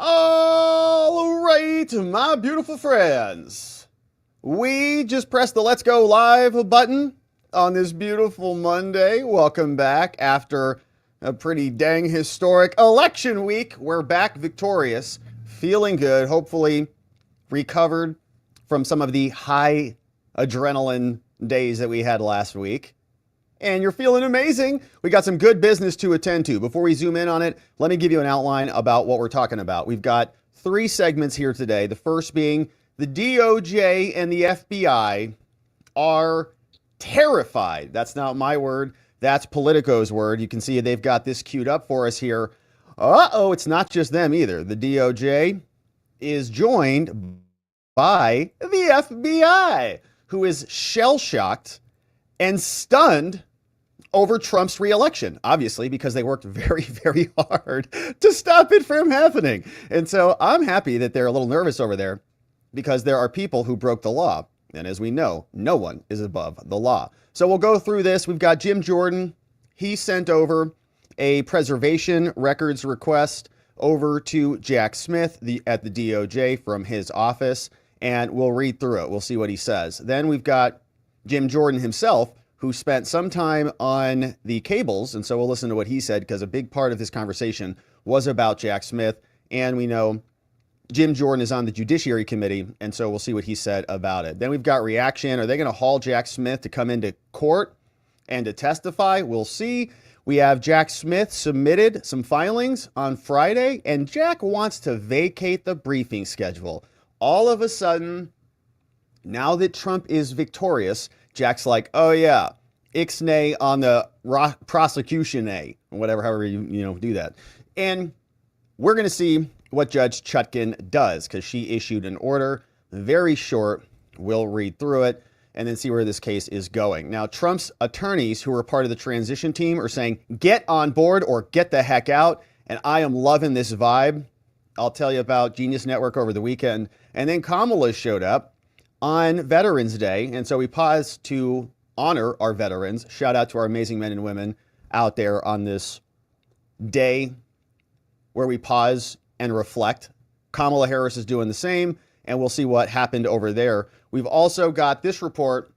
All right, my beautiful friends. We just pressed the Let's Go Live button on this beautiful Monday. Welcome back after a pretty dang historic election week. We're back victorious, feeling good, hopefully recovered from some of the high adrenaline days that we had last week. And you're feeling amazing. We got some good business to attend to. Before we zoom in on it, let me give you an outline about what we're talking about. We've got 3 segments here today. The first being the DOJ and the FBI are terrified. That's not my word. That's Politico's word. You can see they've got this queued up for us here. Uh-oh, it's not just them either. The DOJ is joined by the FBI, who is shell-shocked and stunned over Trump's reelection, obviously, because they worked very, very hard to stop it from happening. And so I'm happy that they're a little nervous over there because there are people who broke the law. And as we know, no one is above the law. So we'll go through this. We've got Jim Jordan. He sent over a preservation records request over to Jack Smith at the DOJ from his office, and we'll read through it. We'll see what he says. Then we've got Jim Jordan himself, who spent some time on the cables, and so we'll listen to what he said, because a big part of this conversation was about Jack Smith, and we know Jim Jordan is on the Judiciary Committee, and so we'll see what he said about it. Then we've got reaction. Are they going to haul Jack Smith to come into court and to testify? We'll see. We have Jack Smith submitted some filings on Friday, and Jack wants to vacate the briefing schedule. All of a sudden, now that Trump is victorious, Jack's like, oh yeah, ixnay on the prosecution-nay, whatever, however you do that. And we're going to see what Judge Chutkan does, because she issued an order, very short. We'll read through it and then see where this case is going. Now, Trump's attorneys who are part of the transition team are saying, get on board or get the heck out. And I am loving this vibe. I'll tell you about Genius Network over the weekend. And then Kamala showed up on Veterans Day. And so we paused to honor our veterans. Shout out to our amazing men and women out there on this day where we pause and reflect. Kamala Harris is doing the same, and we'll see what happened over there. We've also got this report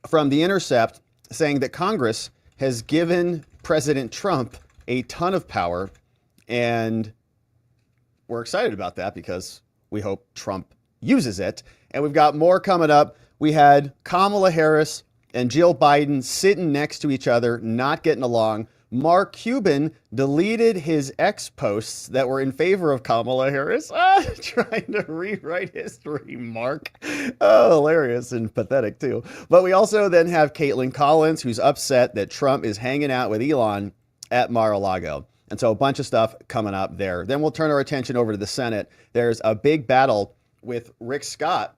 from The Intercept saying that Congress has given President Trump a ton of power, and we're excited about that because we hope Trump uses it. And we've got more coming up. We had Kamala Harris and Jill Biden sitting next to each other, not getting along. Mark Cuban deleted his ex posts that were in favor of Kamala Harris. Trying to rewrite history, Mark. Oh, hilarious and pathetic, too. But we also then have Caitlin Collins, who's upset that Trump is hanging out with Elon at Mar-a-Lago. And so a bunch of stuff coming up there. Then we'll turn our attention over to the Senate. There's a big battle with Rick Scott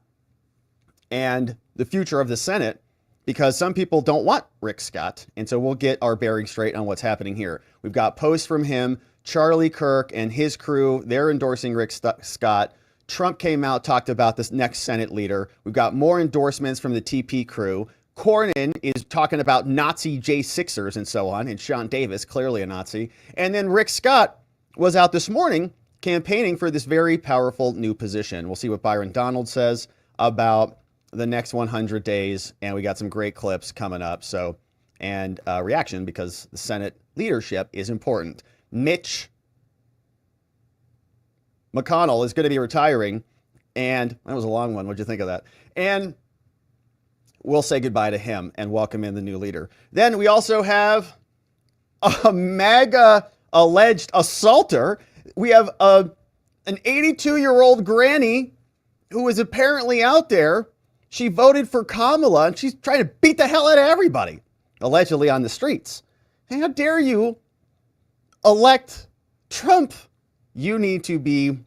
and the future of the Senate, because some people don't want Rick Scott. And so we'll get our bearing straight on what's happening here. We've got posts from him, Charlie Kirk and his crew. They're endorsing Rick Scott. Trump came out, talked about this next Senate leader. We've got more endorsements from the TP crew. Cornyn is talking about Nazi J6ers and so on. And Sean Davis, clearly a Nazi. And then Rick Scott was out this morning campaigning for this very powerful new position. We'll see what Byron Donalds says about the next 100 days, and we got some great clips coming up. So, and reaction, because the Senate leadership is important. Mitch McConnell is going to be retiring, and that was a long one. What'd you think of that? And we'll say goodbye to him and welcome in the new leader. Then we also have a MAGA alleged assaulter. We have an 82-year-old granny who is apparently out there. She voted for Kamala, and she's trying to beat the hell out of everybody, allegedly on the streets. How dare you elect Trump? You need to be,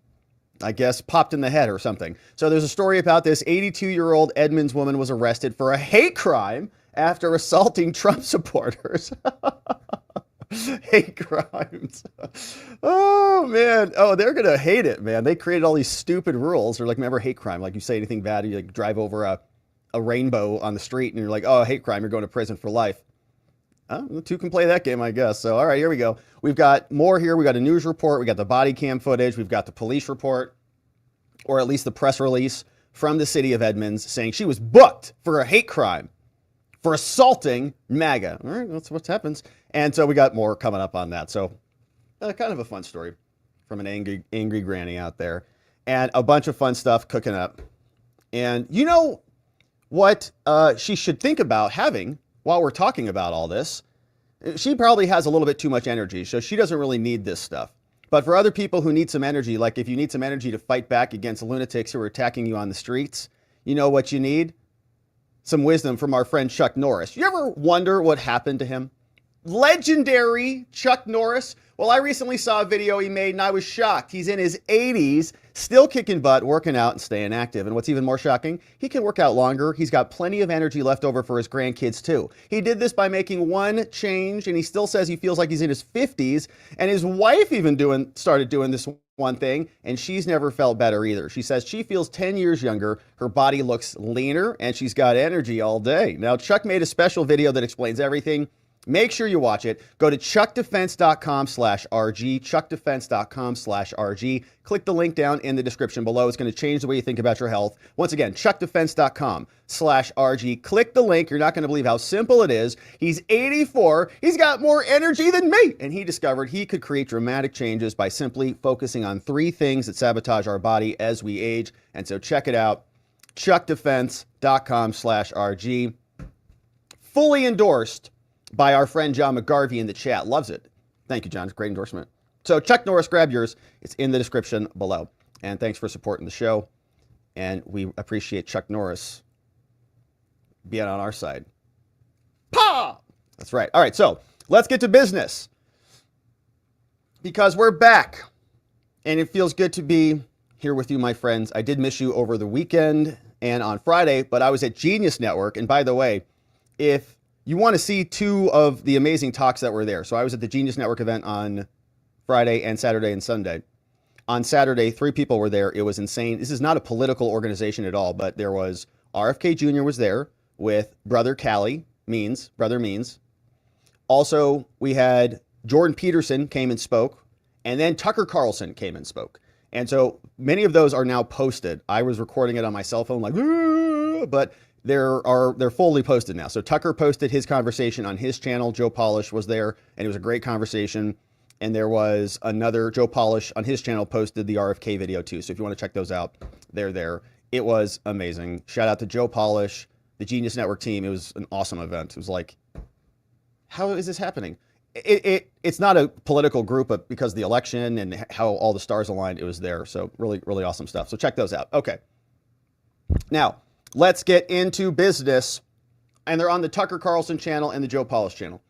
I guess, popped in the head or something. So there's a story about this 82-year-old Edmonds woman was arrested for a hate crime after assaulting Trump supporters. Hate crimes. Oh, man. Oh, they're going to hate it, man. They created all these stupid rules. They're like, remember hate crime? Like, you say anything bad, you like drive over a rainbow on the street and you're like, oh, hate crime, you're going to prison for life. Two can play that game, I guess. So, all right, here we go. We've got more here. We got a news report. We got the body cam footage. We've got the police report, or at least the press release from the city of Edmonds saying she was booked for a hate crime for assaulting MAGA. All right, that's what happens. And so we got more coming up on that. So kind of a fun story from an angry granny out there, and a bunch of fun stuff cooking up. And you know what she should think about having while we're talking about all this? She probably has a little bit too much energy, so she doesn't really need this stuff. But for other people who need some energy, like if you need some energy to fight back against lunatics who are attacking you on the streets, you know what you need? Some wisdom from our friend Chuck Norris. You ever wonder what happened to him? Legendary Chuck Norris. Well, I recently saw a video he made and I was shocked. He's in his 80s, still kicking butt, working out and staying active. And what's even more shocking, he can work out longer. He's got plenty of energy left over for his grandkids too. He did this by making one change, and he still says he feels like he's in his 50s. And his wife even started doing this one thing, and she's never felt better either. She says she feels 10 years younger, her body looks leaner, and she's got energy all day. Now, Chuck made a special video that explains everything. Make sure you watch it. Go to chuckdefense.com/RG, chuckdefense.com/RG. Click the link down in the description below. It's going to change the way you think about your health. Once again, chuckdefense.com/RG. Click the link. You're not going to believe how simple it is. He's 84. He's got more energy than me. And he discovered he could create dramatic changes by simply focusing on 3 things that sabotage our body as we age. And so check it out. chuckdefense.com/RG. Fully endorsed by our friend John McGarvey in the chat. Loves it. Thank you, John. Great endorsement. So Chuck Norris, grab yours. It's in the description below. And thanks for supporting the show. And we appreciate Chuck Norris being on our side. Pa! That's right. All right, so let's get to business. Because we're back. And it feels good to be here with you, my friends. I did miss you over the weekend and on Friday, but I was at Genius Network. And by the way, if you want to see 2 of the amazing talks that were there. So I was at the Genius Network event on Friday and Saturday and Sunday. On Saturday, 3 people were there. It was insane. This is not a political organization at all, but there was RFK Jr. was there with Brother Means. Also, we had Jordan Peterson came and spoke, and then Tucker Carlson came and spoke. And so many of those are now posted. I was recording it on my cell phone like, but they're fully posted now. So Tucker posted his conversation on his channel. Joe Polish was there, and it was a great conversation. And there was another Joe Polish on his channel posted the RFK video too. So if you want to check those out, they're there. It was amazing. Shout out to Joe Polish, the Genius Network team. It was an awesome event. It was like, how is this happening? It's not a political group, but because of the election and how all the stars aligned, it was there. So really, really awesome stuff. So check those out. Okay. Now, let's get into business. And they're on the Tucker Carlson channel and the Joe Polish channel.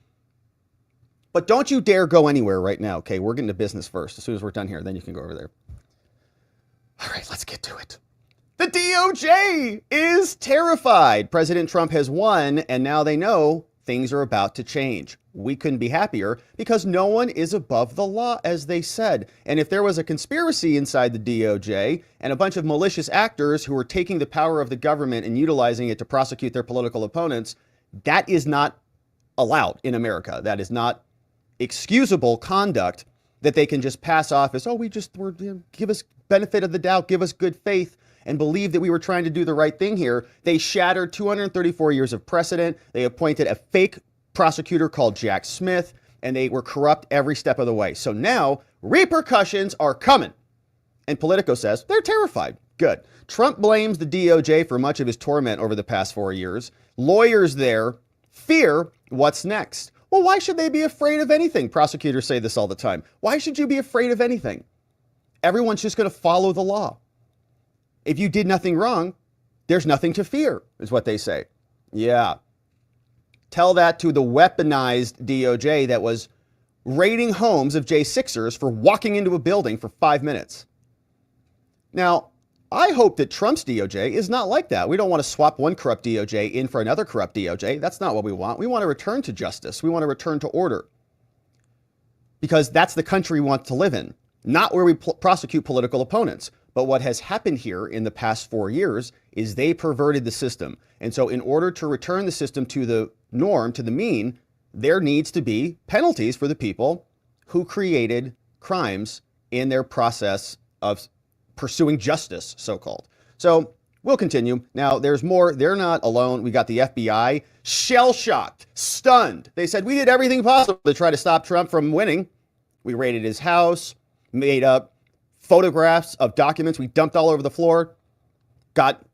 But don't you dare go anywhere right now, okay? We're getting to business first. As soon as we're done here, then you can go over there. All right, let's get to it. The DOJ is terrified. President Trump has won, and now they know things are about to change. We couldn't be happier because no one is above the law, as they said. And if there was a conspiracy inside the DOJ and a bunch of malicious actors who were taking the power of the government and utilizing it to prosecute their political opponents, that is not allowed in America. That is not excusable conduct that they can just pass off as, oh, give us benefit of the doubt, give us good faith, and believe that we were trying to do the right thing here. They shattered 234 years of precedent. They appointed a fake prosecutor called Jack Smith, and they were corrupt every step of the way. So now repercussions are coming. And Politico says they're terrified. Good. Trump blames the DOJ for much of his torment over the past 4 years. Lawyers there fear what's next. Well, why should they be afraid of anything? Prosecutors say this all the time. Why should you be afraid of anything? Everyone's just going to follow the law. If you did nothing wrong, there's nothing to fear, is what they say. Yeah. Tell that to the weaponized DOJ that was raiding homes of J6ers for walking into a building for 5 minutes. Now, I hope that Trump's DOJ is not like that. We don't want to swap one corrupt DOJ in for another corrupt DOJ. That's not what we want. We want to return to justice. We want to return to order. Because that's the country we want to live in, not where we prosecute political opponents. But what has happened here in the past 4 years is they perverted the system. And so in order to return the system to the norm, to the mean, there needs to be penalties for the people who created crimes in their process of pursuing justice, so-called. So we'll continue. Now, there's more. They're not alone. We got the FBI shell-shocked, stunned. They said, we did everything possible to try to stop Trump from winning. We raided his house, made up photographs of documents we dumped all over the floor, got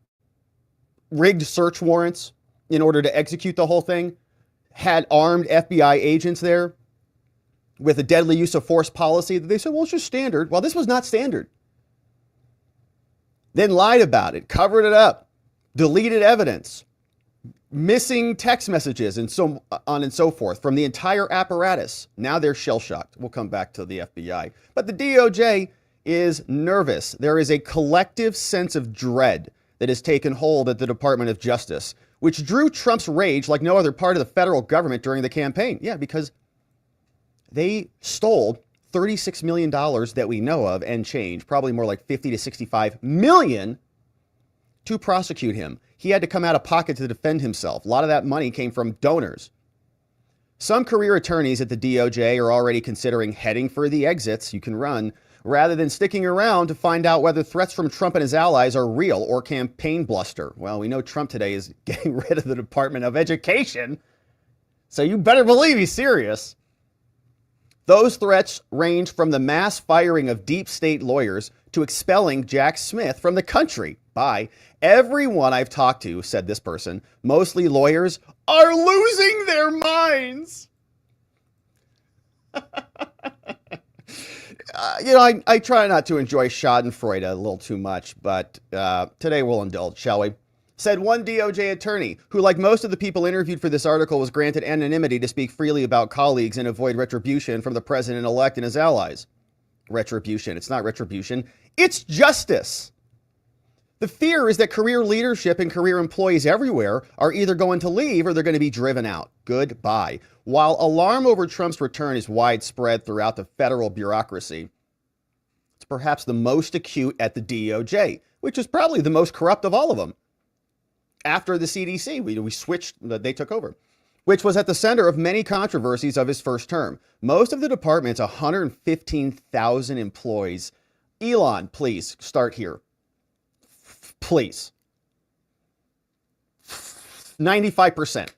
rigged search warrants in order to execute the whole thing, had armed FBI agents there with a deadly use of force policy that they said, well, it's just standard. Well, this was not standard. Then lied about it, covered it up, deleted evidence, missing text messages, and so on and so forth from the entire apparatus. Now they're shell-shocked. We'll come back to the FBI. But the DOJ is nervous. There is a collective sense of dread that has taken hold at the Department of Justice, which drew Trump's rage like no other part of the federal government during the campaign. Yeah, because they stole $36 million that we know of and change, probably more like 50 to 65 million to prosecute him. He had to come out of pocket to defend himself. A lot of that money came from donors. Some career attorneys at the DOJ are already considering heading for the exits you can run rather than sticking around to find out whether threats from Trump and his allies are real or campaign bluster. Well, we know Trump today is getting rid of the Department of Education, so you better believe he's serious. Those threats range from the mass firing of deep state lawyers to expelling Jack Smith from the country by everyone I've talked to, said this person, mostly lawyers, are losing their minds. I try not to enjoy Schadenfreude a little too much, but today we'll indulge, shall we? Said one DOJ attorney who, like most of the people interviewed for this article, was granted anonymity to speak freely about colleagues and avoid retribution from the president-elect and his allies. Retribution. It's not retribution. It's justice. The fear is that career leadership and career employees everywhere are either going to leave or they're going to be driven out. Goodbye. While alarm over Trump's return is widespread throughout the federal bureaucracy, it's perhaps the most acute at the DOJ, which is probably the most corrupt of all of them. After the CDC, we switched, they took over, which was at the center of many controversies of his first term. Most of the department's 115,000 employees. Elon, please start here. Please. 95%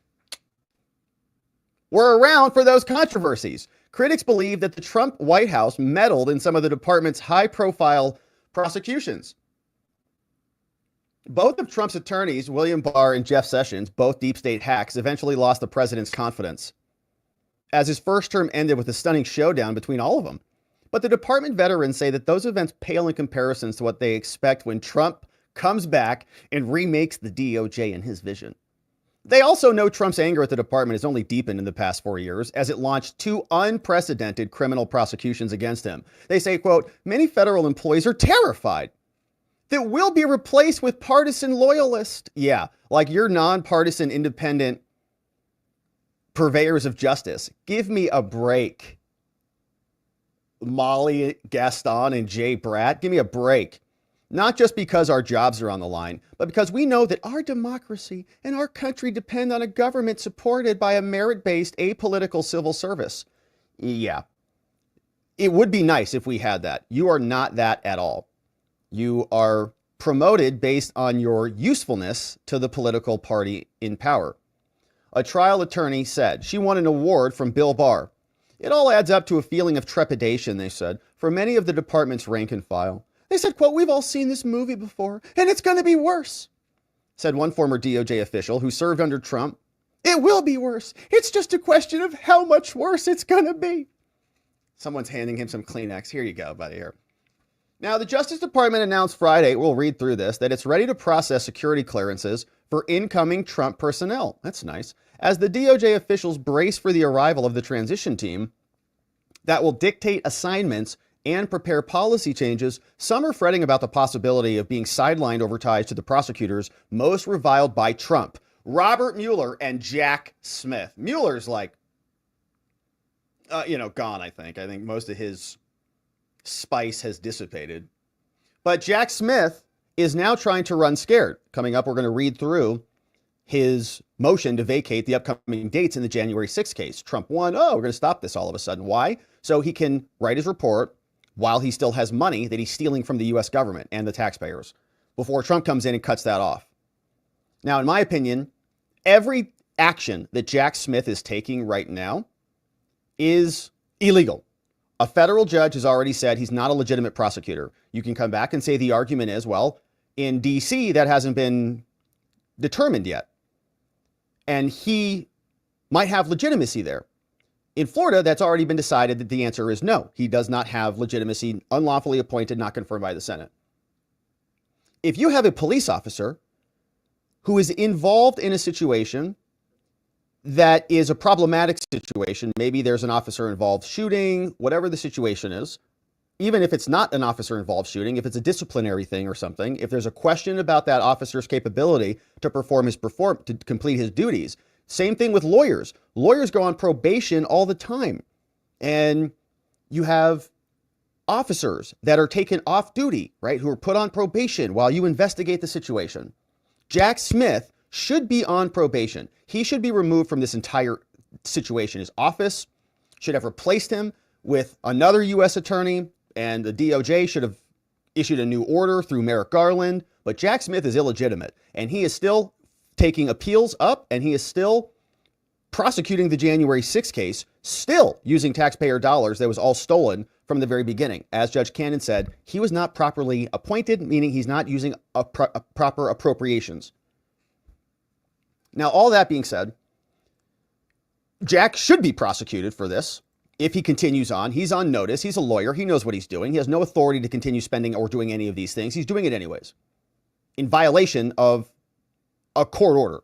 were around for those controversies. Critics believe that the Trump White House meddled in some of the department's high-profile prosecutions. Both of Trump's attorneys, William Barr and Jeff Sessions, both deep state hacks, eventually lost the president's confidence, as his first term ended with a stunning showdown between all of them. But the department veterans say that those events pale in comparisons to what they expect when Trump comes back and remakes the DOJ in his vision. They also know Trump's anger at the department has only deepened in the past 4 years as it launched 2 unprecedented criminal prosecutions against him. They say, quote, many federal employees are terrified that will be replaced with partisan loyalists. Yeah, like your nonpartisan independent purveyors of justice. Give me a break. Molly Gaston and Jay Bratt, give me a break. Not just because our jobs are on the line, but because we know that our democracy and our country depend on a government supported by a merit-based, apolitical civil service. Yeah, it would be nice if we had that. You are not that at all. You are promoted based on your usefulness to the political party in power. A trial attorney said she won an award from Bill Barr. It all adds up to a feeling of trepidation, they said, for many of the department's rank and file. They said, quote, we've all seen this movie before, and it's going to be worse, said one former DOJ official who served under Trump. It will be worse. It's just a question of how much worse it's going to be. Someone's handing him some Kleenex. Here you go, buddy. Here. Now, the Justice Department announced Friday, we'll read through this, that it's ready to process security clearances for incoming Trump personnel. That's nice. As the DOJ officials brace for the arrival of the transition team that will dictate assignments and prepare policy changes, some are fretting about the possibility of being sidelined over ties to the prosecutors most reviled by Trump, Robert Mueller and Jack Smith. Mueller's like, gone, I think. I think most of his spice has dissipated. But Jack Smith is now trying to run scared. Coming up, we're going to read through his motion to vacate the upcoming dates in the January 6th case. Trump won. Oh, we're going to stop this all of a sudden. Why? So he can write his report while he still has money that he's stealing from the U.S. government and the taxpayers before Trump comes in and cuts that off. Now, in my opinion, every action that Jack Smith is taking right now is illegal. A federal judge has already said he's not a legitimate prosecutor. You can come back and say the argument is, well, in D.C., that hasn't been determined yet. And he might have legitimacy there. In Florida, that's already been decided that the answer is no. He does not have legitimacy, unlawfully appointed, not confirmed by the Senate. If you have a police officer who is involved in a situation that is a problematic situation, maybe there's an officer involved shooting, whatever the situation is, even if it's not an officer involved shooting, if it's a disciplinary thing or something, if there's a question about that officer's capability to to complete his duties. Same thing with lawyers. Lawyers go on probation all the time. And you have officers that are taken off duty, right, who are put on probation while you investigate the situation. Jack Smith should be on probation. He should be removed from this entire situation. His office should have replaced him with another U.S. attorney, and the DOJ should have issued a new order through Merrick Garland. But Jack Smith is illegitimate, and he is still taking appeals up, and he is still prosecuting the January 6th case, still using taxpayer dollars that was all stolen from the very beginning. As Judge Cannon said, he was not properly appointed, meaning he's not using proper appropriations. Now, all that being said, Jack should be prosecuted for this. If he continues on, he's on notice. He's a lawyer. He knows what he's doing. He has no authority to continue spending or doing any of these things. He's doing it anyways, in violation of a court order.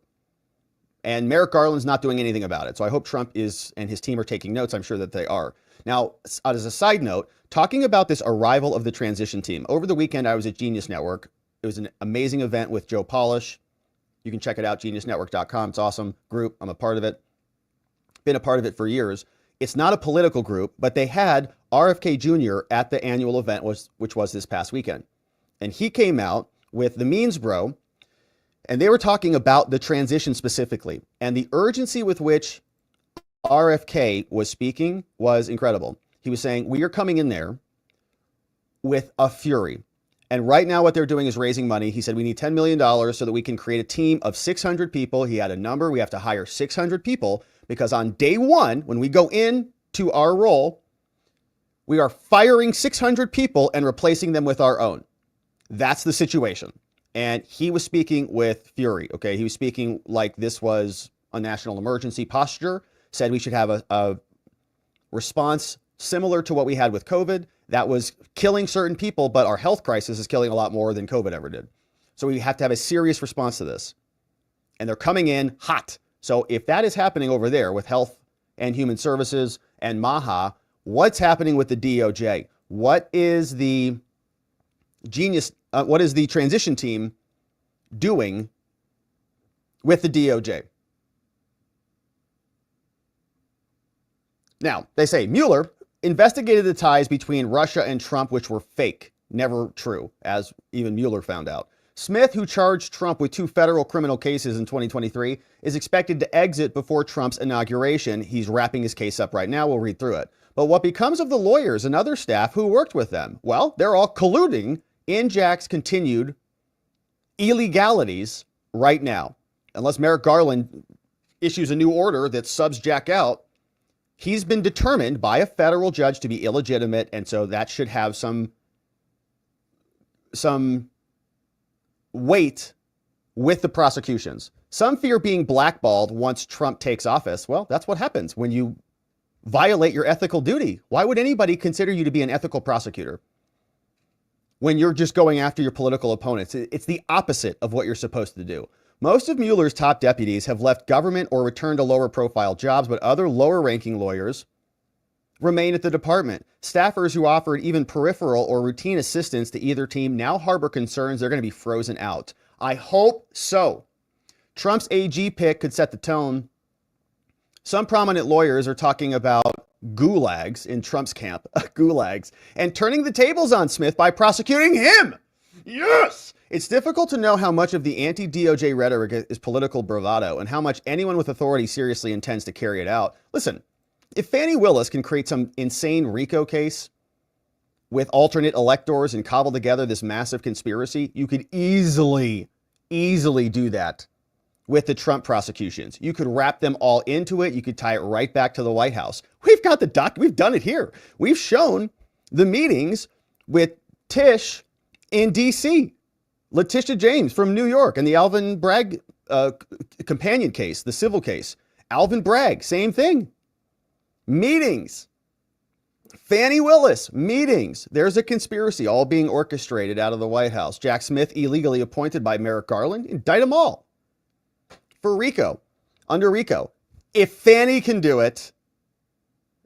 And Merrick Garland's not doing anything about it. So I hope Trump and his team are taking notes. I'm sure that they are. Now, as a side note, talking about this arrival of the transition team, over the weekend, I was at Genius Network. It was an amazing event with Joe Polish. You can check it out, geniusnetwork.com. It's an awesome group. I'm a part of it. Been a part of it for years. It's not a political group, but they had RFK Jr. at the annual event, which was this past weekend. And he came out with the Means Bro, and they were talking about the transition specifically. And the urgency with which RFK was speaking was incredible. He was saying, we are coming in there with a fury. And right now what they're doing is raising money. He said, we need $10 million so that we can create a team of 600 people. He had a number. We have to hire 600 people because on day one, when we go in to our role, we are firing 600 people and replacing them with our own. That's the situation. And he was speaking with fury. Okay. He was speaking like this was a national emergency posture, said we should have a response similar to what we had with COVID that was killing certain people, but our health crisis is killing a lot more than COVID ever did. So we have to have a serious response to this. And they're coming in hot. So if that is happening over there with Health and Human Services and MAGA, what's happening with the DOJ? What is the transition team doing with the DOJ? Now, they say Mueller investigated the ties between Russia and Trump, which were fake, never true, as even Mueller found out. Smith, who charged Trump with 2 federal criminal cases in 2023, is expected to exit before Trump's inauguration. He's wrapping his case up right now. We'll read through it. But what becomes of the lawyers and other staff who worked with them? Well, they're all colluding in Jack's continued illegalities right now. Unless Merrick Garland issues a new order that subs Jack out, he's been determined by a federal judge to be illegitimate, and so that should have some weight with the prosecutions. Some fear being blackballed once Trump takes office. Well, that's what happens when you violate your ethical duty. Why would anybody consider you to be an ethical prosecutor when you're just going after your political opponents? It's the opposite of what you're supposed to do. Most of Mueller's top deputies have left government or returned to lower profile jobs, but other lower ranking lawyers remain at the department. Staffers who offered even peripheral or routine assistance to either team now harbor concerns they're going to be frozen out. I hope so. Trump's AG pick could set the tone. Some prominent lawyers are talking about gulags in Trump's camp, gulags, and turning the tables on Smith by prosecuting him. Yes! It's difficult to know how much of the anti-DOJ rhetoric is political bravado and how much anyone with authority seriously intends to carry it out. Listen, if Fani Willis can create some insane RICO case with alternate electors and cobble together this massive conspiracy, you could easily do that with the Trump prosecutions. You could wrap them all into it. You could tie it right back to the White House. We've got the we've done it here. We've shown the meetings with Tish in D.C., Letitia James from New York, and the Alvin Bragg companion case, the civil case. Alvin Bragg, same thing. Meetings. Fani Willis, meetings. There's a conspiracy all being orchestrated out of the White House. Jack Smith, illegally appointed by Merrick Garland. Indict them all for RICO, under RICO. If Fani can do it,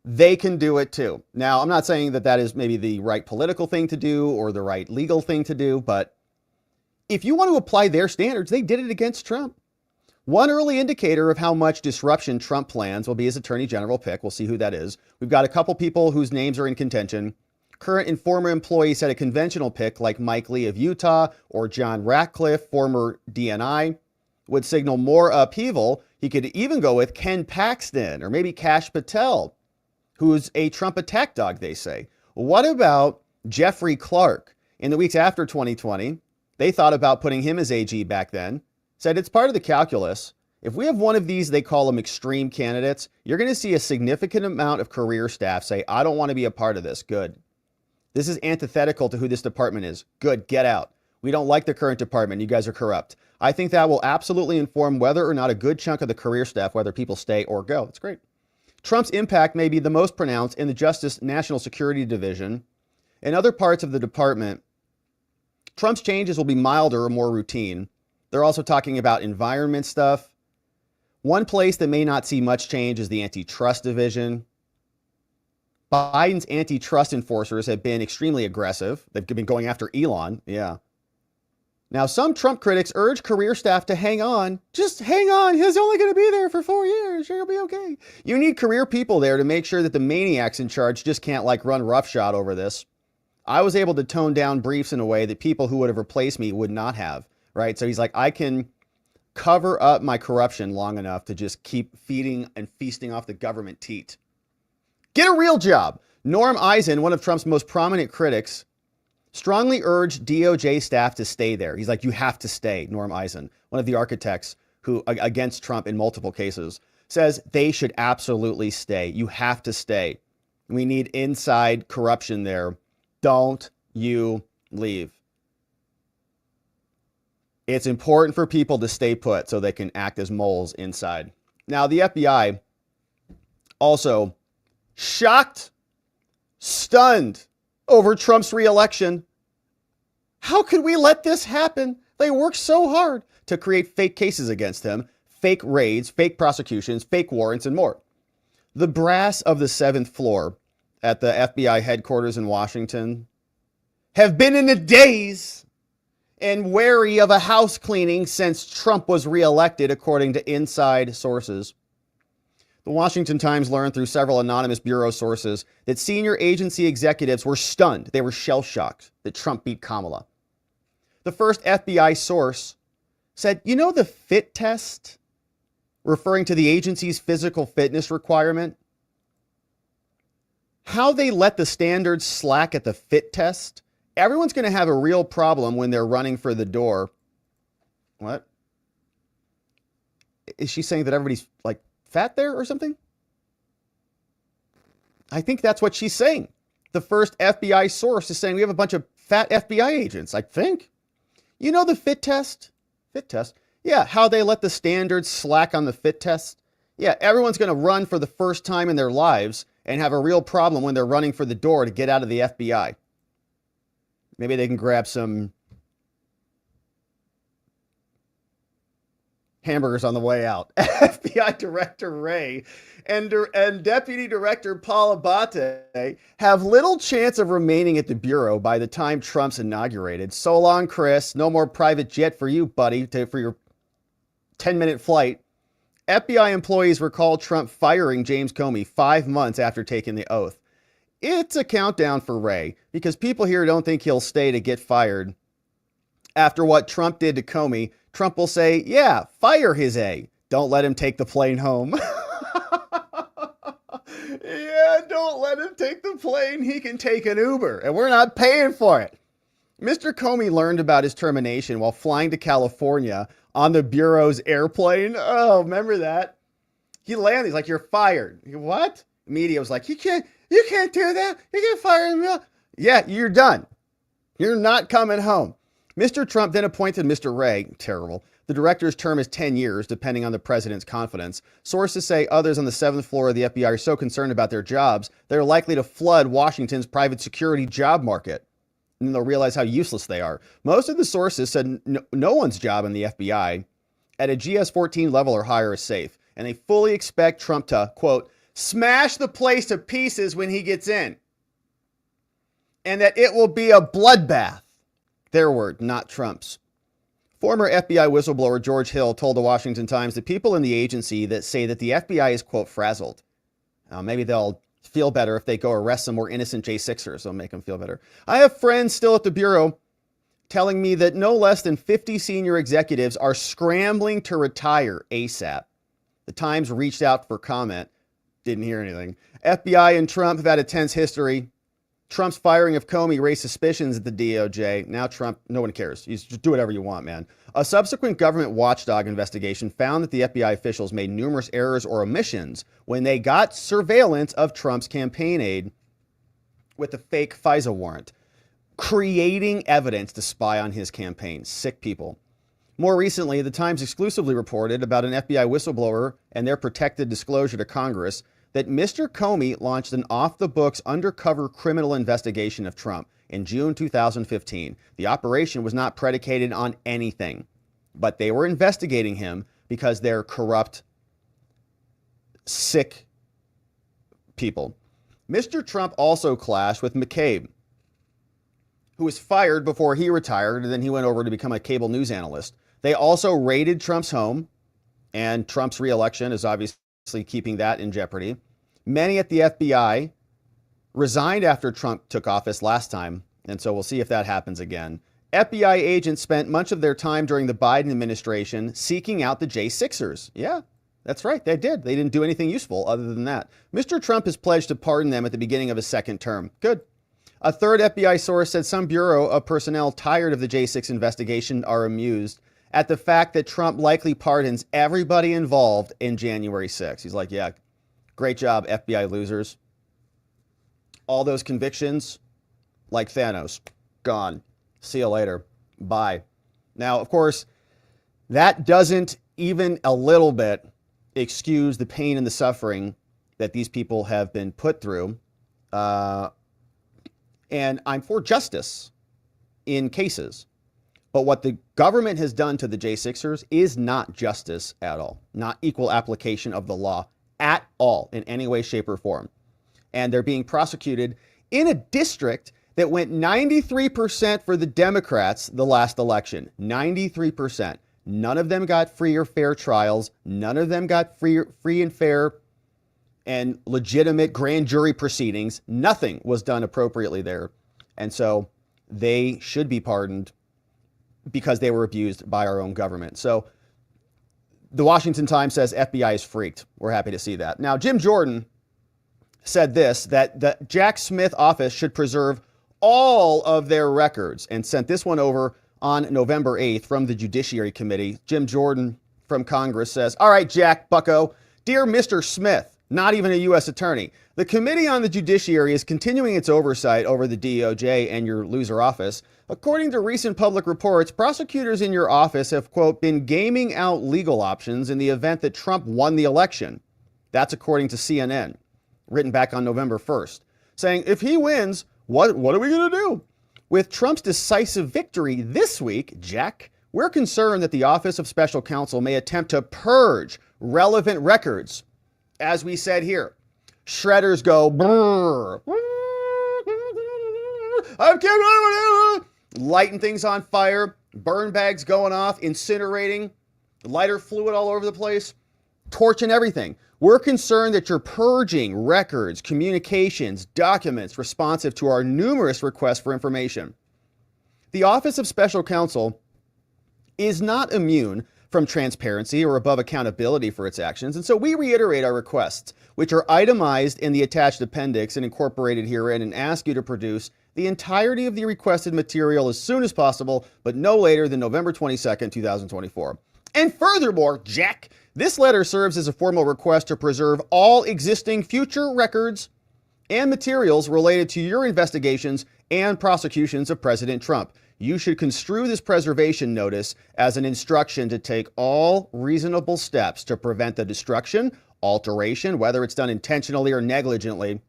they can do it too. Now, I'm not saying that that is maybe the right political thing to do or the right legal thing to do, but if you want to apply their standards, they did it against Trump. One early indicator of how much disruption Trump plans will be his attorney general pick. We'll see who that is. We've got a couple people whose names are in contention. Current and former employees had a conventional pick like Mike Lee of Utah or John Ratcliffe, former DNI, would signal more upheaval. He could even go with Ken Paxton or maybe Kash Patel, who's a Trump attack dog, they say. What about Jeffrey Clark? In the weeks after 2020, they thought about putting him as AG back then. Said it's part of the calculus. If we have one of these, they call them extreme candidates, you're going to see a significant amount of career staff say, I don't want to be a part of this. Good. This is antithetical to who this department is. Good. Get out. We don't like the current department. You guys are corrupt. I think that will absolutely inform whether or not a good chunk of the career staff, whether people stay or go. It's great. Trump's impact may be the most pronounced in the Justice National Security Division. In other parts of the department, Trump's changes will be milder or more routine. They're also talking about environment stuff. One place that may not see much change is the antitrust division. Biden's antitrust enforcers have been extremely aggressive. They've been going after Elon. Yeah. Now, some Trump critics urge career staff to hang on. Just hang on. He's only going to be there for 4 years. You'll be okay. You need career people there to make sure that the maniacs in charge just can't run roughshod over this. I was able to tone down briefs in a way that people who would have replaced me would not have. Right. So he's like, I can cover up my corruption long enough to just keep feeding and feasting off the government teat. Get a real job. Norm Eisen, one of Trump's most prominent critics, strongly urged DOJ staff to stay there. He's like, you have to stay. Norm Eisen, one of the architects who against Trump in multiple cases, says they should absolutely stay. You have to stay. We need inside corruption there. Don't you leave. It's important for people to stay put so they can act as moles inside. Now, the FBI also shocked, stunned over Trump's reelection. How could we let this happen? They worked so hard to create fake cases against him, fake raids, fake prosecutions, fake warrants, and more. The brass of the 7th floor at the FBI headquarters in Washington have been in a daze and wary of a house cleaning since Trump was reelected, according to inside sources. The Washington Times learned through several anonymous bureau sources that senior agency executives were stunned. They were shell-shocked that Trump beat Kamala. The first FBI source said, you know the fit test, referring to the agency's physical fitness requirement? How they let the standards slack at the fit test? Everyone's going to have a real problem when they're running for the door. What? Is she saying that everybody's fat there or something? I think that's what she's saying. The first FBI source is saying we have a bunch of fat FBI agents, I think. You know the fit test? Fit test? Yeah, how they let the standards slack on the fit test. Yeah, everyone's going to run for the first time in their lives and have a real problem when they're running for the door to get out of the FBI. Maybe they can grab some hamburgers on the way out. FBI Director Wray and Deputy Director Paul Abate have little chance of remaining at the Bureau by the time Trump's inaugurated. So long, Chris. No more private jet for you, buddy, for your 10-minute flight. FBI employees recall Trump firing James Comey 5 months after taking the oath. It's a countdown for Wray because people here don't think he'll stay to get fired. After what Trump did to Comey, Trump will say, yeah, fire his A. Don't let him take the plane home. Yeah, don't let him take the plane. He can take an Uber, and we're not paying for it. Mr. Comey learned about his termination while flying to California on the Bureau's airplane. Oh, remember that? He landed. He's like, you're fired. What? Media was like, you can't do that. You can't fire him. Yeah, you're done. You're not coming home. Mr. Trump then appointed Mr. Wray, terrible. The director's term is 10 years, depending on the president's confidence. Sources say others on the 7th floor of the FBI are so concerned about their jobs, they're likely to flood Washington's private security job market. And they'll realize how useless they are. Most of the sources said no one's job in the FBI at a GS-14 level or higher is safe. And they fully expect Trump to, quote, smash the place to pieces when he gets in. And that it will be a bloodbath. Their word, not Trump's. Former FBI whistleblower George Hill told the Washington Times that people in the agency that say that the FBI is, quote, frazzled. Maybe they'll feel better if they go arrest some more innocent J6ers. They'll make them feel better. I have friends still at the Bureau telling me that no less than 50 senior executives are scrambling to retire ASAP. The Times reached out for comment. Didn't hear anything. FBI and Trump have had a tense history. Trump's firing of Comey raised suspicions at the DOJ. Now Trump, no one cares. You just do whatever you want, man. A subsequent government watchdog investigation found that the FBI officials made numerous errors or omissions when they got surveillance of Trump's campaign aide with a fake FISA warrant, creating evidence to spy on his campaign. Sick people. More recently, the Times exclusively reported about an FBI whistleblower and their protected disclosure to Congress that Mr. Comey launched an off-the-books undercover criminal investigation of Trump in June 2015. The operation was not predicated on anything, but they were investigating him because they're corrupt, sick people. Mr. Trump also clashed with McCabe, who was fired before he retired, and then he went over to become a cable news analyst. They also raided Trump's home, and Trump's reelection is obviously keeping that in jeopardy. Many at the FBI resigned after Trump took office last time, and so we'll see if that happens again. FBI agents spent much of their time during the Biden administration seeking out the J6ers. Yeah, that's right, they did. They didn't do anything useful other than that. Mr. Trump has pledged to pardon them at the beginning of his second term. Good. A third FBI source said some Bureau of personnel tired of the J6 investigation are amused at the fact that Trump likely pardons everybody involved in January 6th. He's like, yeah, great job, FBI losers. All those convictions, like Thanos, gone. See you later. Bye. Now, of course, that doesn't even a little bit excuse the pain and the suffering that these people have been put through. And I'm for justice in cases. But what the government has done to the J6ers is not justice at all, not equal application of the law at all in any way, shape, or form. And they're being prosecuted in a district that went 93% for the Democrats the last election. 93%. None of them got free or fair trials. None of them got free and fair and legitimate grand jury proceedings. Nothing was done appropriately there. And so they should be pardoned because they were abused by our own government. So the Washington Times says FBI is freaked. We're happy to see that. Now, Jim Jordan said this, that the Jack Smith office should preserve all of their records, and sent this one over on November 8th from the Judiciary Committee. Jim Jordan from Congress says, all right, Jack Bucko, dear Mr. Smith, not even a U.S. attorney, the Committee on the Judiciary is continuing its oversight over the DOJ and your loser office. According to recent public reports, prosecutors in your office have, quote, been gaming out legal options in the event that Trump won the election. That's according to CNN, written back on November 1st, saying if he wins, what are we going to do? With Trump's decisive victory this week, Jack, we're concerned that the Office of Special Counsel may attempt to purge relevant records. As we said here, shredders go, brrr, lighting things on fire, burn bags going off, incinerating, lighter fluid all over the place, torching everything. We're concerned that you're purging records, communications, documents responsive to our numerous requests for information. The Office of Special Counsel is not immune from transparency or above accountability for its actions. And so we reiterate our requests, which are itemized in the attached appendix and incorporated herein, and ask you to produce the entirety of the requested material as soon as possible, but no later than November 22nd, 2024. And furthermore, Jack, this letter serves as a formal request to preserve all existing future records and materials related to your investigations and prosecutions of President Trump. You should construe this preservation notice as an instruction to take all reasonable steps to prevent the destruction, alteration, whether it's done intentionally or negligently.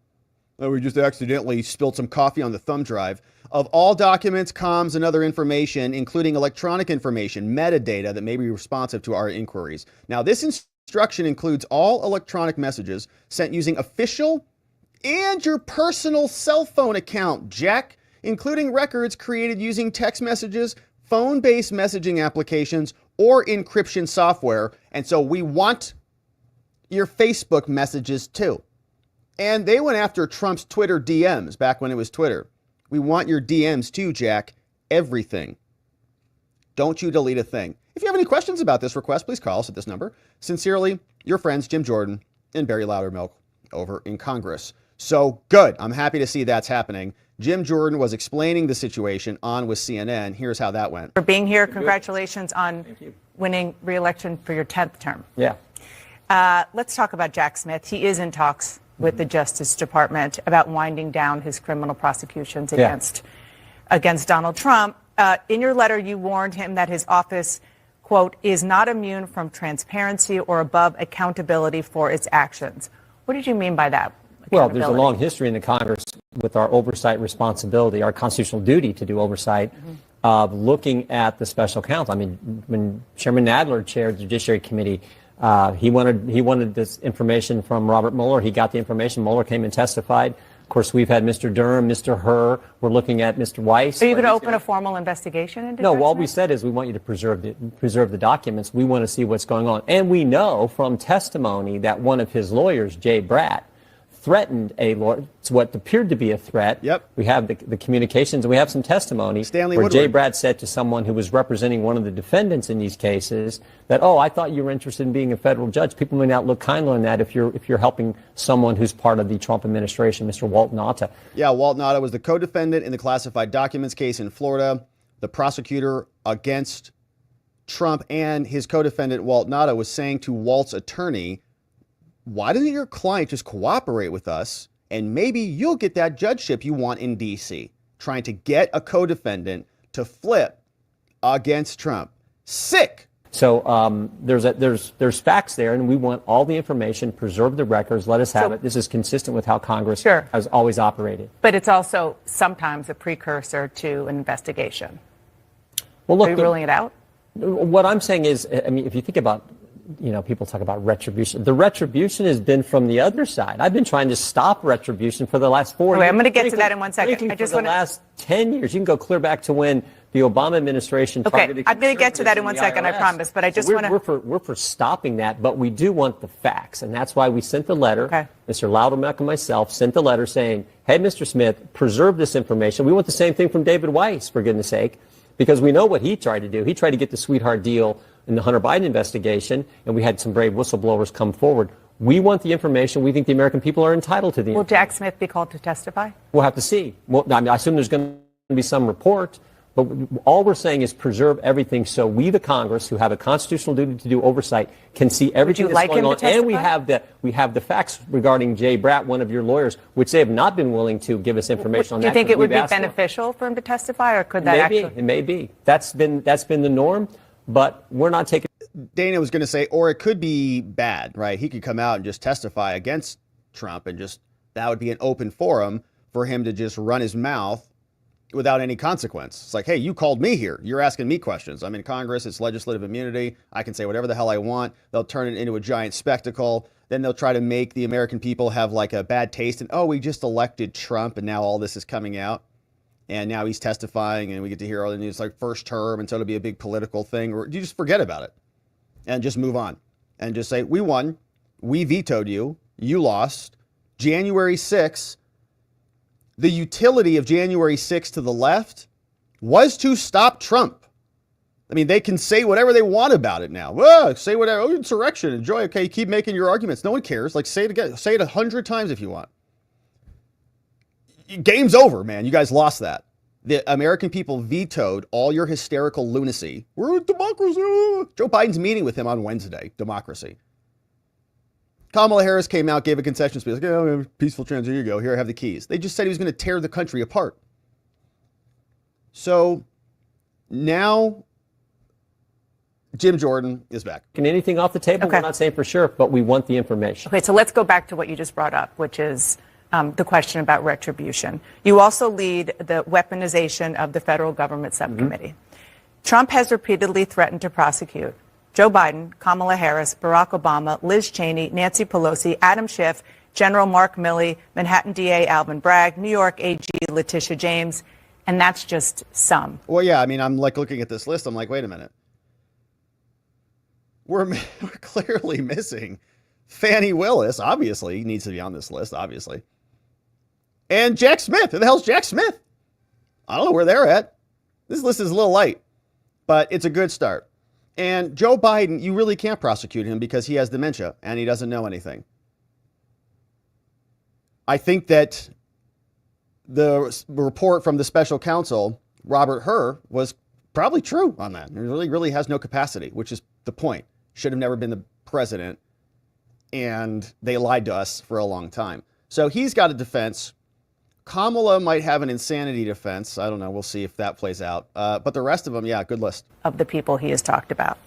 Oh, we just accidentally spilled some coffee on the thumb drive, of all documents, comms, and other information, including electronic information, metadata that may be responsive to our inquiries. Now, this instruction includes all electronic messages sent using official and your personal cell phone account, Jack, including records created using text messages, phone-based messaging applications, or encryption software. And so we want your Facebook messages too. And they went after Trump's Twitter DMs back when it was Twitter. We want your DMs too, Jack. Everything. Don't you delete a thing. If you have any questions about this request, please call us at this number. Sincerely, your friends Jim Jordan and Barry Loudermilk over in Congress. So good. I'm happy to see that's happening. Jim Jordan was explaining the situation on with CNN. Here's how that went. For being here. Congratulations on winning re-election for your 10th term. Yeah. Let's talk about Jack Smith. He is in talks with the Justice Department about winding down his criminal prosecutions against Donald Trump. In your letter, you warned him that his office, quote, is not immune from transparency or above accountability for its actions. What did you mean by that? Well, there's a long history in the Congress with our oversight responsibility, our constitutional duty to do oversight of looking at the special counsel. I mean, when Chairman Nadler chaired the Judiciary Committee, he wanted this information from Robert Mueller. He got the information. Mueller came and testified. Of course, we've had Mr. Durham, Mr. Hur. We're looking at Mr. Weiss. Are you going to open a formal investigation into No, all we said is we want you to preserve the documents. We want to see what's going on. And we know from testimony that one of his lawyers, Jay Bratt, threatened what appeared to be a threat. Yep. We have the communications, and we have some testimony where Jay Bratt said to someone who was representing one of the defendants in these cases that, oh, I thought you were interested in being a federal judge. People may not look kindly on that if you're helping someone who's part of the Trump administration, Mr. Walt Nauta. Yeah, Walt Nauta was the co-defendant in the classified documents case in Florida. The prosecutor against Trump and his co-defendant, Walt Nauta, was saying to Walt's attorney, why doesn't your client just cooperate with us and maybe you'll get that judgeship you want in D.C., trying to get a co-defendant to flip against Trump. Sick. So there's facts there, and we want all the information, preserve the records, let us have it. This is consistent with how Congress has always operated. But it's also sometimes a precursor to an investigation. Well, look, are you ruling it out? What I'm saying is, I mean, if you think about, people talk about retribution. The retribution has been from the other side. I've been trying to stop retribution for the last 4 years. I'm going to get to that in 1 second. I just want the last 10 years. You can go clear back to when the Obama administration targeted. I'm going to get to that in 1 second, I promise. But I just want to. We're for stopping that, but we do want the facts, and that's why we sent the letter. Okay. Mr. Loudermilk and myself sent the letter saying, "Hey, Mr. Smith, preserve this information." We want the same thing from David Weiss, for goodness sake, because we know what he tried to do. He tried to get the sweetheart deal in the Hunter Biden investigation, and we had some brave whistleblowers come forward. We want the information. We think the American people are entitled to the information. Will Jack Smith be called to testify? We'll have to see. Well, I assume there's going to be some report, but all we're saying is preserve everything so we, the Congress, who have a constitutional duty to do oversight, can see everything that's going on. And we have the facts regarding Jay Bratt, one of your lawyers, which they have not been willing to give us information on. Do you think it would be beneficial for him to testify, or could that actually? It may be. That's been the norm. But we're not taking. Dana was going to say, or it could be bad, right? He could come out and just testify against Trump, and that would be an open forum for him to just run his mouth without any consequence. It's like, hey, you called me here. You're asking me questions. I'm in Congress. It's legislative immunity. I can say whatever the hell I want. They'll turn it into a giant spectacle. Then they'll try to make the American people have like a bad taste. And, oh, we just elected Trump, and now all this is coming out. And now he's testifying, and we get to hear all the news like first term, and so it'll be a big political thing. Or you just forget about it and just move on and just say, we won. We vetoed you. You lost. January 6th, the utility of January 6th to the left was to stop Trump. I mean, they can say whatever they want about it now. Whoa, say whatever. Oh, insurrection. Enjoy. Okay, keep making your arguments. No one cares. Like, say it again. Say it 100 times if you want. Game's over, man. You guys lost that. The American people vetoed all your hysterical lunacy. We're a democracy. Joe Biden's meeting with him on Wednesday. Democracy. Kamala Harris came out, gave a concession speech. Like, oh, peaceful transition. Here you go. Here, I have the keys. They just said he was going to tear the country apart. So now Jim Jordan is back. Can anything off the table? Okay. We're not saying for sure, but we want the information. Okay, so let's go back to what you just brought up, which is the question about retribution. You also lead the weaponization of the federal government subcommittee. Trump has repeatedly threatened to prosecute Joe Biden, Kamala Harris, Barack Obama, Liz Cheney, Nancy Pelosi, Adam Schiff, General Mark Milley, Manhattan DA Alvin Bragg, New York AG Letitia James, and that's just some. Well, yeah, I mean, I'm like looking at this list. I'm like, wait a minute. We're clearly missing Fani Willis. Obviously, he needs to be on this list, obviously. And Jack Smith. Who the hell's Jack Smith? I don't know where they're at. This list is a little light, but it's a good start. And Joe Biden, you really can't prosecute him because he has dementia and he doesn't know anything. I think that the report from the special counsel, Robert Hur, was probably true on that. He really has no capacity, which is the point. Should have never been the president, and they lied to us for a long time. So he's got a defense. Kamala might have an insanity defense. I don't know. We'll see if that plays out. But the rest of them, yeah, good list. Of the people he has talked about.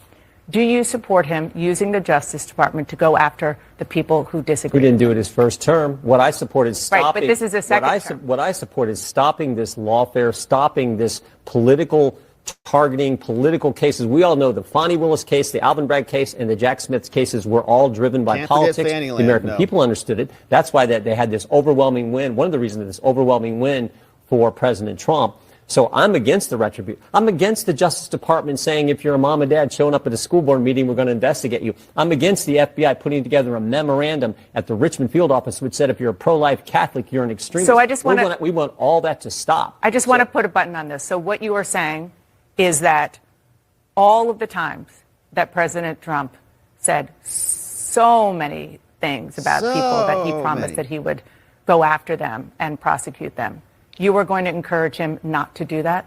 Do you support him using the Justice Department to go after the people who disagree? He didn't do it his first term. What I support is stopping. Right, but this is a second term. What I support is stopping this lawfare, stopping this political targeting, political cases. We all know the Fani Willis case, the Alvin Bragg case, and the Jack Smith cases were all driven by politics. The American people understood it. That's why they had this overwhelming win. One of the reasons this overwhelming win for President Trump. So I'm against the retribution. I'm against the Justice Department saying if you're a mom and dad showing up at a school board meeting, we're going to investigate you. I'm against the FBI putting together a memorandum at the Richmond field office which said if you're a pro-life Catholic, you're an extremist. So I just we want all that to stop. I just want to put a button on this. So what you are saying is that all of the times that President Trump said so many things about people that he promised that he would go after them and prosecute them, you were going to encourage him not to do that?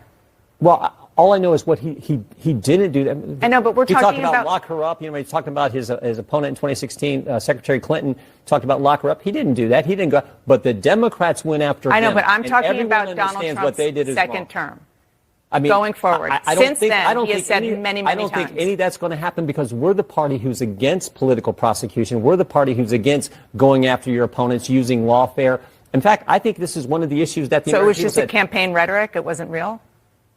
Well, all I know is what he didn't do. That. I know, but we're talking about lock her up. You know, he's talking about his opponent in 2016, Secretary Clinton, talked about lock her up. He didn't do that. He didn't go. But the Democrats went after him. I know, but I'm talking about Donald what Trump's they did second term. I mean, going forward. Since then, he has said many times. I don't think any of that's going to happen because we're the party who's against political prosecution. We're the party who's against going after your opponents using lawfare. In fact, I think this is one of the issues that the So it was just a campaign rhetoric? It wasn't real?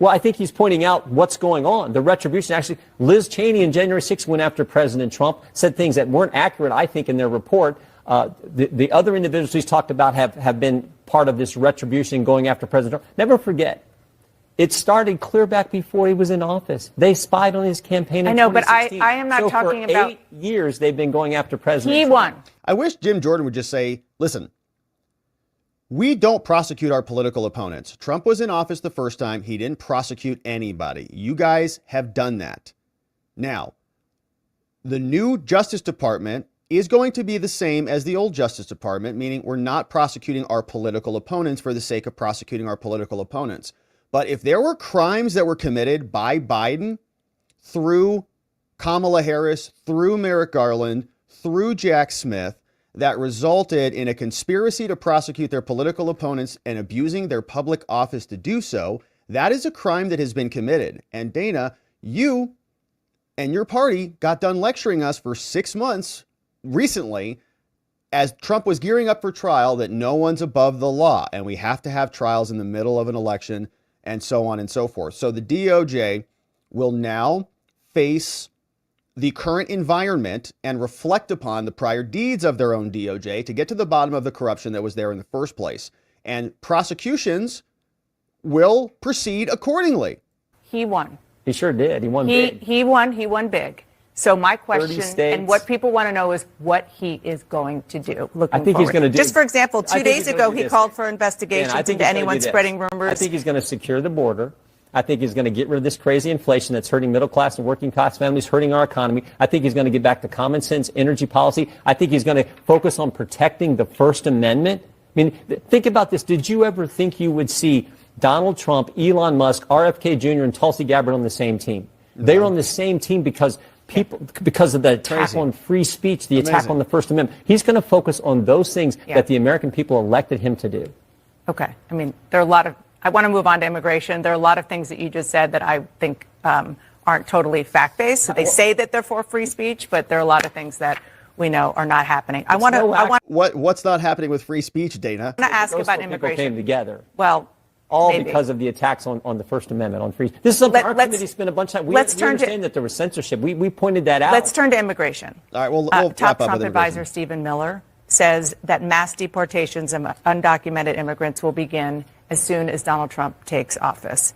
Well, I think he's pointing out what's going on. The retribution, actually, Liz Cheney on January 6th went after President Trump, said things that weren't accurate, I think, in their report. The other individuals he's talked about have been part of this retribution going after President Trump. Never forget. It started clear back before he was in office. They spied on his campaign in 2016. But I am not talking about... for 8 years, they've been going after President Trump. He won. I wish Jim Jordan would just say, listen, we don't prosecute our political opponents. Trump was in office the first time. He didn't prosecute anybody. You guys have done that. Now, the new Justice Department is going to be the same as the old Justice Department, meaning we're not prosecuting our political opponents for the sake of prosecuting our political opponents. But if there were crimes that were committed by Biden through Kamala Harris, through Merrick Garland, through Jack Smith, that resulted in a conspiracy to prosecute their political opponents and abusing their public office to do so, that is a crime that has been committed. And Dana, you and your party got done lecturing us for 6 months recently as Trump was gearing up for trial that no one's above the law and we have to have trials in the middle of an election and so on and so forth. So the DOJ will now face the current environment and reflect upon the prior deeds of their own DOJ to get to the bottom of the corruption that was there in the first place. And prosecutions will proceed accordingly. He won. He sure did. He won big. He won big. So my question and what people want to know is what he is going to do. I think he's going to do. Just for example, 2 days ago, he called for investigations into anyone spreading rumors. I think he's going to secure the border. I think he's going to get rid of this crazy inflation that's hurting middle class and working class families, hurting our economy. I think he's going to get back to common sense energy policy. I think he's going to focus on protecting the First Amendment. I mean, think about this. Did you ever think you would see Donald Trump, Elon Musk, RFK Jr., and Tulsi Gabbard on the same team? No. They were on the same team because of the attack on free speech, the attack on the First Amendment. He's going to focus on those things that the American people elected him to do. Okay. I mean, there are a lot of, I want to move on to immigration. There are a lot of things that you just said that I think aren't totally fact-based. So they say that they're for free speech, but there are a lot of things that we know are not happening. What's not happening with free speech, Dana? I want to ask about immigration. People came together. Well, all maybe. Because of the attacks on the First Amendment, on free. This is something our committee spent a bunch of time. We understand that there was censorship. We pointed that out. Let's turn to immigration. All right, we'll top Trump advisor Stephen Miller says that mass deportations of undocumented immigrants will begin as soon as Donald Trump takes office.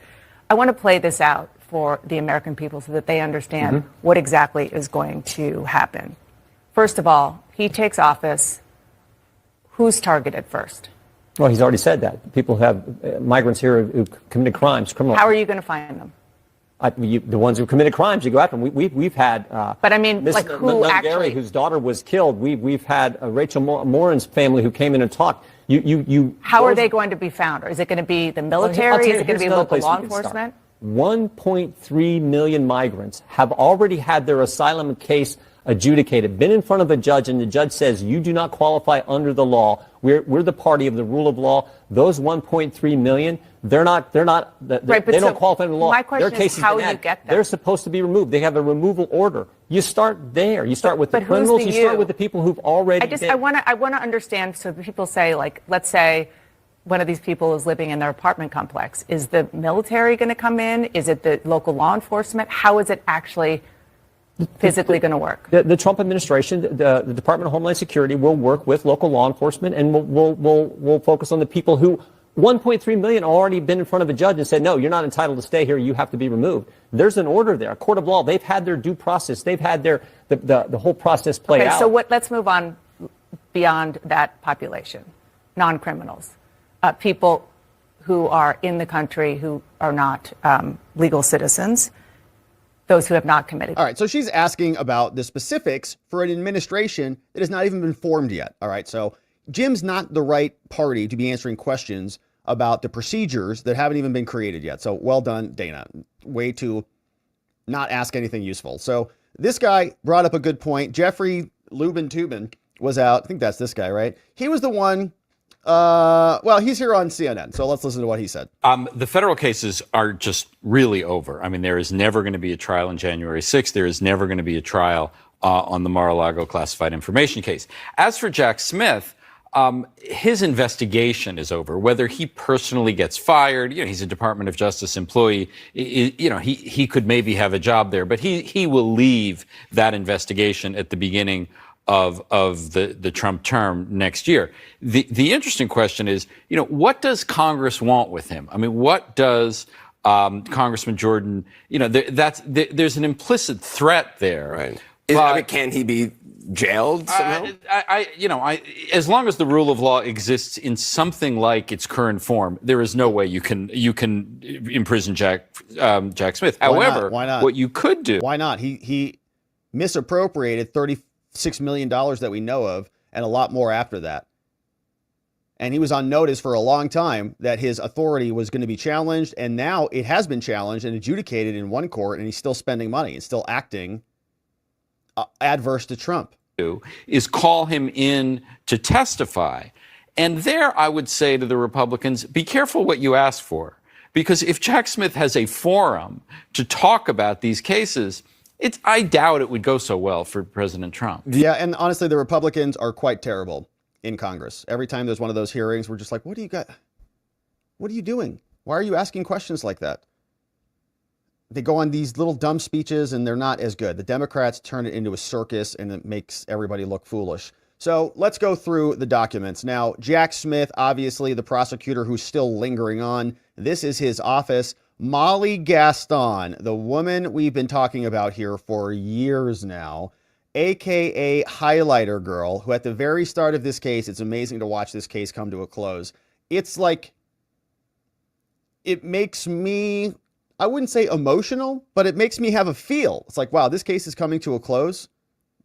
I want to play this out for the American people so that they understand what exactly is going to happen. First of all, he takes office. Who's targeted first? Well, he's already said that. People have migrants here who committed crimes, criminal. How are you going to find them? The ones who committed crimes, you go after them. We've had. But I mean, like who actually? Whose daughter was killed. We've had Rachel Morin's family who came in and talked. How are they going to be found? Or is it going to be the military? Is it going to be local law enforcement? 1.3 million migrants have already had their asylum case adjudicated, been in front of a judge, and the judge says you do not qualify under the law. We're the party of the rule of law. Those 1.3 million, they don't qualify under the law. My question is how you get them. They're supposed to be removed. They have a removal order. You start there. You start with the criminals. You start with the people who've already. I want to understand. So people say, like, let's say one of these people is living in their apartment complex. Is the military going to come in? Is it the local law enforcement? How is it actually physically going to work? The Trump administration, the Department of Homeland Security will work with local law enforcement, and we'll focus on the people who 1.3 million already been in front of a judge and said, no, you're not entitled to stay here. You have to be removed. There's an order there, a court of law. They've had their due process. They've had the whole process played out. So let's move on beyond that population, non-criminals, people who are in the country who are not legal citizens. Those who have not committed. All right, so she's asking about the specifics for an administration that has not even been formed yet. All right, so Jim's not the right party to be answering questions about the procedures that haven't even been created yet. So well done, Dana. Way to not ask anything useful. So this guy brought up a good point. Jeffrey Toobin was out. I think that's this guy, right? He was the one. Well, he's here on CNN, so let's listen to what he said. The federal cases are just really over. I mean, there is never going to be a trial on January 6th. There is never going to be a trial on the Mar-a-Lago classified information case. As for Jack Smith, his investigation is over. Whether he personally gets fired, he's a Department of Justice employee. He could maybe have a job there, but he will leave that investigation at the beginning of the Trump term next year. The interesting question is, what does Congress want with him? I mean, what does Congressman Jordan? There's an implicit threat there. Right. Can he be jailed somehow? As long as the rule of law exists in something like its current form, there is no way you can imprison Jack Smith. However, why not? What you could do? Why not? He misappropriated $36 million that we know of, and a lot more after that. And he was on notice for a long time that his authority was going to be challenged, and now it has been challenged and adjudicated in one court, and he's still spending money and still acting adverse to Trump. Is call him in to testify. And there I would say to the Republicans, be careful what you ask for. Because if Jack Smith has a forum to talk about these cases, I doubt it would go so well for President Trump. Yeah, and honestly, the Republicans are quite terrible in Congress. Every time there's one of those hearings, we're just like, what do you got? What are you doing? Why are you asking questions like that? They go on these little dumb speeches and they're not as good. The Democrats turn it into a circus and it makes everybody look foolish. So let's go through the documents. Now, Jack Smith, obviously the prosecutor who's still lingering on. This is his office. Molly Gaston, the woman we've been talking about here for years now, AKA Highlighter Girl, who at the very start of this case, it's amazing to watch this case come to a close. It's like, it makes me I wouldn't say emotional, but it makes me have a feel. It's like, wow, this case is coming to a close.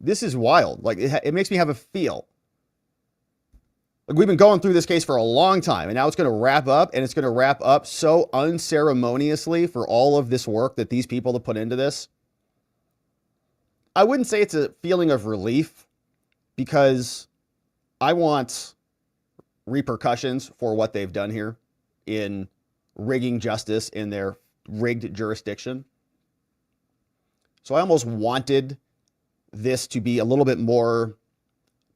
This is wild. Like, it makes me have a feel. Like, we've been going through this case for a long time, and now it's going to wrap up, and it's going to wrap up so unceremoniously for all of this work that these people have put into this. I wouldn't say it's a feeling of relief, because I want repercussions for what they've done here in rigging justice in their rigged jurisdiction. So I almost wanted this to be a little bit more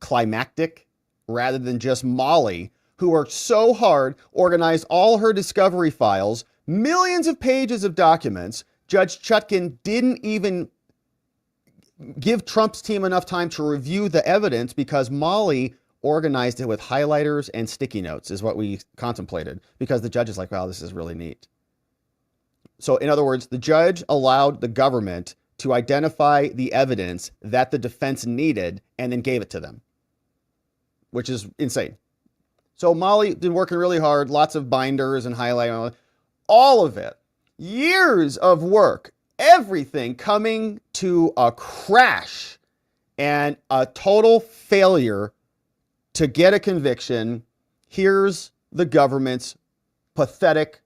climactic rather than just Molly, who worked so hard, organized all her discovery files, millions of pages of documents. Judge Chutkan didn't even give Trump's team enough time to review the evidence because Molly organized it with highlighters and sticky notes is what we contemplated, because the judge is like, wow, this is really neat. So in other words, the judge allowed the government to identify the evidence that the defense needed and then gave it to them, which is insane. So Molly been working really hard, lots of binders and highlighting, all of it, years of work, everything coming to a crash and a total failure to get a conviction. Here's the government's pathetic,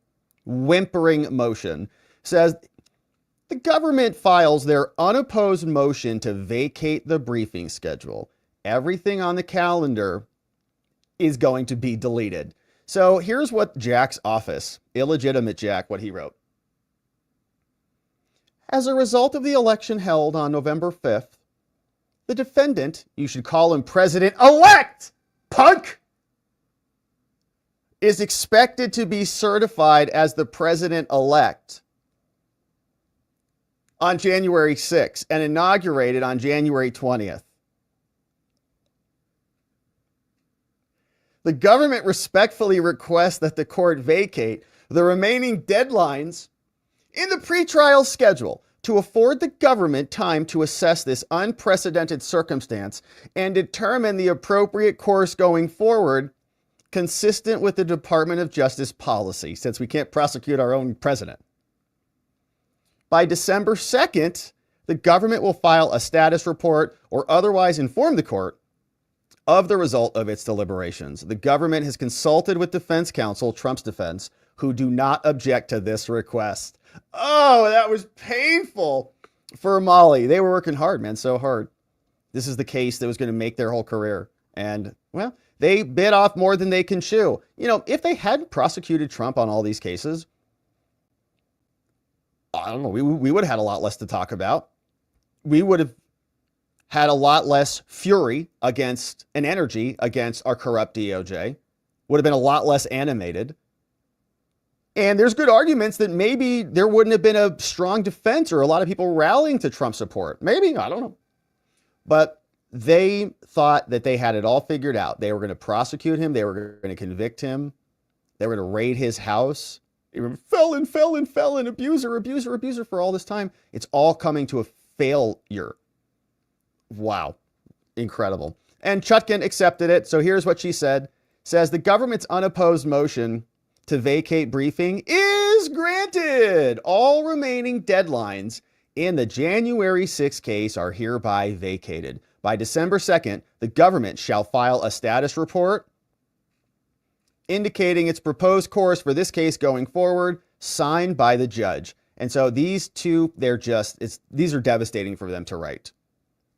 whimpering motion. Says the government files their unopposed motion to vacate the briefing schedule. Everything on the calendar is going to be deleted. So here's what Jack's office, illegitimate Jack, what he wrote. As a result of the election held on November 5th, the defendant, you should call him President-elect, punk, is expected to be certified as the president-elect on January 6th and inaugurated on January 20th. The government respectfully requests that the court vacate the remaining deadlines in the pretrial schedule to afford the government time to assess this unprecedented circumstance and determine the appropriate course going forward, consistent with the Department of Justice policy, since we can't prosecute our own president. By December 2nd, the government will file a status report or otherwise inform the court of the result of its deliberations. The government has consulted with defense counsel, Trump's defense, who do not object to this request. Oh, that was painful for Molly. They were working hard, man, so hard. This is the case that was going to make their whole career. And, well, they bit off more than they can chew. You know, if they hadn't prosecuted Trump on all these cases, I don't know, we would have had a lot less to talk about. We would have had a lot less fury against and energy against our corrupt DOJ. Would have been a lot less animated. And there's good arguments that maybe there wouldn't have been a strong defense or a lot of people rallying to Trump support. Maybe, I don't know. But they thought that they had it all figured out. They were going to prosecute him. They were going to convict him. They were going to raid his house. They were felon, abuser for all this time. It's all coming to a failure. Wow. Incredible. And Chutkan accepted it. So here's what she said. Says the government's unopposed motion to vacate briefing is granted. All remaining deadlines in the January 6th case are hereby vacated. By December 2nd, the government shall file a status report indicating its proposed course for this case going forward, signed by the judge. And so these two, these are devastating for them to write.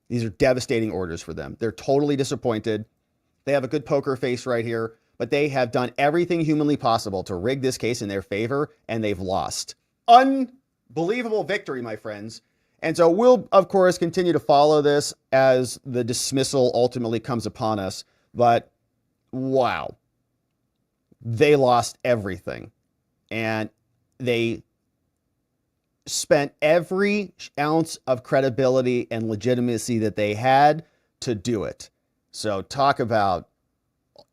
These are devastating orders for them. They're totally disappointed. They have a good poker face right here, but they have done everything humanly possible to rig this case in their favor, and they've lost. Unbelievable victory, my friends. And so we'll, of course, continue to follow this as the dismissal ultimately comes upon us. But wow, they lost everything. And they spent every ounce of credibility and legitimacy that they had to do it. So talk about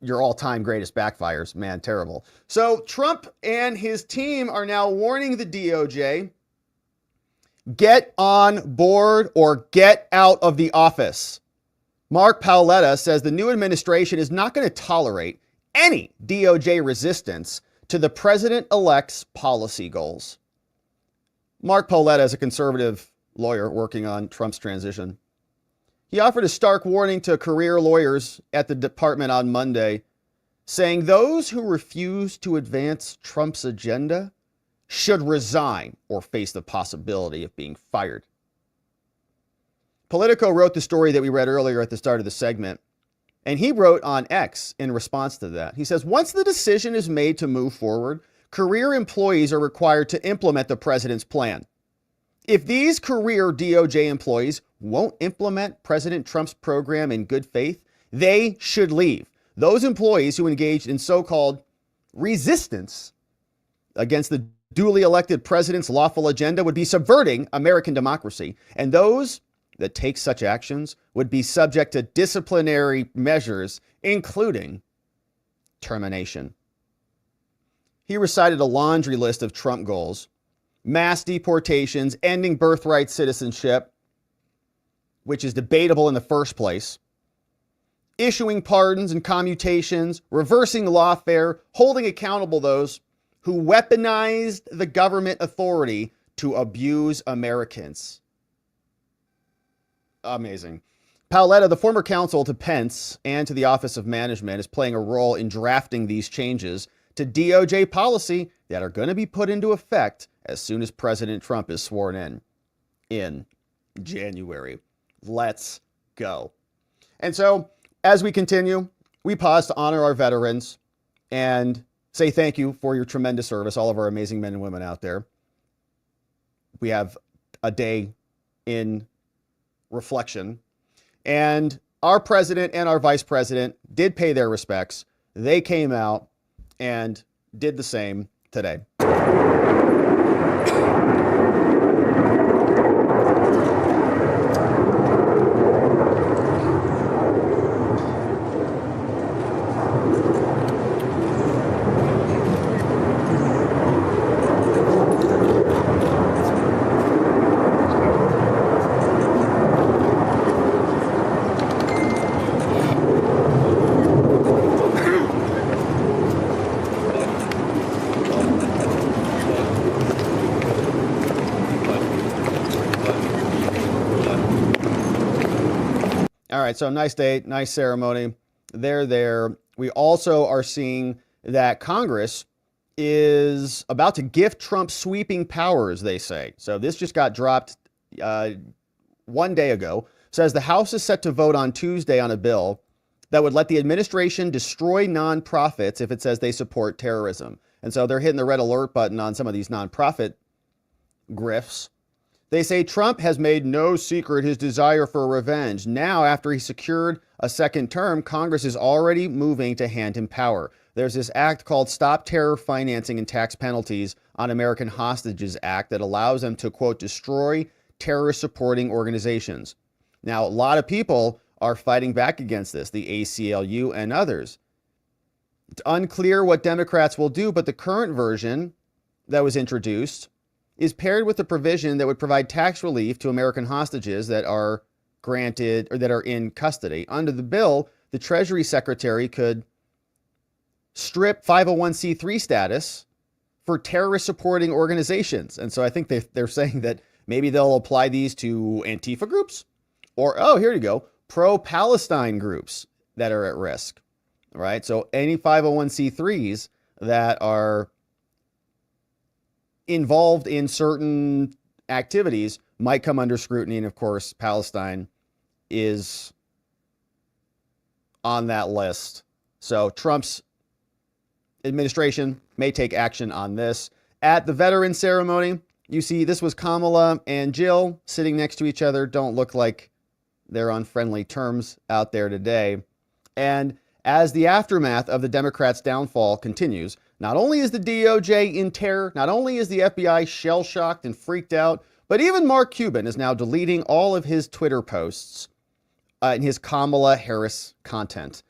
your all-time greatest backfires. Man, terrible. So Trump and his team are now warning the DOJ, get on board or get out of the office. Mark Paoletta says the new administration is not going to tolerate any DOJ resistance to the president-elect's policy goals. Mark Pauletta is a conservative lawyer working on Trump's transition. He offered a stark warning to career lawyers at the department on Monday, saying those who refuse to advance Trump's agenda should resign or face the possibility of being fired. Politico wrote the story that we read earlier at the start of the segment, and he wrote on X in response to that. He says, once the decision is made to move forward, career employees are required to implement the president's plan. If these career DOJ employees won't implement President Trump's program in good faith, they should leave. Those employees who engaged in so-called resistance against the duly elected president's lawful agenda would be subverting American democracy. And those that take such actions would be subject to disciplinary measures, including termination. He recited a laundry list of Trump goals: mass deportations, ending birthright citizenship, which is debatable in the first place, issuing pardons and commutations, reversing lawfare, holding accountable those who weaponized the government authority to abuse Americans. Amazing. Pauletta, the former counsel to Pence and to the Office of Management, is playing a role in drafting these changes to DOJ policy that are going to be put into effect as soon as President Trump is sworn in January. Let's go. And so, as we continue, we pause to honor our veterans and say thank you for your tremendous service, all of our amazing men and women out there. We have a day in reflection, and our president and our vice president did pay their respects. They came out and did the same today. All right, so nice day, nice ceremony. They're there. We also are seeing that Congress is about to gift Trump sweeping powers, they say. So this just got dropped 1 day ago. Says the House is set to vote on Tuesday on a bill that would let the administration destroy nonprofits if it says they support terrorism. And so they're hitting the red alert button on some of these nonprofit grifts. They say Trump has made no secret his desire for revenge. Now, after he secured a second term, Congress is already moving to hand him power. There's this act called Stop Terror Financing and Tax Penalties on American Hostages Act that allows them to, quote, destroy terrorist supporting organizations. Now, a lot of people are fighting back against this, the ACLU and others. It's unclear what Democrats will do, but the current version that was introduced is paired with a provision that would provide tax relief to American hostages that are granted or that are in custody. Under the bill, the Treasury Secretary could strip 501c3 status for terrorist supporting organizations. And so I think they're saying that maybe they'll apply these to Antifa groups or, oh, here you go, pro-Palestine groups that are at risk, right? So any 501c3s that are involved in certain activities might come under scrutiny. And of course, Palestine is on that list. So Trump's administration may take action on this. At the veteran ceremony, you see this was Kamala and Jill sitting next to each other. Don't look like they're on friendly terms out there today. And as the aftermath of the Democrats' downfall continues, not only is the DOJ in terror, not only is the FBI shell-shocked and freaked out, but even Mark Cuban is now deleting all of his Twitter posts and his Kamala Harris content.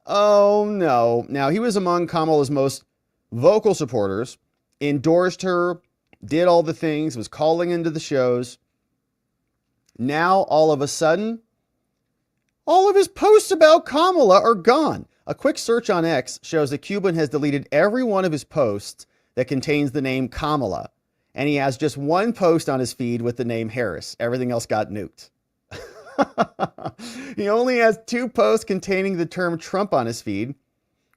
Oh no. Now, he was among Kamala's most vocal supporters, endorsed her, did all the things, was calling into the shows. Now, all of a sudden, all of his posts about Kamala are gone. A quick search on X shows that Cuban has deleted every one of his posts that contains the name Kamala. and he has just one post on his feed with the name Harris. Everything else got nuked. He only has 2 posts containing the term Trump on his feed,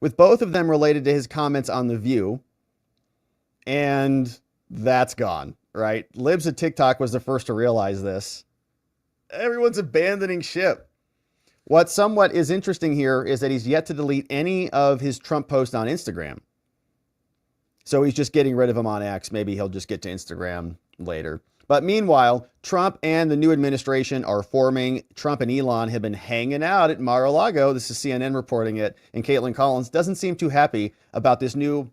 with both of them related to his comments on The View. And that's gone, right? Libs at TikTok was the first to realize this. Everyone's abandoning ship. What somewhat is interesting here is that he's yet to delete any of his Trump posts on Instagram. So he's just getting rid of them on X. Maybe he'll just get to Instagram later. But meanwhile, Trump and the new administration are forming. Trump and Elon have been hanging out at Mar-a-Lago. This is CNN reporting it. And Caitlin Collins doesn't seem too happy about this new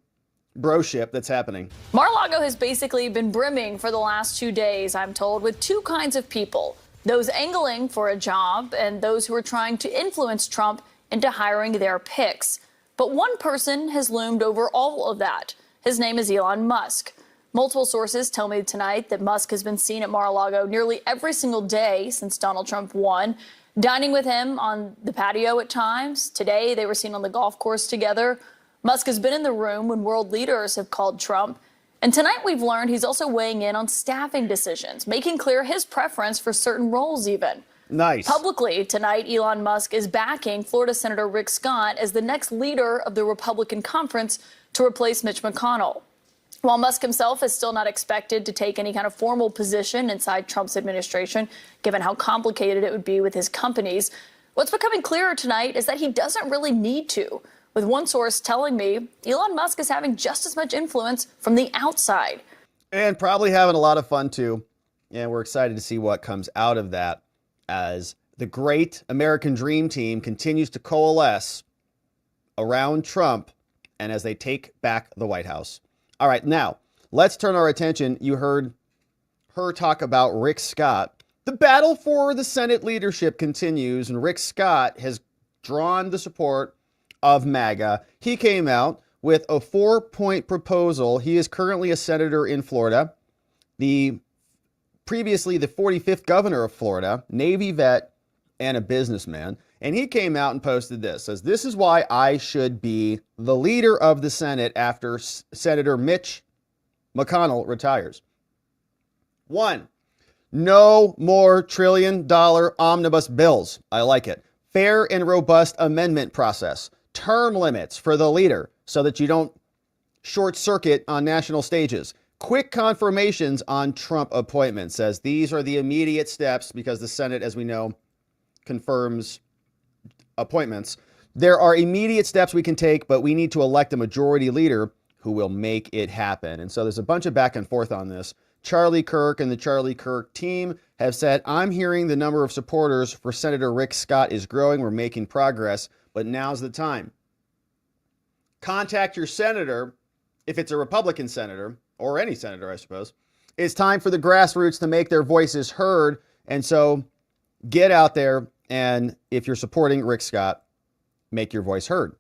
broship that's happening. Mar-a-Lago has basically been brimming for the last 2 days, I'm told, with 2 kinds of people. Those angling for a job and those who are trying to influence Trump into hiring their picks. But one person has loomed over all of that. His name is Elon Musk. Multiple sources tell me tonight that Musk has been seen at Mar-a-Lago nearly every single day since Donald Trump won, dining with him on the patio at times. Today, they were seen on the golf course together. Musk has been in the room when world leaders have called Trump. And tonight, we've learned he's also weighing in on staffing decisions, making clear his preference for certain roles even. Nice. Publicly tonight, Elon Musk is backing Florida Senator Rick Scott as the next leader of the Republican conference to replace Mitch McConnell. While Musk himself is still not expected to take any kind of formal position inside Trump's administration, given how complicated it would be with his companies, what's becoming clearer tonight is that he doesn't really need to, with one source telling me Elon Musk is having just as much influence from the outside. And probably having a lot of fun, too. And we're excited to see what comes out of that as the great American Dream Team continues to coalesce around Trump and as they take back the White House. All right, now, let's turn our attention. You heard her talk about Rick Scott. The battle for the Senate leadership continues, and Rick Scott has drawn the support of MAGA. He came out with a 4-point proposal. He is currently a senator in Florida. Previously the 45th governor of Florida, Navy vet, and a businessman. And he came out and posted this, says, "This is why I should be the leader of the Senate after Senator Mitch McConnell retires. 1, no more trillion-dollar omnibus bills." I like it. Fair and robust amendment process. Term limits for the leader so that you don't short circuit on national stages. Quick confirmations on Trump appointments. Says these are the immediate steps because the Senate, as we know, confirms appointments. There are immediate steps we can take, but we need to elect a majority leader who will make it happen. And so there's a bunch of back and forth on this. Charlie Kirk and the Charlie Kirk team have said, I'm hearing the number of supporters for Senator Rick Scott is growing. We're making progress, but now's the time. Contact your senator, if it's a Republican senator, or any senator, I suppose. It's time for the grassroots to make their voices heard. And so get out there, and if you're supporting Rick Scott, make your voice heard.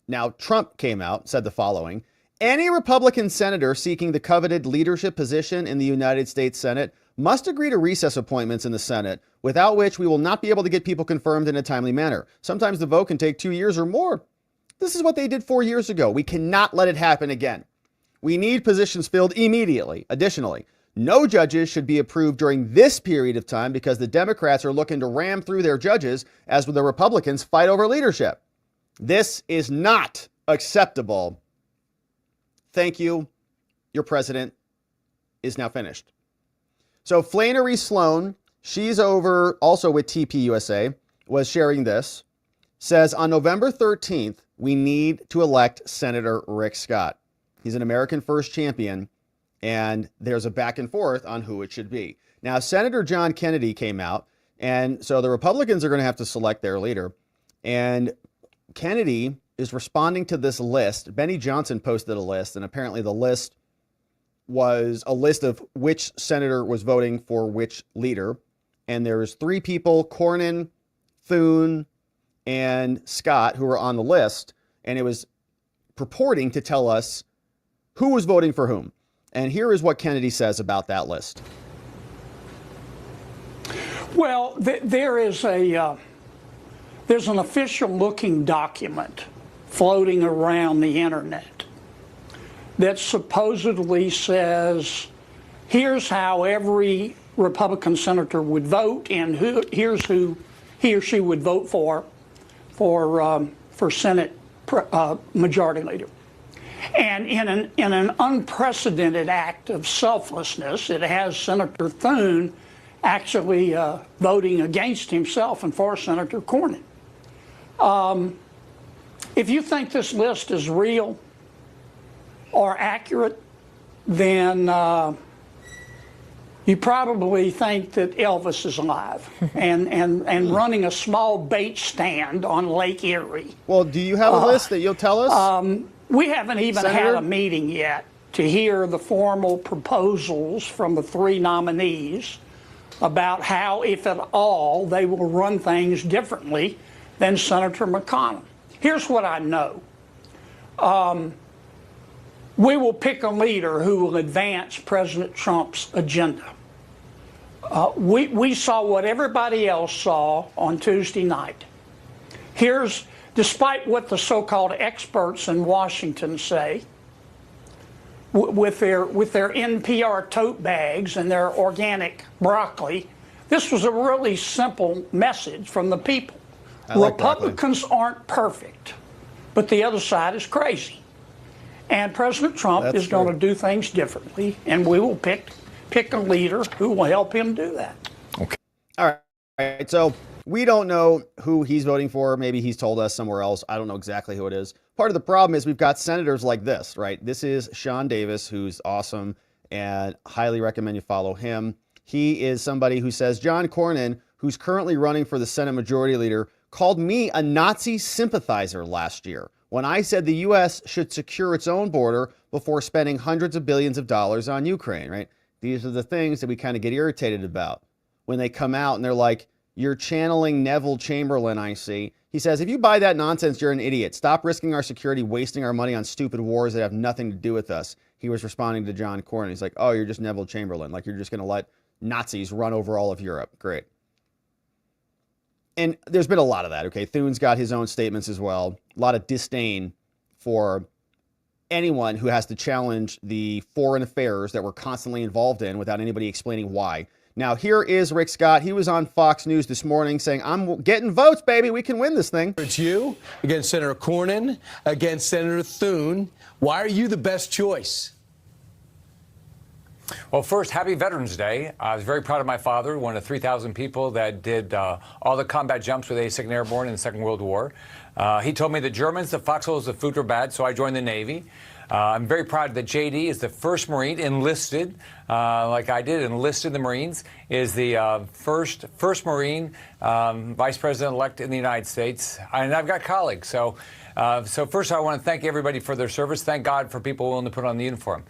Now, Trump came out, said the following: any Republican senator seeking the coveted leadership position in the United States Senate must agree to recess appointments in the Senate, without which we will not be able to get people confirmed in a timely manner. Sometimes the vote can take 2 years or more. This is what they did 4 years ago. We cannot let it happen again. We need positions filled immediately. Additionally, no judges should be approved during this period of time because the Democrats are looking to ram through their judges as the Republicans fight over leadership. This is not acceptable. Thank you. Your president is now finished. So Flannery Sloan, she's over also with TPUSA, was sharing this, says on November 13th, we need to elect Senator Rick Scott. He's an American first champion, and there's a back and forth on who it should be. Now, Senator John Kennedy came out, and so the Republicans are going to have to select their leader. And Kennedy is responding to this list. Benny Johnson posted a list, and apparently the list was a list of which senator was voting for which leader. And there's 3 people, Cornyn, Thune, and Scott, who were on the list. And it was purporting to tell us who was voting for whom. And here is what Kennedy says about that list. Well, there's an official-looking document floating around the internet that supposedly says here's how every Republican senator would vote, and here's who he or she would vote for Senate Majority Leader. And in an unprecedented act of selflessness, it has Senator Thune actually voting against himself and for Senator Cornyn. If you think this list is real or accurate, then you probably think that Elvis is alive and running a small bait stand on Lake Erie. Well, do you have a list that you'll tell us? We haven't even had a meeting yet to hear the formal proposals from the three nominees about how, if at all, they will run things differently than Senator McConnell. Here's what I know. We will pick a leader who will advance President Trump's agenda. We saw what everybody else saw on Tuesday night. Despite what the so-called experts in Washington say, with their NPR tote bags and their organic broccoli, this was a really simple message from the people. Republicans aren't perfect, but the other side is crazy. And President Trump is going to do things differently, and we will pick a leader who will help him do that. Okay. All right. So we don't know who he's voting for. Maybe he's told us somewhere else. I don't know exactly who it is. Part of the problem is we've got senators like this, right? This is Sean Davis, who's awesome and highly recommend you follow him. He is somebody who says John Cornyn, who's currently running for the Senate Majority Leader, called me a Nazi sympathizer last year when I said the U.S. should secure its own border before spending hundreds of billions of dollars on Ukraine, right? These are the things that we kind of get irritated about when they come out and they're like, you're channeling Neville Chamberlain, I see. He says, if you buy that nonsense, you're an idiot. Stop risking our security, wasting our money on stupid wars that have nothing to do with us. He was responding to John Cornyn. He's like, oh, you're just Neville Chamberlain. Like, you're just going to let Nazis run over all of Europe. Great. And there's been a lot of that, okay? Thune's got his own statements as well. A lot of disdain for anyone who has to challenge the foreign affairs that we're constantly involved in without anybody explaining why. Now, here is Rick Scott. He was on Fox News this morning saying, I'm getting votes, baby. We can win this thing. It's you against Senator Cornyn, against Senator Thune. Why are you the best choice? Well, first, happy Veterans Day. I was very proud of my father, one of 3,000 people that did all the combat jumps with 82nd Airborne in the Second World War. He told me the Germans, the foxholes of food were bad, so I joined the Navy. I'm very proud that JD is the first Marine enlisted, like I did, enlisted in the Marines, is the first Marine Vice President-elect in the United States. And I've got colleagues. So first I want to thank everybody for their service. Thank God for people willing to put on the uniform.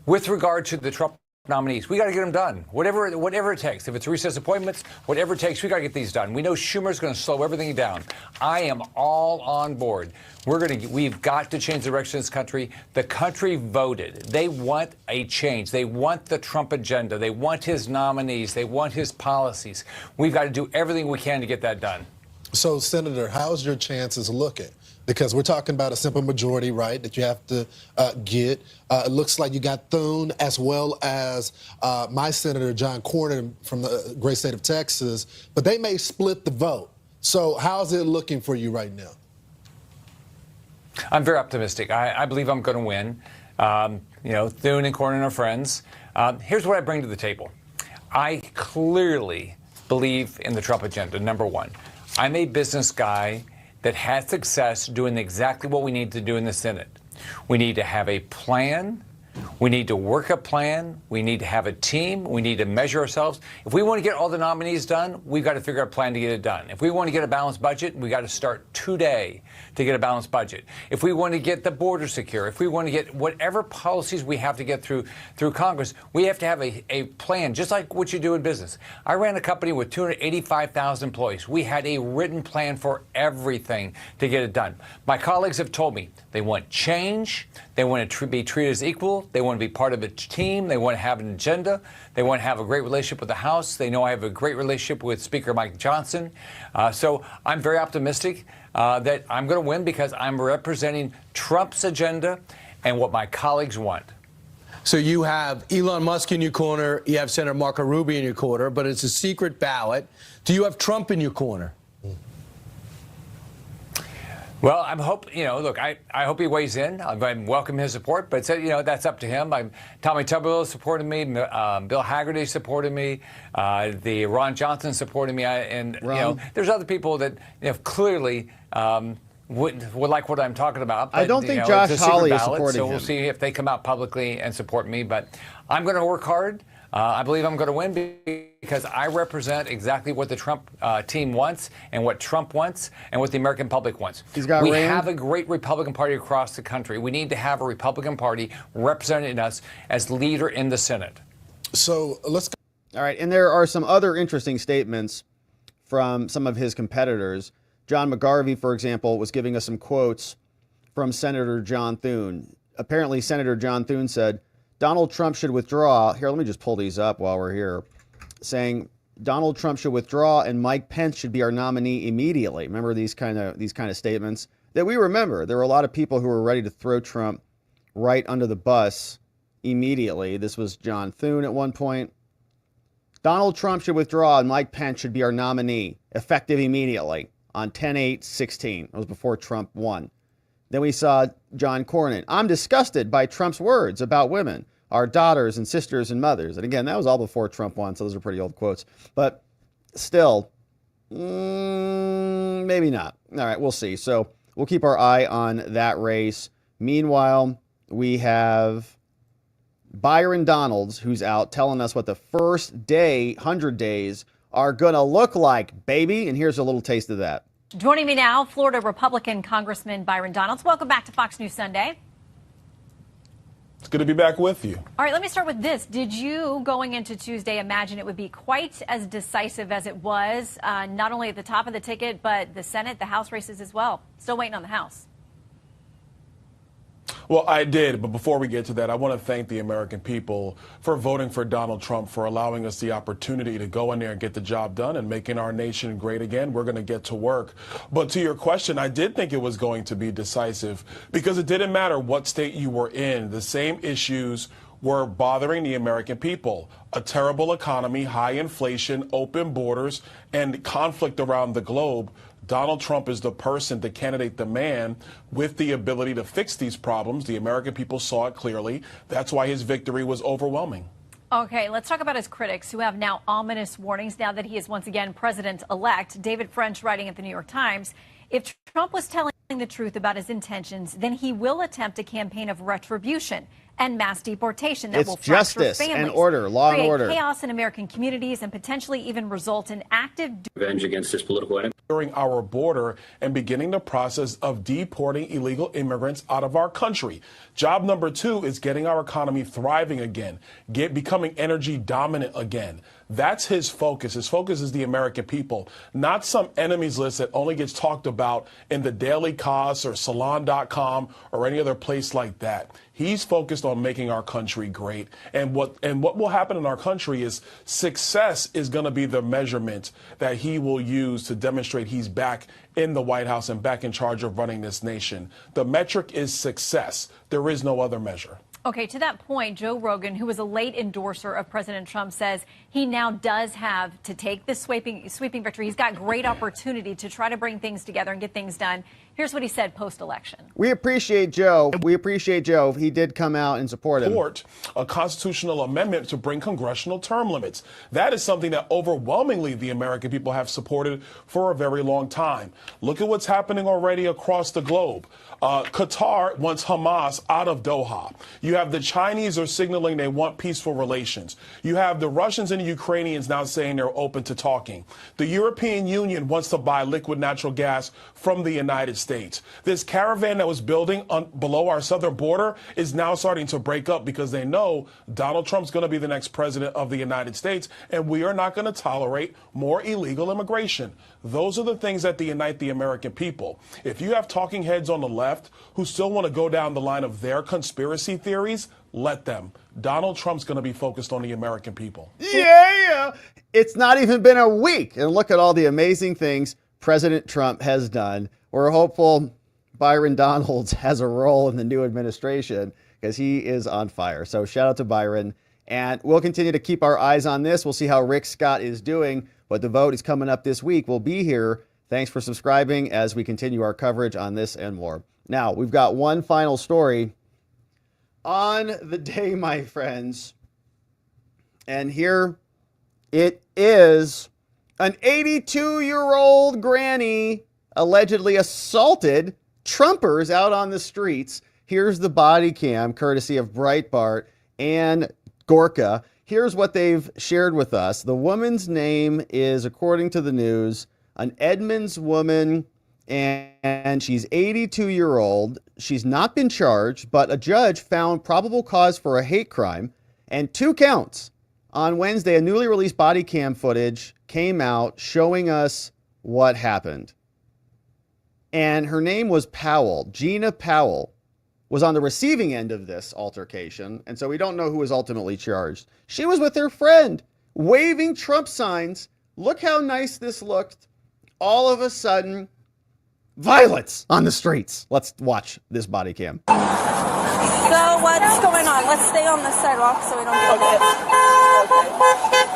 With regard to the Trump nominees, we got to get them done, whatever it takes. If it's recess appointments, whatever it takes, we got to get these done. We know Schumer's going to slow everything down. I am all on board. We've got to change the direction of this country. The country voted. They want a change. They want the Trump agenda. They want his nominees. They want his policies. We've got to do everything we can to get that done. So, Senator, how's your chances looking? Because we're talking about a simple majority, right, that you have to get. It looks like you got Thune as well as my Senator John Cornyn from the great state of Texas, but they may split the vote. So how's it looking for you right now? I'm very optimistic. I believe I'm going to win. Thune and Cornyn are friends. Here's what I bring to the table. I clearly believe in the Trump agenda, number one. I'm a business guy that had success doing exactly what we need to do in the Senate. We need to have a plan. We need to work a plan. We need to have a team. We need to measure ourselves. If we want to get all the nominees done, we've got to figure out a plan to get it done. If we want to get a balanced budget, we got to start today to get a balanced budget. If we want to get the border secure, if we want to get whatever policies we have to get through Congress, we have to have a plan, just like what you do in business. I ran a company with 285,000 employees. We had a written plan for everything to get it done. My colleagues have told me they want change. They want to be treated as equal. They want to be part of a team. They want to have an agenda. They want to have a great relationship with the House. They know I have a great relationship with Speaker Mike Johnson. So I'm very optimistic that I'm going to win because I'm representing Trump's agenda and what my colleagues want. So you have Elon Musk in your corner, you have Senator Marco Rubio in your corner, but it's a secret ballot. Do you have Trump in your corner? Well, I'm look, I hope he weighs in. I welcome his support, but that's up to him. Tommy Tuberville supported me, Bill Hagerty supported me, the Ron Johnson supported me, there's other people that clearly would like what I'm talking about. But, I don't think Josh Hawley is supporting so him. We'll see if they come out publicly and support me. But I'm going to work hard. I believe I'm going to win because I represent exactly what the Trump team wants and what Trump wants and what the American public wants. We have a great Republican Party across the country. We need to have a Republican Party representing us as leader in the Senate. So let's go. All right, and there are some other interesting statements from some of his competitors. John McGarvey, for example, was giving us some quotes from Senator John Thune. Apparently, Senator John Thune said, Donald Trump should withdraw. Here, let me just pull these up while we're here. Saying Donald Trump should withdraw and Mike Pence should be our nominee immediately. Remember these kind of statements that we remember. There were a lot of people who were ready to throw Trump right under the bus immediately. This was John Thune at one point. Donald Trump should withdraw and Mike Pence should be our nominee, effective immediately on 10/8/16. That was before Trump won. Then we saw John Cornyn. I'm disgusted by Trump's words about women, our daughters and sisters and mothers. And again, that was all before Trump won, so those are pretty old quotes. But still, maybe not. All right, we'll see. So we'll keep our eye on that race. Meanwhile, we have Byron Donalds, who's out telling us what the first day, 100 days, are going to look like, baby. And here's a little taste of that. Joining me now, Florida Republican Congressman Byron Donalds. Welcome back to Fox News Sunday. It's good to be back with you. All right, let me start with this. Did you, going into Tuesday, imagine it would be quite as decisive as it was, not only at the top of the ticket, but the Senate, the House races as well? Still waiting on the House. Well, I did, but before we get to that, I want to thank the American people for voting for Donald Trump, for allowing us the opportunity to go in there and get the job done and making our nation great again. We're going to get to work. But to your question, I did think it was going to be decisive because it didn't matter what state you were in. The same issues were bothering the American people. A terrible economy, high inflation, open borders, and conflict around the globe. Donald Trump is the person, the candidate, the man with the ability to fix these problems. The American people saw it clearly. That's why his victory was overwhelming. Okay, let's talk about his critics who have now ominous warnings now that he is once again president-elect. David French writing at the New York Times, if Trump was telling the truth about his intentions, then he will attempt a campaign of retribution and mass deportation that will fracture families, justice and order, law and order, chaos in American communities, and potentially even result in active revenge against this political enemy. During our border and beginning the process of deporting illegal immigrants out of our country. Job number 2 is getting our economy thriving again, becoming energy dominant again. That's his focus. His focus is the American people, not some enemies list that only gets talked about in the Daily Kos or Salon.com or any other place like that. He's focused on making our country great. And what will happen in our country is success is going to be the measurement that he will use to demonstrate he's back in the White House and back in charge of running this nation. The metric is success. There is no other measure. Okay, to that point, Joe Rogan, who was a late endorser of President Trump, says he now does have to take this sweeping victory. He's got great opportunity to try to bring things together and get things done. Here's what he said post-election. We appreciate Joe. He did come out and support him. A constitutional amendment to bring congressional term limits. That is something that overwhelmingly the American people have supported for a very long time. Look at what's happening already across the globe. Qatar wants Hamas out of Doha. You have the Chinese are signaling they want peaceful relations. You have the Russians and the Ukrainians now saying they're open to talking. The European Union wants to buy liquid natural gas from the United States. This caravan that was building below our southern border is now starting to break up because they know Donald Trump's going to be the next president of the United States, and we are not going to tolerate more illegal immigration. Those are the things that unite the American people. If you have talking heads on the left who still want to go down the line of their conspiracy theories, let them. Donald Trump's going to be focused on the American people. Yeah. It's not even been a week, and look at all the amazing things President Trump has done. We're hopeful Byron Donalds has a role in the new administration. because he is on fire. So shout out to Byron. And we'll continue to keep our eyes on this. We'll see how Rick Scott is doing. But the vote is coming up this week. We'll be here. Thanks for subscribing as we continue our coverage on this and more. Now, we've got one final story on the day, my friends. And here it is. An 82-year-old granny allegedly assaulted Trumpers out on the streets. Here's the body cam, courtesy of Breitbart and Gorka. Here's what they've shared with us. The woman's name is, according to the news, an Edmonds woman, and she's 82-year-old. She's not been charged, but a judge found probable cause for a hate crime and 2 counts. On Wednesday, a newly released body cam footage came out showing us what happened. And her name was Powell. Gina Powell was on the receiving end of this altercation, and so we don't know who was ultimately charged. She was with her friend, waving Trump signs. Look how nice this looked. All of a sudden, violence on the streets. Let's watch this body cam. So what's going on? Let's stay on the sidewalk so we don't get hit. Okay.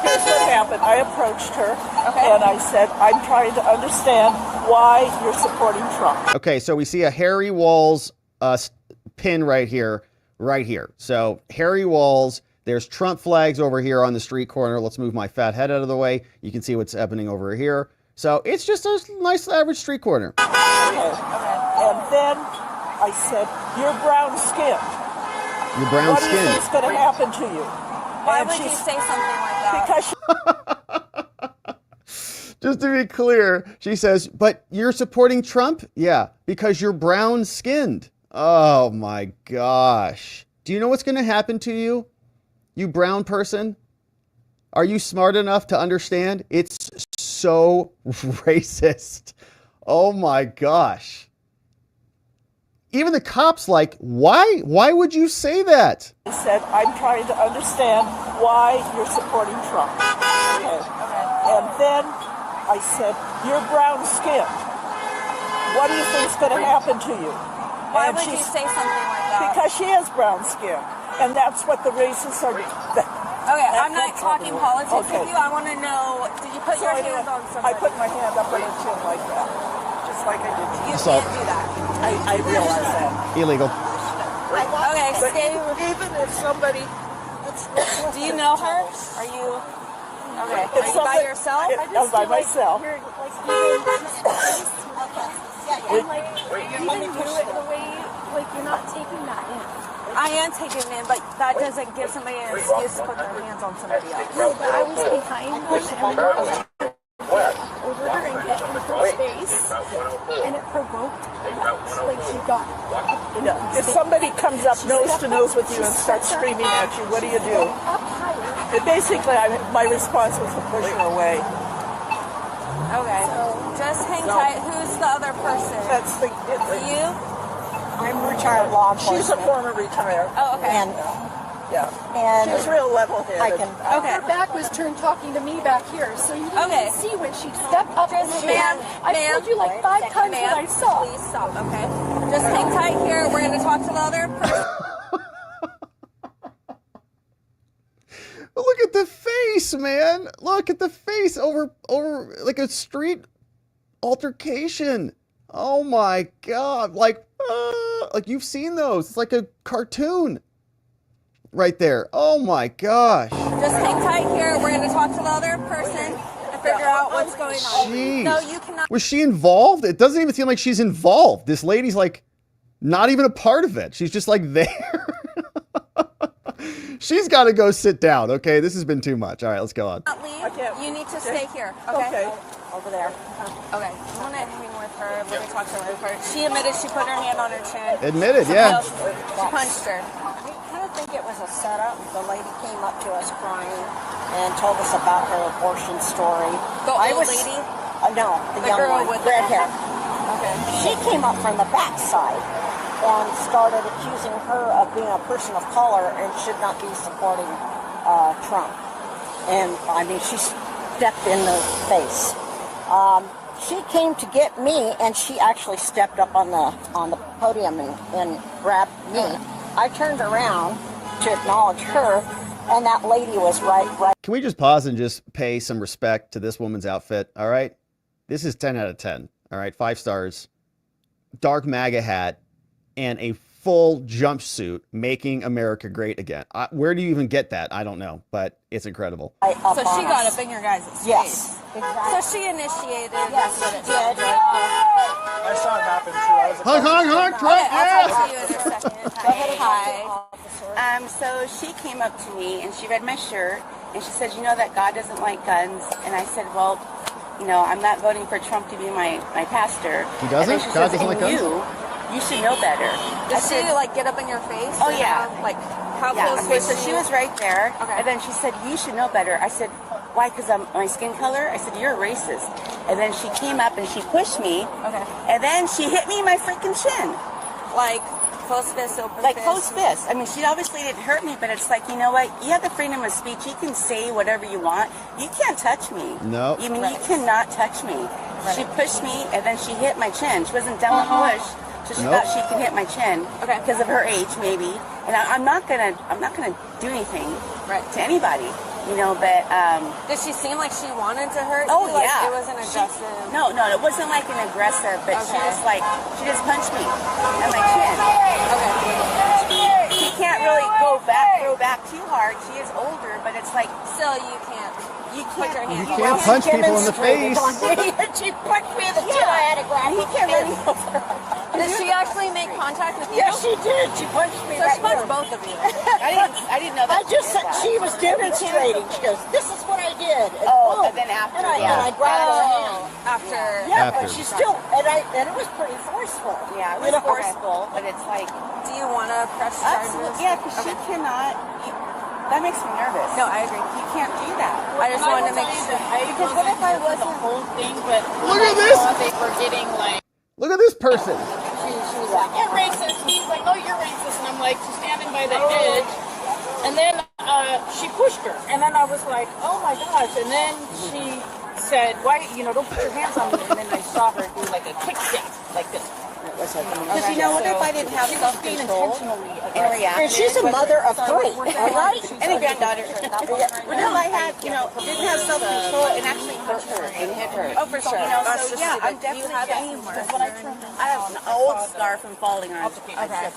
Here's what happened. I approached her and I said, I'm trying to understand why you're supporting Trump. Okay, so we see a Harry Walls pin right here. So Harry Walls, there's Trump flags over here on the street corner. Let's move my fat head out of the way. You can see what's happening over here. So it's just a nice average street corner. Okay. And then I said, you're brown skinned. You're brown skinned. What do you think's going to happen to you? Why would you say something like that? Because just to be clear, she says, but you're supporting Trump? Yeah, because you're brown skinned. Oh my gosh. Do you know what's going to happen to you? You brown person? Are you smart enough to understand? It's so racist. Oh my gosh. Even the cops like, why? Why would you say that? I said, I'm trying to understand why you're supporting Trump. Okay. And then I said, you're brown skinned. What do you think's going to happen to you? Why would you say something like that? Because she has brown skin. And that's what the racists are doing. Okay, I'm not talking politics with you. I want to know, did you put your hands on somebody? I put my hand up on her chin like that. Just like I did to you. You can't do that. I realize that. Illegal. Okay, stay. Even if somebody... Do you know her? Are you... Okay, are you by yourself? I'm by myself. Even you do it the way, like, you're not taking that in. I am taking it in, but that doesn't give somebody an excuse to put their hands on somebody else. No, but I was behind them, and over her and get in her face, and it provoked like she got. If somebody comes up nose to nose with you and starts screaming at you, what do you do? Basically, my response was to push her away. Okay, just hang tight. Who's the other person? That's you? I'm retired law enforcement. She's a former retired. Oh, okay. And she's real level-headed. Her back was turned talking to me back here, so you didn't see when she stepped up and I told you like 5 times what I saw. Please stop, okay? Just hang tight here. We're going to talk to the other person. Look at the face, man. Look at the face over like a street altercation. Oh my God. Like you've seen those. It's like a cartoon right there. Oh my gosh. Just hang tight here. We're going to talk to the other person and figure out what's going on. Jeez. No, you cannot. Was she involved? It doesn't even seem like she's involved. This lady's like not even a part of it. She's just like there. She's got to go sit down. Okay, this has been too much. All right, let's go on. Leave. You need to stay here. Okay. Over there. Okay. I'm gonna hang with her. We're gonna talk to her. She admitted she put her hand on her chin. Admitted, yeah. She punched her. I kind of think it was a setup. The lady came up to us crying and told us about her abortion story. The old lady? No, the young girl one, with red hair. Okay. She came up from the backside and started accusing her of being a person of color and should not be supporting Trump. And I mean, she stepped in the face. She came to get me, and she actually stepped up on the podium and grabbed me. I turned around to acknowledge her, and that lady was right. Can we just pause and just pay some respect to this woman's outfit? All right. This is 10 out of 10. All right. 5 stars. Dark MAGA hat and a full jumpsuit, making America great again. Where do you even get that? I don't know, but it's incredible. So she got up in your guys' face. Yes, exactly. So she initiated. Yes, she did. I saw it happen too. Honk, Trump, I'll talk to you in a second. Hi. So she came up to me and she read my shirt and she said, you know that God doesn't like guns. And I said, well, you know, I'm not voting for Trump to be my pastor. He doesn't? God doesn't like guns? You should know better. Did she like get up in your face? Oh yeah. Like how close was she? So she was right there. Okay. And then she said, you should know better. I said, why? Because I'm my skin color? I said, you're a racist. And then she came up and she pushed me. Okay. And then she hit me in my freaking chin. Like close fist, open fist? Like close fist. I mean, she obviously didn't hurt me, but it's like, you know what? You have the freedom of speech. You can say whatever you want. You can't touch me. No. I mean, you cannot touch me. Right. She pushed me and then she hit my chin. She wasn't done with push. So she thought she could hit my chin because of her age, maybe. And I'm not gonna do anything to anybody, you know. But did she seem like she wanted to hurt you? Oh yeah, it wasn't aggressive. No, it wasn't like an aggressive, but she just punched me on my chin. Okay. She can't really throw back too hard. She is older, but it's like still you can't. You can't punch people in the face. She punched me in the chin. I had to grab her. He can't run over. Did she actually make contact with you? Yes, she did. She punched me. So she punched both of you. I didn't know that. I just said she was demonstrating. She goes, "This is what I did." And and then after, and I grabbed her hand. After. Yeah, but she still, and it was pretty forceful. Yeah, it was forceful, but it's like, do you want to press charges? Yeah, because she cannot. That makes me nervous. No, I agree. You can't do that. I just wanted to make sure. Because what if I wasn't the whole thing, but look at this. They were getting like. Look at this person. She was like, you're racist. And she's like, oh, you're racist. And I'm like, she's standing by the edge. And then she pushed her. And then I was like, oh my gosh. And then she said, why, don't put your hands on me. And then I saw her do like a kick step like this. Because what if I didn't have self-control and react? And she's a mother of 3, all right? And a granddaughter. Well, I had, didn't have self-control and actually hurt her and hit her. Oh, for sure. So yeah, I'm definitely I have an old scar from falling on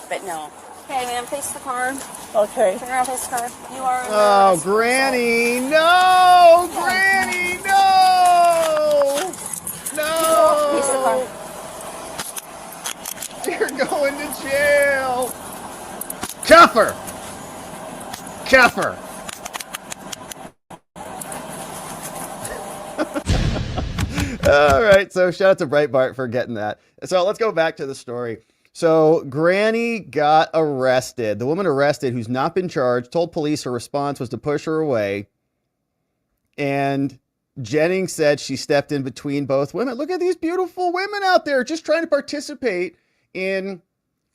but no. Okay, ma'am, face the car. Okay. Turn around, face the car. You are. Oh, Granny, no! Granny, no! No! Face the car. You're going to jail. Cuff her. Cuff her. All right. So shout out to Breitbart for getting that. So let's go back to the story. So Granny got arrested. The woman arrested, who's not been charged, told police her response was to push her away. And Jennings said she stepped in between both women. Look at these beautiful women out there just trying to participate in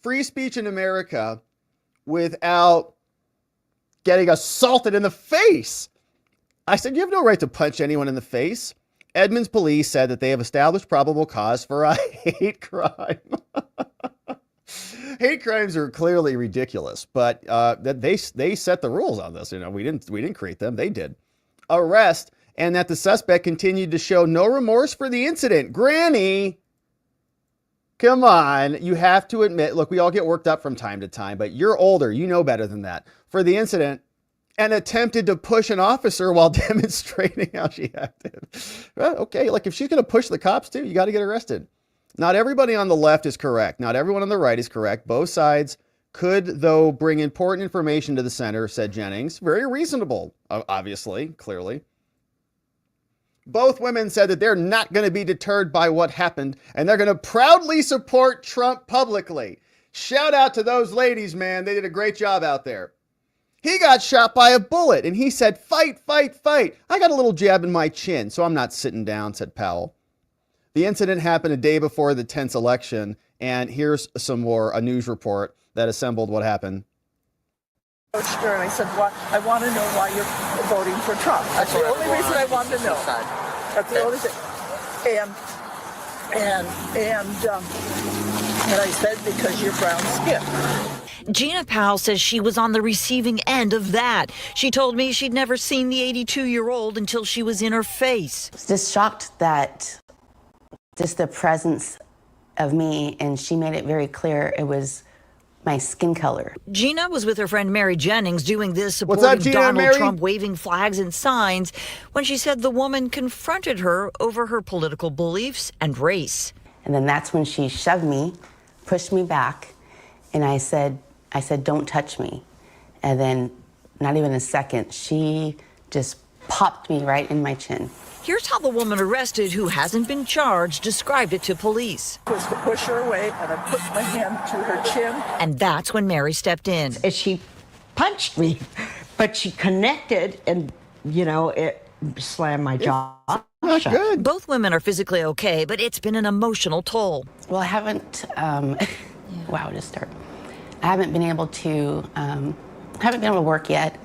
free speech in America without getting assaulted in the face. I said, you have no right to punch anyone in the face. Edmonds police said that they have established probable cause for a hate crime. Hate crimes are clearly ridiculous, but that they set the rules on this. We didn't create them. They did. Arrest, and that the suspect continued to show no remorse for the incident. Granny, come on, you have to admit, look, we all get worked up from time to time, but you're older, you know better than that. For the incident, and attempted to push an officer while demonstrating how she acted. Well, okay, like if she's going to push the cops too, you got to get arrested. Not everybody on the left is correct. Not everyone on the right is correct. Both sides could, though, bring important information to the center, said Jennings. Very reasonable, obviously, clearly. Both women said that they're not going to be deterred by what happened, and they're going to proudly support Trump publicly. Shout out to those ladies, man. They did a great job out there. He got shot by a bullet, and he said, fight, fight, fight. I got a little jab in my chin, so I'm not sitting down, said Powell. The incident happened a day before the tense election, and here's some more, a news report that assembled what happened. And I said, well, I want to know why you're voting for Trump. That's the only reason I wanted to know. That's the only thing. And I said, because you're brown skinned. Gina Powell says she was on the receiving end of that. She told me she'd never seen the 82-year-old until she was in her face. Just shocked that just the presence of me, and she made it very clear it was my skin color. Gina was with her friend Mary Jennings doing this, What's up, supporting Gina, Donald Mary? Trump, waving flags and signs, when she said the woman confronted her over her political beliefs and race. And then that's when she shoved me, pushed me back, and I said, don't touch me. And then not even a second, she just popped me right in my chin. Here's how the woman arrested, who hasn't been charged, described it to police. Was to push her away, and I put my hand to her chin. And that's when Mary stepped in. She punched me, but she connected, and, it slammed my jaw. Not good. Both women are physically okay, but it's been an emotional toll. Well, I haven't, wow, to start. I haven't been able to work yet.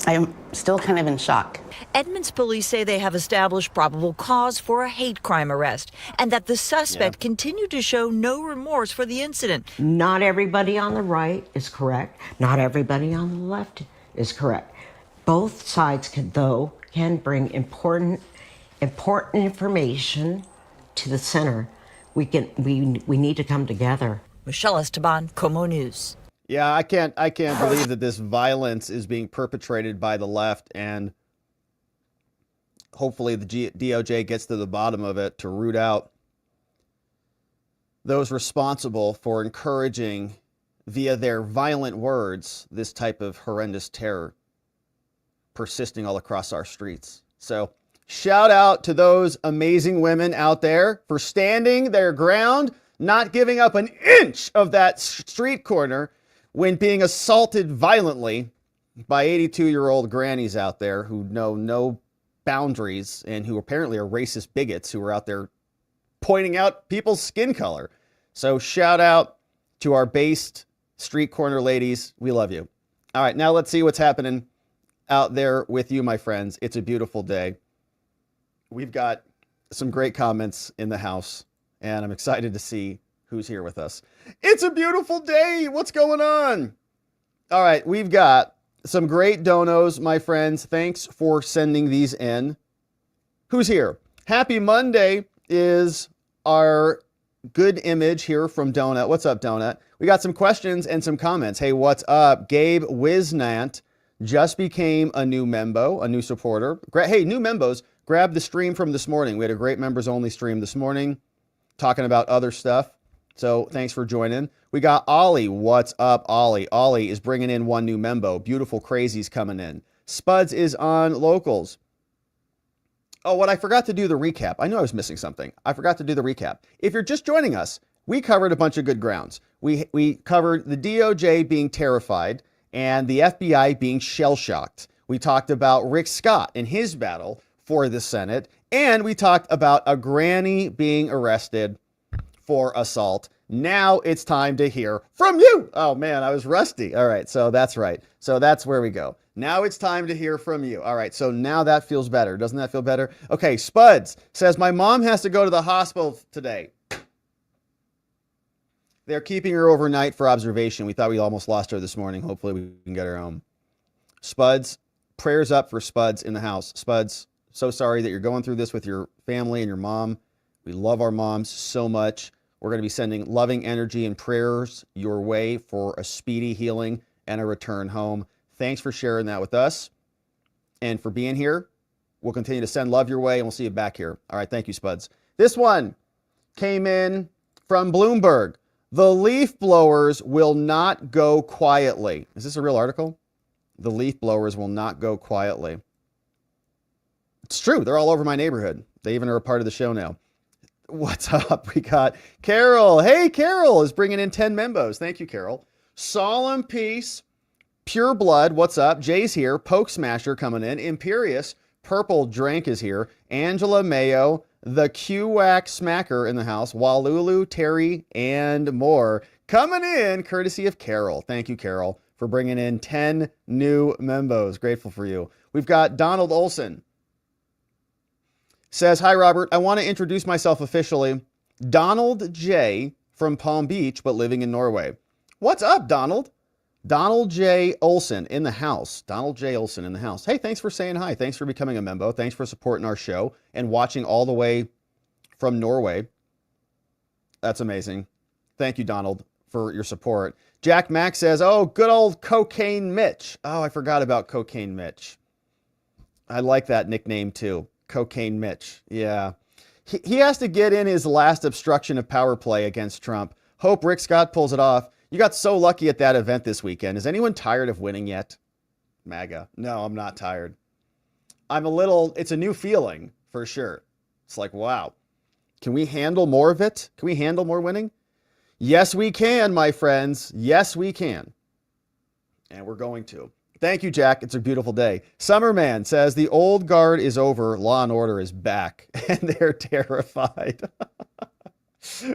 I'm still kind of in shock. Edmonds police say they have established probable cause for a hate crime arrest and that the suspect continued to show no remorse for the incident. Not everybody on the right is correct. Not everybody on the left is correct. Both sides can bring important information to the center. We need to come together. Michelle Esteban, Como News. Yeah, I can't believe that this violence is being perpetrated by the left, and hopefully the DOJ gets to the bottom of it to root out those responsible for encouraging, via their violent words, this type of horrendous terror persisting all across our streets. So shout out to those amazing women out there for standing their ground, not giving up an inch of that street corner when being assaulted violently by 82-year-old grannies out there who know no boundaries and who apparently are racist bigots who are out there pointing out people's skin color. So shout out to our based street corner ladies. We love you. All right, now let's see what's happening out there with you, my friends. It's a beautiful day. We've got some great comments in the house, and I'm excited to see who's here with us. It's a beautiful day. What's going on? All right, we've got some great donos, my friends. Thanks for sending these in. Who's here? Happy Monday is our good image here from Donut. What's up, Donut? We got some questions and some comments. Hey, what's up? Gabe Wiznant just became a new membo, a new supporter. Hey, new membos, grab the stream from this morning. We had a great members only stream this morning talking about other stuff. So thanks for joining. We got Ollie. What's up, Ollie? Ollie is bringing in one new membo. Beautiful Crazies coming in. Spuds is on locals. Oh, what I forgot to do the recap. I knew I was missing something. I forgot to do the recap. If you're just joining us, we covered a bunch of good grounds. We covered the DOJ being terrified and the FBI being shell-shocked. We talked about Rick Scott and his battle for the Senate. And we talked about a granny being arrested for assault. Now it's time to hear from you. Oh man, I was rusty. All right, so that's right. So that's where we go. Now it's time to hear from you. All right, so now that feels better. Doesn't that feel better? Okay, Spuds says, my mom has to go to the hospital today. They're keeping her overnight for observation. We thought we almost lost her this morning. Hopefully we can get her home. Spuds, prayers up for Spuds in the house. Spuds, so sorry that you're going through this with your family and your mom. We love our moms so much. We're going to be sending loving energy and prayers your way for a speedy healing and a return home. Thanks for sharing that with us and for being here. We'll continue to send love your way, and we'll see you back here. All right, thank you, Spuds. This one came in from Bloomberg. The leaf blowers will not go quietly. Is this a real article? The leaf blowers will not go quietly. It's true. They're all over my neighborhood. They even are a part of the show now. What's up? We got Carol. Hey, Carol is bringing in 10 membos. Thank you, Carol. Solemn Peace. Pure Blood. What's up? Jay's here. Poke Smasher coming in. Imperious. Purple Drank is here. Angela Mayo. The Q-Wack Smacker in the house. Walulu, Terry, and more. Coming in courtesy of Carol. Thank you, Carol, for bringing in 10 new membos. Grateful for you. We've got Donald Olson. Says, hi, Robert. I want to introduce myself officially. Donald J. from Palm Beach, but living in Norway. What's up, Donald? Donald J. Olson in the house. Donald J. Olson in the house. Hey, thanks for saying hi. Thanks for becoming a member. Thanks for supporting our show and watching all the way from Norway. That's amazing. Thank you, Donald, for your support. Jack Mack says, oh, good old Cocaine Mitch. Oh, I forgot about Cocaine Mitch. I like that nickname too. Cocaine Mitch. Yeah. He has to get in his last obstruction of power play against Trump. Hope Rick Scott pulls it off. You got so lucky at that event this weekend. Is anyone tired of winning yet? MAGA. No, I'm not tired. It's a new feeling for sure. It's like, wow. Can we handle more of it? Can we handle more winning? Yes, we can, my friends. Yes, we can. And we're going to. Thank you, Jack. It's a beautiful day. Summerman says the old guard is over. Law and order is back. And they're terrified.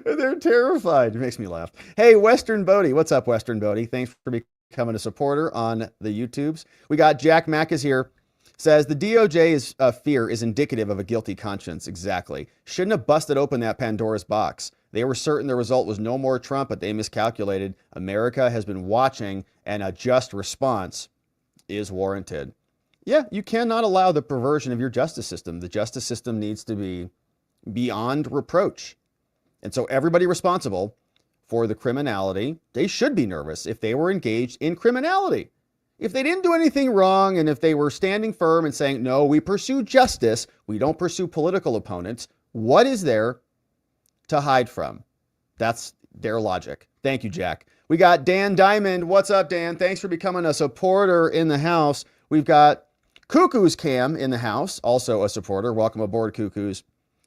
They're terrified. It makes me laugh. Hey, Western Bodie. What's up, Western Bodie? Thanks for becoming a supporter on the YouTubes. We got Jack Mack is here. Says the DOJ's fear is indicative of a guilty conscience. Exactly. Shouldn't have busted open that Pandora's box. They were certain the result was no more Trump, but they miscalculated. America has been watching, and a just response is warranted. Yeah, you cannot allow the perversion of your justice system. The justice system needs to be beyond reproach. And so everybody responsible for the criminality, they should be nervous if they were engaged in criminality. If they didn't do anything wrong, and if they were standing firm and saying, no, we pursue justice, we don't pursue political opponents, what is there to hide from? That's their logic. Thank you, Jack. We got Dan Diamond. What's up, Dan? Thanks for becoming a supporter in the house. We've got Cuckoo's Cam in the house, also a supporter. Welcome aboard, Cuckoos.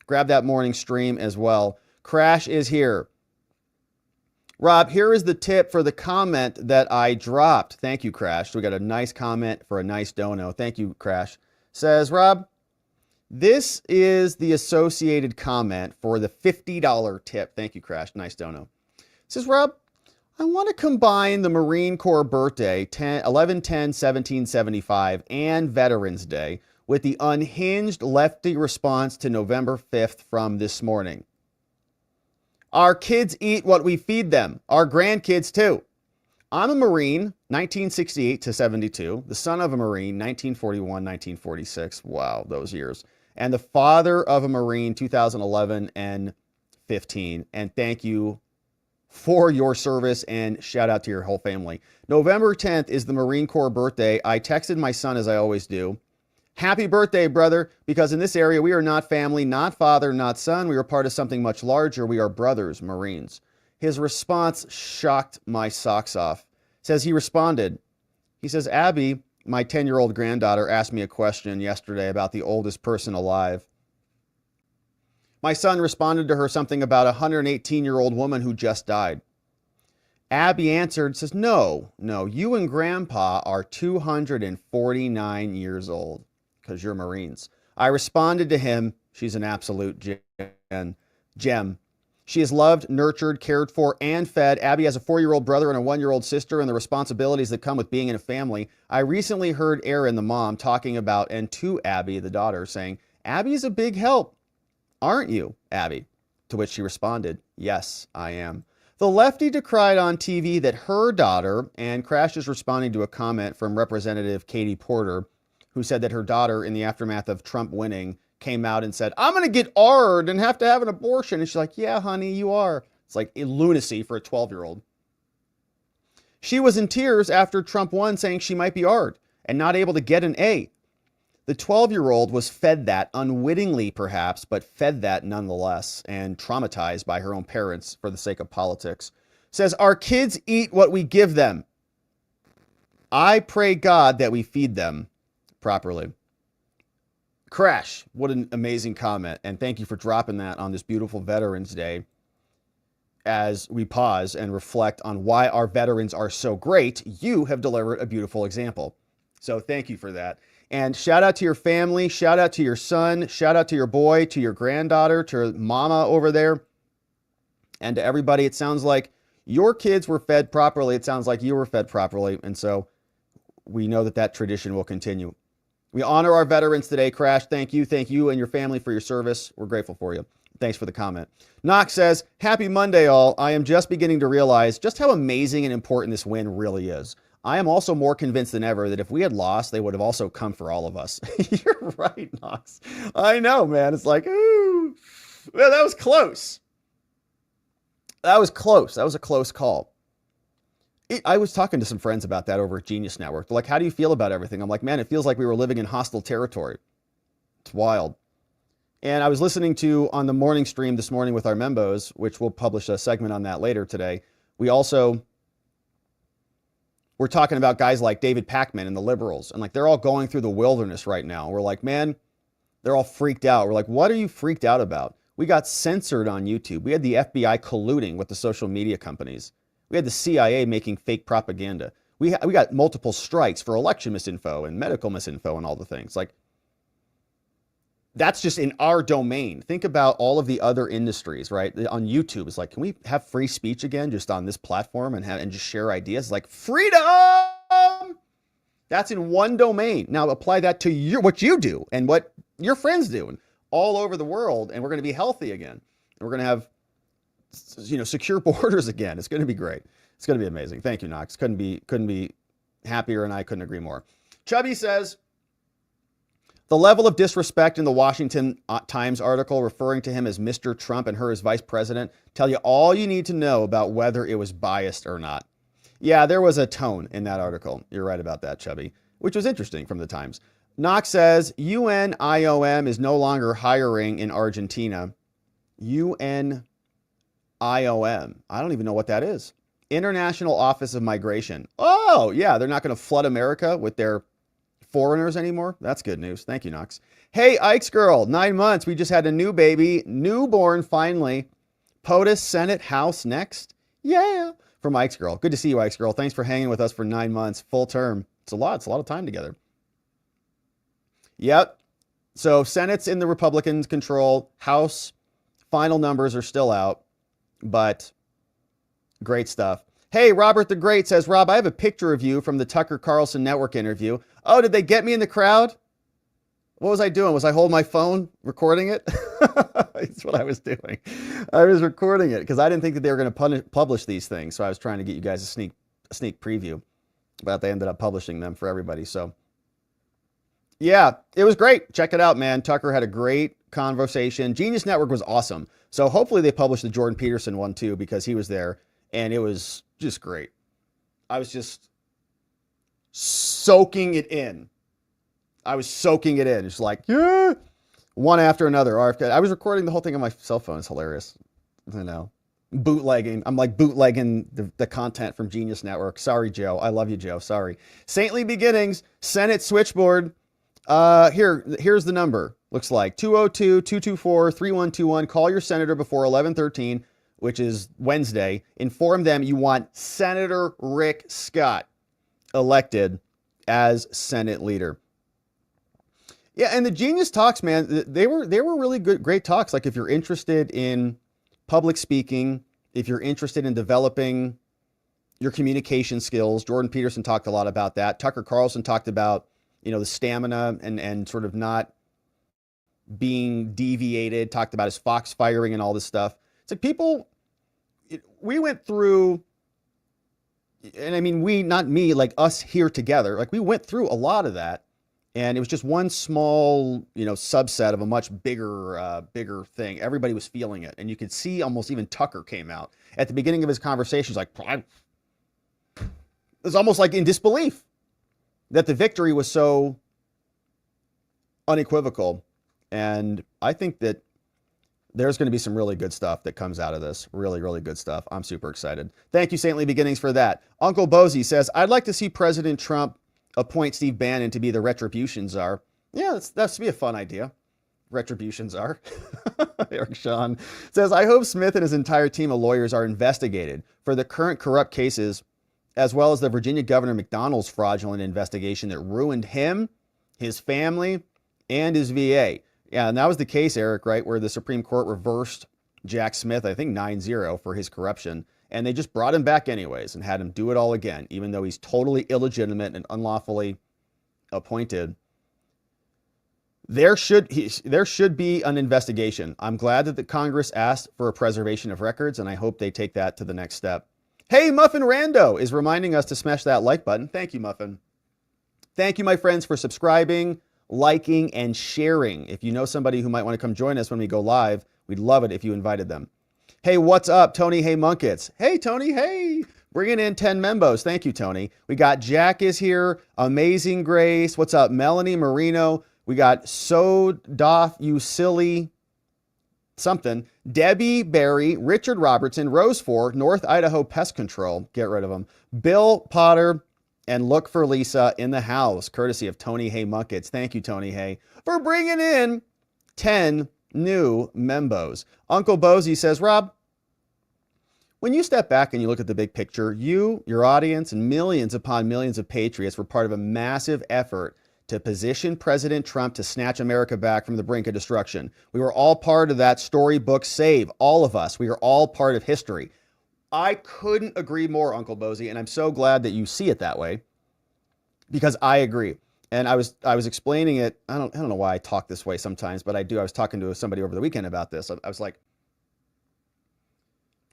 Grab that morning stream as well. Crash is here. Rob, here is the tip for the comment that I dropped. Thank you, Crash. We got a nice comment for a nice dono. Thank you, Crash. Says, Rob, this is the associated comment for the $50 tip. Thank you, Crash. Nice dono. Says, Rob, I want to combine the Marine Corps birthday, 11/10/1775, and Veterans Day with the unhinged lefty response to November 5th from this morning. Our kids eat what we feed them. Our grandkids, too. I'm a Marine, 1968 to 72, the son of a Marine, 1941, 1946. Wow, those years. And the father of a Marine, 2011 and 15. And thank you for your service, and shout out to your whole family. November 10th is the Marine Corps birthday. I texted my son, as I always do. Happy birthday, brother, because in this area, we are not family, not father, not son. We are part of something much larger. We are brothers, Marines. His response shocked my socks off. Says he responded. He says, Abby, my 10-year-old granddaughter, asked me a question yesterday about the oldest person alive. My son responded to her something about a 118-year-old woman who just died. Abby answered, says, no, you and Grandpa are 249 years old because you're Marines. I responded to him, she's an absolute gem. She is loved, nurtured, cared for, and fed. Abby has a 4-year-old brother and a 1-year-old sister and the responsibilities that come with being in a family. I recently heard Erin, the mom, talking about, and to Abby, the daughter, saying, Abby is a big help. Aren't you, Abby? To which she responded, yes, I am. The lefty decried on TV that her daughter, and Crash is responding to a comment from Representative Katie Porter, who said that her daughter, in the aftermath of Trump winning, came out and said, I'm going to get AR'd and have to have an abortion. And she's like, yeah, honey, you are. It's like lunacy for a 12-year-old. She was in tears after Trump won, saying she might be AR'd and not able to get an A. The 12-year-old was fed that, unwittingly perhaps, but fed that nonetheless, and traumatized by her own parents for the sake of politics. Says, our kids eat what we give them. I pray God that we feed them properly. Crash, what an amazing comment, and thank you for dropping that on this beautiful Veterans Day as we pause and reflect on why our veterans are so great. You have delivered a beautiful example. So thank you for that. And shout out to your family, shout out to your son, shout out to your boy, to your granddaughter, to mama over there, and to everybody. It sounds like your kids were fed properly. It sounds like you were fed properly. And so we know that that tradition will continue. We honor our veterans today, Crash. Thank you and your family for your service. We're grateful for you. Thanks for the comment. Knox says, happy Monday, all. I am just beginning to realize just how amazing and important this win really is. I am also more convinced than ever that if we had lost, they would have also come for all of us. You're right, Knox. I know, man. It's like, ooh. Well, that was close. That was close. That was a close call. I was talking to some friends about that over at Genius Network. They're like, how do you feel about everything? I'm like, man, it feels like we were living in hostile territory. It's wild. And I was listening to on the morning stream this morning with our membos, which we'll publish a segment on that later today. We're talking about guys like David Pakman and the liberals. And like, they're all going through the wilderness right now. We're like, man, they're all freaked out. We're like, what are you freaked out about? We got censored on YouTube. We had the FBI colluding with the social media companies. We had the CIA making fake propaganda. We got multiple strikes for election misinfo and medical misinfo and all the things. Like, that's just in our domain. Think about all of the other industries, right? On YouTube, it's like, can we have free speech again just on this platform and just share ideas? Like, freedom! That's in one domain. Now apply that to what you do and what your friends do and all over the world, and we're going to be healthy again. And we're going to have, secure borders again. It's going to be great. It's going to be amazing. Thank you, Knox. Couldn't be happier, and I couldn't agree more. Chubby says, the level of disrespect in the Washington Times article referring to him as Mr. Trump and her as vice president tell you all you need to know about whether it was biased or not. Yeah, there was a tone in that article. You're right about that, Chubby, which was interesting from the Times. Knox says, UNIOM is no longer hiring in Argentina. UNIOM. I don't even know what that is. International Office of Migration. Oh, yeah, they're not going to flood America with their foreigners anymore. That's good news. Thank you, Knox. Hey, Ike's girl, 9 months. We just had a new baby, newborn finally. POTUS, Senate, House next. Yeah. From Ike's girl. Good to see you, Ike's girl. Thanks for hanging with us for 9 months, full term. It's a lot. It's a lot of time together. Yep. So Senate's in the Republicans' control. House, final numbers are still out, but great stuff. Hey, Robert the Great says, Rob, I have a picture of you from the Tucker Carlson Network interview. Oh, did they get me in the crowd? What was I doing? Was I holding my phone, recording it? That's what I was doing. I was recording it because I didn't think that they were going to publish these things. So I was trying to get you guys a sneak preview, but they ended up publishing them for everybody. So yeah, it was great. Check it out, man. Tucker had a great conversation. Genius Network was awesome. So hopefully they publish the Jordan Peterson one too, because he was there and it was just great. I was just soaking it in. It's like, yeah, one after another. RFK. I was recording the whole thing on my cell phone. It's hilarious. I know. Bootlegging. I'm like bootlegging the content from Genius Network. Sorry, Joe. I love you, Joe. Sorry. Saintly Beginnings, Senate switchboard. Here's the number. Looks like 202-224-3121. Call your senator before 11:13, which is Wednesday. Inform them you want Senator Rick Scott elected as Senate leader. Yeah, and the Genius talks, man, they were really good, great talks. Like if you're interested in public speaking, if you're interested in developing your communication skills, Jordan Peterson talked a lot about that. Tucker Carlson talked about, the stamina and sort of not being deviated, talked about his fox firing and all this stuff. It's like we went through, and I mean, not me, like us here together, like we went through a lot of that. And it was just one small, subset of a much bigger thing. Everybody was feeling it. And you could see almost even Tucker came out at the beginning of his conversation. He's like, it was almost like in disbelief that the victory was so unequivocal. And I think that there's going to be some really good stuff that comes out of this. Really, really good stuff. I'm super excited. Thank you, Saintly Beginnings, for that. Uncle Bozy says, I'd like to see President Trump appoint Steve Bannon to be the retribution czar. Yeah, that's be a fun idea. Retribution czar. Eric Sean says, I hope Smith and his entire team of lawyers are investigated for the current corrupt cases, as well as the Virginia Governor McDonald's fraudulent investigation that ruined him, his family, and his VA. Yeah, and that was the case, Eric, right, where the Supreme Court reversed Jack Smith, I think 9-0 for his corruption. And they just brought him back anyways and had him do it all again, even though he's totally illegitimate and unlawfully appointed. There should be an investigation. I'm glad that the Congress asked for a preservation of records, and I hope they take that to the next step. Hey, Muffin Rando is reminding us to smash that like button. Thank you, Muffin. Thank you, my friends, for subscribing, liking, and sharing. If you know somebody who might want to come join us when we go live, we'd love it if you invited them. Hey, what's up, Tony? Hey, Munkets. Hey, Tony. Hey. Bringing in 10 membos. Thank you, Tony. We got Jack is here. Amazing Grace. What's up? Melanie Marino. We got So Doth You Silly something. Debbie Berry, Richard Robertson, Rose Ford, North Idaho Pest Control. Get rid of them. Bill Potter, and Look for Lisa in the house, courtesy of Tony Hay Munkets. Thank you, Tony Hay, for bringing in 10 new membos. Uncle Bozy says, Rob, when you step back and you look at the big picture, you, your audience, and millions upon millions of patriots were part of a massive effort to position President Trump to snatch America back from the brink of destruction. We were all part of that storybook save, all of us. We are all part of history. I couldn't agree more, Uncle Bozy, and I'm so glad that you see it that way, because I agree. And I was explaining it. I don't know why I talk this way sometimes, but I do. I was talking to somebody over the weekend about this. I was like,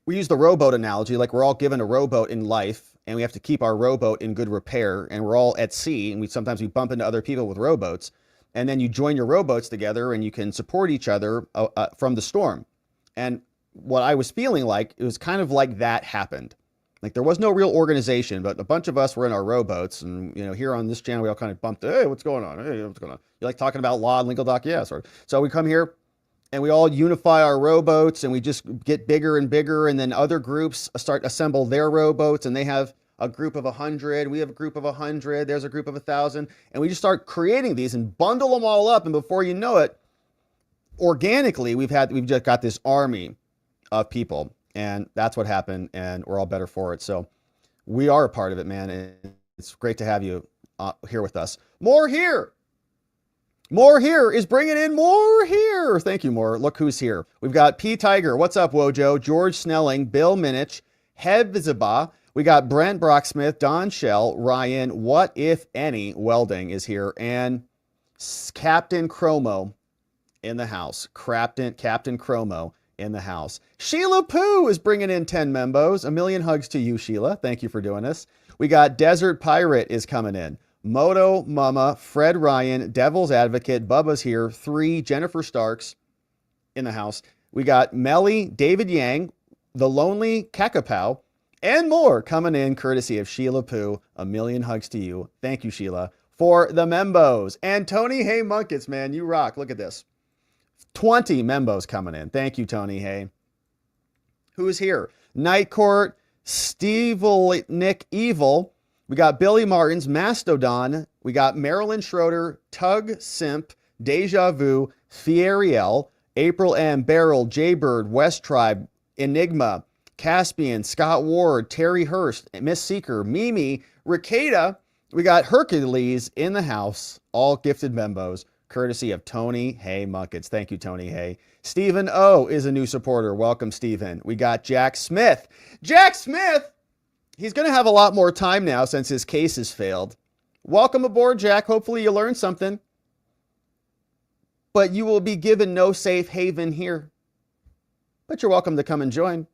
we use the rowboat analogy, like we're all given a rowboat in life, and we have to keep our rowboat in good repair, and we're all at sea, and sometimes we bump into other people with rowboats, and then you join your rowboats together, and you can support each other from the storm. And what I was feeling like, it was kind of like that happened. Like there was no real organization, but a bunch of us were in our rowboats, and here on this channel, we all kind of bumped, hey, what's going on? Hey, what's going on? You like talking about law and legal doc? Yeah, sort of. So we come here, and we all unify our rowboats, and we just get bigger and bigger, and then other groups start assemble their rowboats, and they have a group of 100, we have a group of 100, there's a group of 1,000, and we just start creating these and bundle them all up, and before you know it, organically, we've just got this army of people, and that's what happened, and we're all better for it. So we are a part of it, man, and it's great to have you here with us. More here is bringing in more here. Thank you, more. Look who's here. We've got P. Tiger. What's up, Wojo? George Snelling, Bill Minich, Hebzibah. We got Brent Brocksmith, Don Shell, Ryan, What If Any Welding is here, and Captain Chromo in the house. Captain Chromo in the house. Sheila Pooh is bringing in 10 membos. A million hugs to you, Sheila. Thank you for doing this. We got Desert Pirate is coming in. Moto Mama, Fred Ryan, Devil's Advocate, Bubba's here. 3, Jennifer Starks in the house. We got Melly, David Yang, The Lonely Kakapow, and more coming in courtesy of Sheila Pooh. A million hugs to you. Thank you, Sheila, for the membos. And Tony Hay Munkets, man, you rock. Look at this. 20 membos coming in. Thank you, Tony Hay. Who's here? Night Court, Steve Nick Evil. We got Billy Martins, Mastodon. We got Marilyn Schroeder, Tug Simp, Deja Vu, Fieriel, April M. Beryl, Jaybird, West Tribe, Enigma, Caspian, Scott Ward, Terry Hurst, Miss Seeker, Mimi, Ricada. We got Hercules in the house, all gifted membos, courtesy of Tony Hay Munkets. Thank you, Tony Hay. Stephen O is a new supporter. Welcome, Stephen. We got Jack Smith. Jack Smith! He's going to have a lot more time now since his case has failed. Welcome aboard, Jack. Hopefully you learned something. But you will be given no safe haven here. But you're welcome to come and join.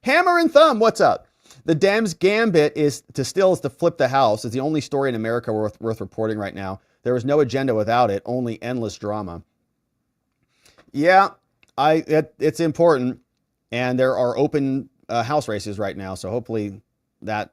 Hammer and Thumb, what's up? The Dems' gambit is to flip the House. It's the only story in America worth reporting right now. There was no agenda without it, only endless drama. Yeah, it's important. And there are open House races right now, so hopefully that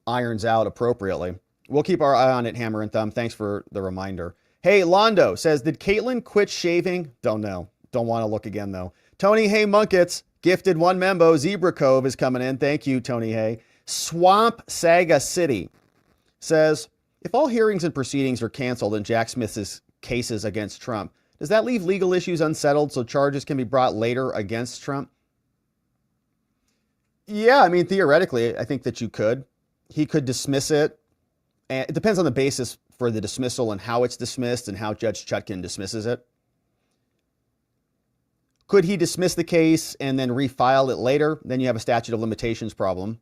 irons out appropriately. We'll keep our eye on it, Hammer and Thumb. Thanks for the reminder. Hey, Londo says, did Caitlyn quit shaving? Don't know. Don't want to look again, though. Tony Hay Munkets, gifted 1 membo. Zebra Cove is coming in. Thank you, Tony Hay. Swamp Saga City says, if all hearings and proceedings are canceled in Jack Smith's cases against Trump, does that leave legal issues unsettled so charges can be brought later against Trump? Yeah, I mean, theoretically, I think that you could. He could dismiss it. And it depends on the basis for the dismissal and how it's dismissed and how Judge Chutkan dismisses it. Could he dismiss the case and then refile it later? Then you have a statute of limitations problem.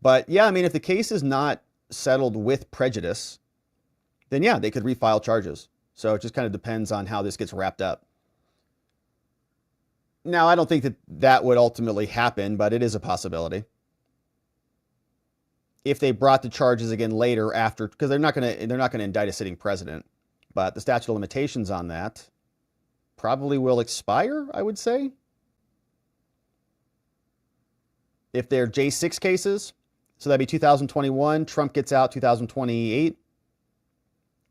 But yeah, I mean, if the case is not settled with prejudice, then yeah, they could refile charges. So it just kind of depends on how this gets wrapped up. Now, I don't think that that would ultimately happen, but it is a possibility. If they brought the charges again later after, because they're not going to indict a sitting president, but the statute of limitations on that probably will expire, I would say. If they're J6 cases, so that'd be 2021, Trump gets out 2028,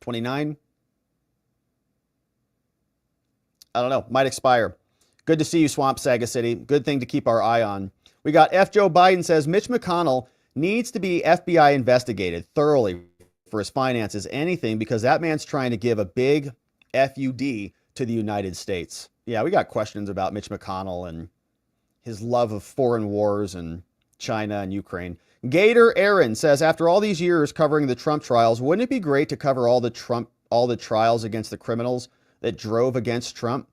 29. I don't know, might expire. Good to see you, Swamp Saga City. Good thing to keep our eye on. We got F. Joe Biden says Mitch McConnell needs to be FBI investigated thoroughly for his finances, anything, because that man's trying to give a big FUD to the United States. Yeah, we got questions about Mitch McConnell and his love of foreign wars and China and Ukraine. Gator Aaron says, after all these years covering the Trump trials, wouldn't it be great to cover all the trials against the criminals that drove against Trump?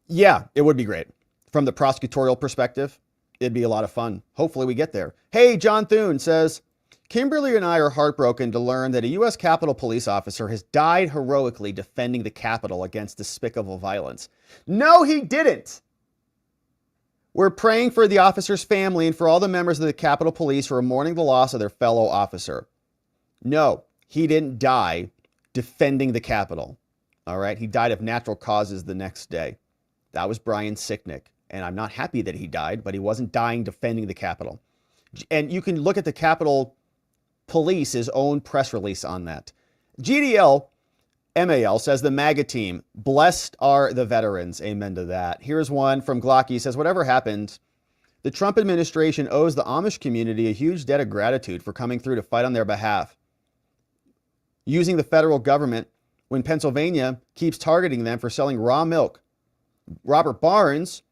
Yeah, it would be great. From the prosecutorial perspective, it'd be a lot of fun. Hopefully we get there. Hey, John Thune says, Kimberly and I are heartbroken to learn that a U.S. Capitol police officer has died heroically defending the Capitol against despicable violence. No, he didn't. We're praying for the officer's family and for all the members of the Capitol Police who are mourning the loss of their fellow officer. No, he didn't die defending the Capitol. All right, he died of natural causes the next day. That was Brian Sicknick, and I'm not happy that he died, but he wasn't dying defending the Capitol. And you can look at the Capitol Police's own press release on that. GDL MAL says the MAGA team, blessed are the veterans. Amen to that. Here's one from Glocky. Says, whatever happened, the Trump administration owes the Amish community a huge debt of gratitude for coming through to fight on their behalf. Using the federal government when Pennsylvania keeps targeting them for selling raw milk. Robert Barnes,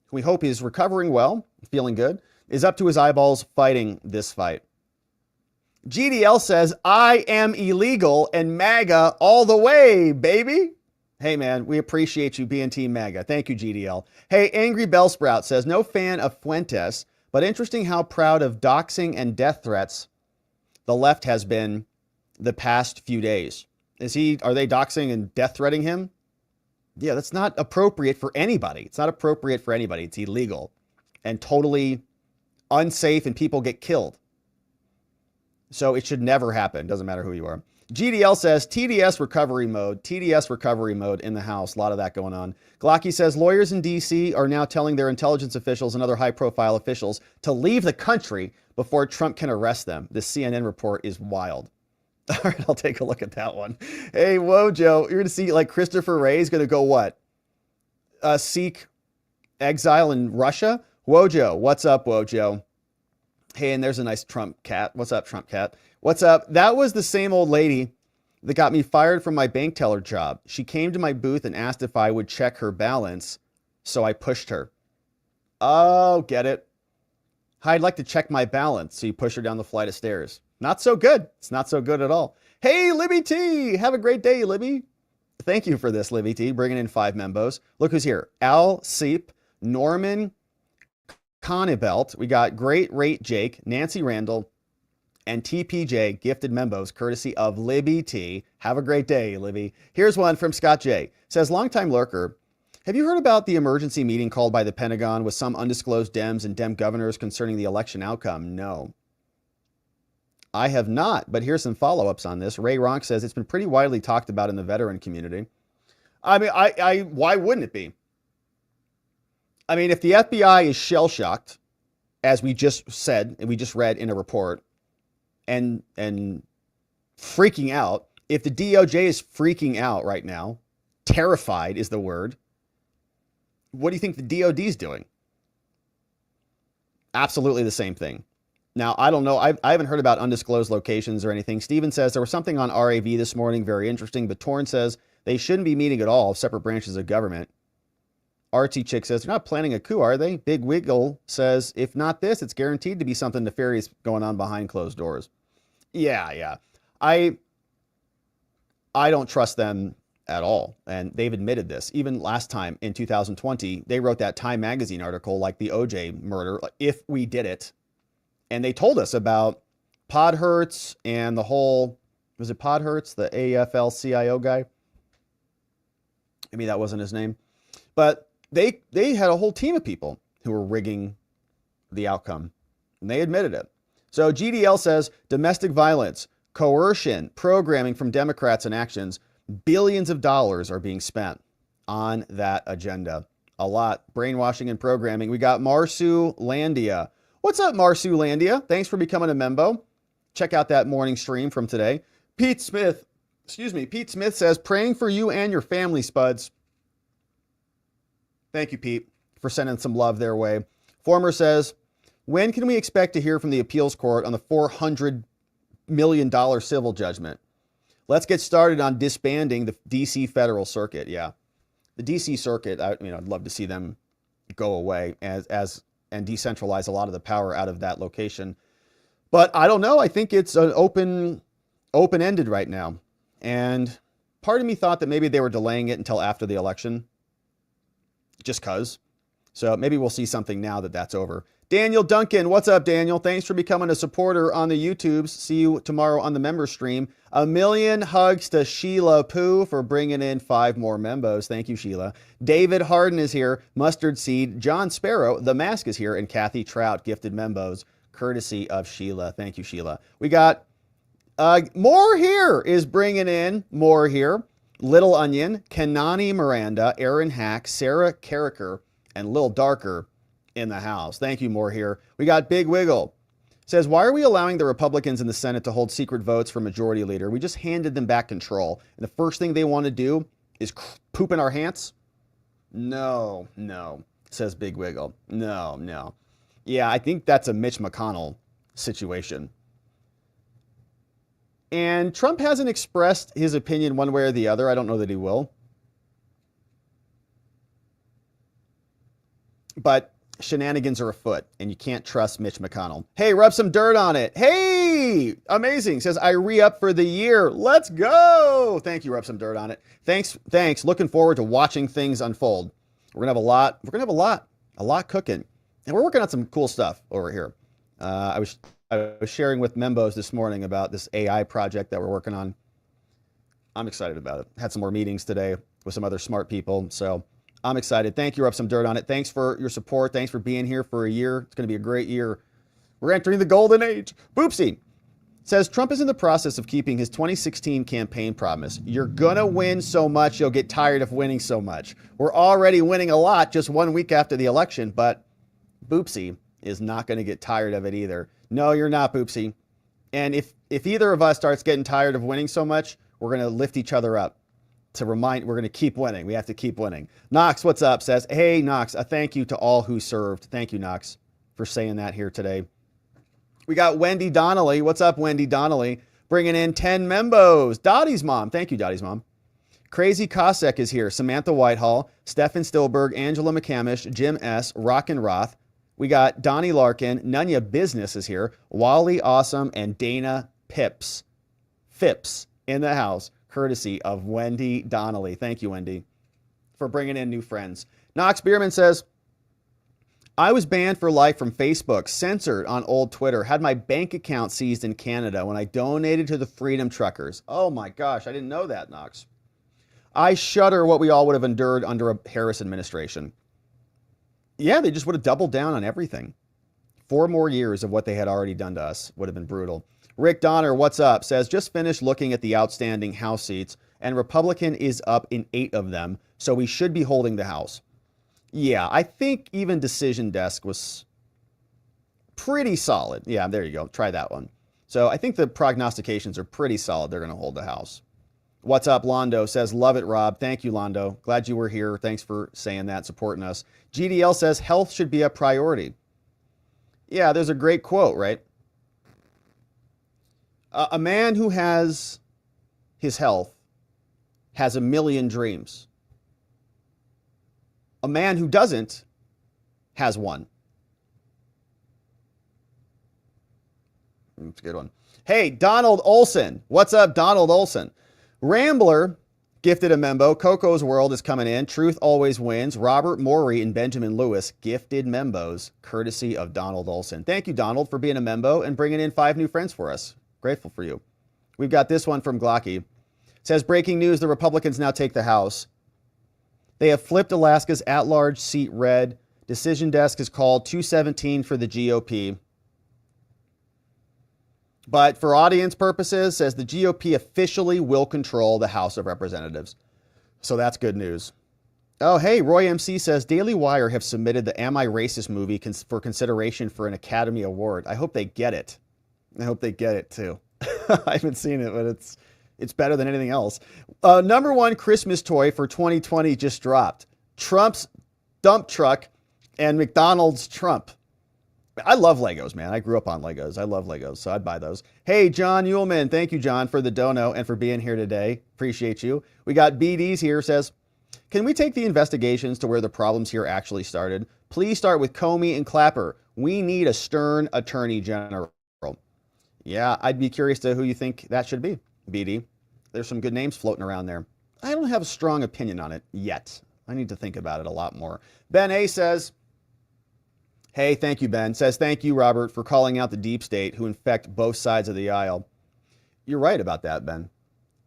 who we hope is recovering well, feeling good, is up to his eyeballs fighting this fight. GDL says, I am illegal and MAGA all the way, baby. Hey, man, we appreciate you being Team MAGA. Thank you, GDL. Hey, Angry Bellsprout says, no fan of Fuentes, but interesting how proud of doxing and death threats the left has been the past few days. Are they doxing and death threatening him? Yeah, that's not appropriate for anybody. It's not appropriate for anybody. It's illegal and totally unsafe, and people get killed. So it should never happen. Doesn't matter who you are. GDL says TDS recovery mode in the House. A lot of that going on. Glocky says lawyers in D.C. are now telling their intelligence officials and other high-profile officials to leave the country before Trump can arrest them. This CNN report is wild. All right, I'll take a look at that one. Hey, Wojo, you're going to see like Christopher Wray is going to go what? Seek exile in Russia? Wojo, what's up, Wojo? Hey, and there's a nice Trump cat. What's up, Trump cat? What's up? That was the same old lady that got me fired from my bank teller job. She came to my booth and asked if I would check her balance, so I pushed her. Oh, get it. Hi, I'd like to check my balance. So you push her down the flight of stairs. Not so good. It's not so good at all. Hey, Libby T. Have a great day, Libby. Thank you for this, Libby T. Bringing in 5 membos. Look who's here. Al Seep, Norman Conibelt. We got Great Rate Jake, Nancy Randall, and TPJ gifted membos courtesy of Libby T. Have a great day, Libby. Here's one from Scott J. Says, longtime lurker, have you heard about the emergency meeting called by the Pentagon with some undisclosed Dems and Dem governors concerning the election outcome? No. I have not, but here's some follow-ups on this. Ray Ronk says it's been pretty widely talked about in the veteran community. I mean, why wouldn't it be? I mean, if the FBI is shell-shocked, as we just said, and we just read in a report, and freaking out, if the DOJ is freaking out right now, terrified is the word, what do you think the DOD is doing? Absolutely the same thing. Now, I don't know. I haven't heard about undisclosed locations or anything. Steven says there was something on RAV this morning, very interesting, but Torn says they shouldn't be meeting at all, separate branches of government. RT Chick says they're not planning a coup, are they? Big Wiggle says, if not this, it's guaranteed to be something nefarious going on behind closed doors. Yeah. I don't trust them at all. And they've admitted this. Even last time in 2020, they wrote that Time magazine article like the OJ murder, if we did it. And they told us about Podhertz and the whole Was it Podhertz, the AFL-CIO guy? Maybe that wasn't his name. But they had a whole team of people who were rigging the outcome, and they admitted it. So GDL says domestic violence, coercion, programming from Democrats and actions, billions of dollars are being spent on that agenda. A lot. Brainwashing and programming. We got Marsu Landia. What's up, Marsu Landia? Thanks for becoming a membo. Check out that morning stream from today. Pete Smith says, praying for you and your family, Spuds. Thank you, Pete, for sending some love their way. Former says, when can we expect to hear from the appeals court on the $400 million civil judgment? Let's get started on disbanding the DC Federal Circuit. Yeah, the DC Circuit, I'd love to see them go away and decentralize a lot of the power out of that location. But I don't know. I think it's an open-ended right now. And part of me thought that maybe they were delaying it until after the election, just because. So maybe we'll see something now that that's over. Daniel Duncan, what's up, Daniel? Thanks for becoming a supporter on the YouTubes. See you tomorrow on the member stream. 1,000,000 hugs to Sheila Pooh for bringing in 5 more membos. Thank you, Sheila. David Harden is here. Mustard Seed. John Sparrow, The Mask is here. And Kathy Trout gifted membos, courtesy of Sheila. Thank you, Sheila. We got More Here is bringing in More Here. Little Onion, Kanani Miranda, Aaron Hack, Sarah Carricker, and Lil Darker in the house. Thank you, More Here. We got Big Wiggle. Says, why are we allowing the Republicans in the Senate to hold secret votes for majority leader? We just handed them back control. And the first thing they want to do is poop in our hands? No, says Big Wiggle. No. Yeah, I think that's a Mitch McConnell situation. And Trump hasn't expressed his opinion one way or the other. I don't know that he will. But shenanigans are afoot, and you can't trust Mitch McConnell. Hey, rub some dirt on it. Hey, amazing. Says, I re-up for the year. Let's go. Thank you, rub some dirt on it. Thanks. Looking forward to watching things unfold. We're going to have a lot cooking. And we're working on some cool stuff over here. I was sharing with membos this morning about this AI project that we're working on. I'm excited about it. Had some more meetings today with some other smart people. So I'm excited. Thank you, Rub Some Dirt on it. Thanks for your support. Thanks for being here for a year. It's going to be a great year. We're entering the golden age. Boopsie says Trump is in the process of keeping his 2016 campaign promise. You're going to win so much, you'll get tired of winning so much. We're already winning a lot just 1 week after the election, but Boopsie is not going to get tired of it either. No, you're not, Boopsie. And if either of us starts getting tired of winning so much, we're going to lift each other up. We're going to keep winning. We have to keep winning. Knox, what's up? Says, hey, Knox, a thank you to all who served. Thank you, Knox, for saying that here today. We got Wendy Donnelly. What's up, Wendy Donnelly? Bringing in 10 membos. Dottie's mom. Thank you, Dottie's mom. Crazy Cossack is here. Samantha Whitehall, Stefan Stilberg, Angela McCamish, Jim S., Rockin' Roth. We got Donnie Larkin. Nunya Business is here. Wally Awesome and Dana Phipps in the house. Courtesy of Wendy Donnelly. Thank you, Wendy, for bringing in new friends. Knox Bierman says, I was banned for life from Facebook, censored on old Twitter, had my bank account seized in Canada when I donated to the Freedom Truckers. Oh my gosh, I didn't know that, Knox. I shudder what we all would have endured under a Harris administration. Yeah, they just would have doubled down on everything. 4 more years of what they had already done to us would have been brutal. Rick Donner, what's up? Says, just finished looking at the outstanding House seats, and Republican is up in 8 of them, so we should be holding the House. Yeah, I think even Decision Desk was pretty solid. Yeah, there you go. Try that one. So I think the prognostications are pretty solid. They're going to hold the House. What's up, Londo? Says, love it, Rob. Thank you, Londo. Glad you were here. Thanks for saying that, supporting us. GDL says, health should be a priority. Yeah, there's a great quote, right? A man who has his health has a million dreams. A man who doesn't has one. That's a good one. Hey, Donald Olson. What's up, Donald Olson? Rambler gifted a membo. Coco's World is coming in. Truth Always Wins. Robert Morey and Benjamin Lewis gifted membos, courtesy of Donald Olson. Thank you, Donald, for being a membo and bringing in 5 new friends for us. Grateful for you. We've got this one from Glocky. It says, breaking news, the Republicans now take the House. They have flipped Alaska's at-large seat red. Decision desk is called 217 for the GOP. But for audience purposes, says the GOP officially will control the House of Representatives. So that's good news. Oh, hey, Roy MC says, Daily Wire have submitted the Am I Racist movie for consideration for an Academy Award. I hope they get it. I hope they get it, too. I haven't seen it, but it's better than anything else. Number one Christmas toy for 2020 just dropped. Trump's dump truck and McDonald's Trump. I love Legos, man. I grew up on Legos. I love Legos, so I'd buy those. Hey, John Uhlman. Thank you, John, for the dono and for being here today. Appreciate you. We got BD's here, says, can we take the investigations to where the problems here actually started? Please start with Comey and Clapper. We need a stern attorney general. Yeah, I'd be curious to who you think that should be, BD. There's some good names floating around there. I don't have a strong opinion on it yet. I need to think about it a lot more. Ben A says, hey, thank you, Ben. Says, thank you, Robert, for calling out the deep state who infect both sides of the aisle. You're right about that, Ben.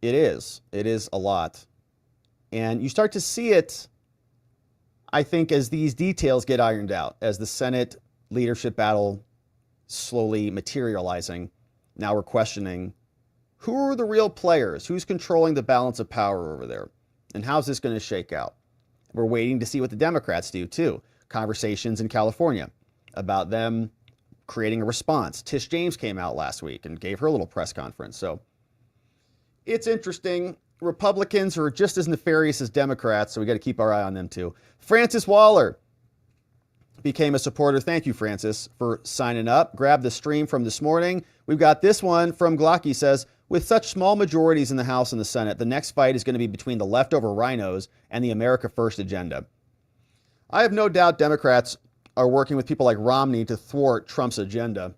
It is. It is a lot. And you start to see it, I think, as these details get ironed out, as the Senate leadership battle slowly materializing. Now we're questioning, who are the real players? Who's controlling the balance of power over there? And how's this going to shake out? We're waiting to see what the Democrats do, too. Conversations in California about them creating a response. Tish James came out last week and gave her little press conference. So it's interesting. Republicans are just as nefarious as Democrats, so we got to keep our eye on them, too. Francis Waller became a supporter. Thank you, Francis, for signing up. Grab the stream from this morning. We've got this one from Glocky, says, with such small majorities in the House and the Senate, the next fight is going to be between the leftover rhinos and the America First agenda. I have no doubt Democrats are working with people like Romney to thwart Trump's agenda.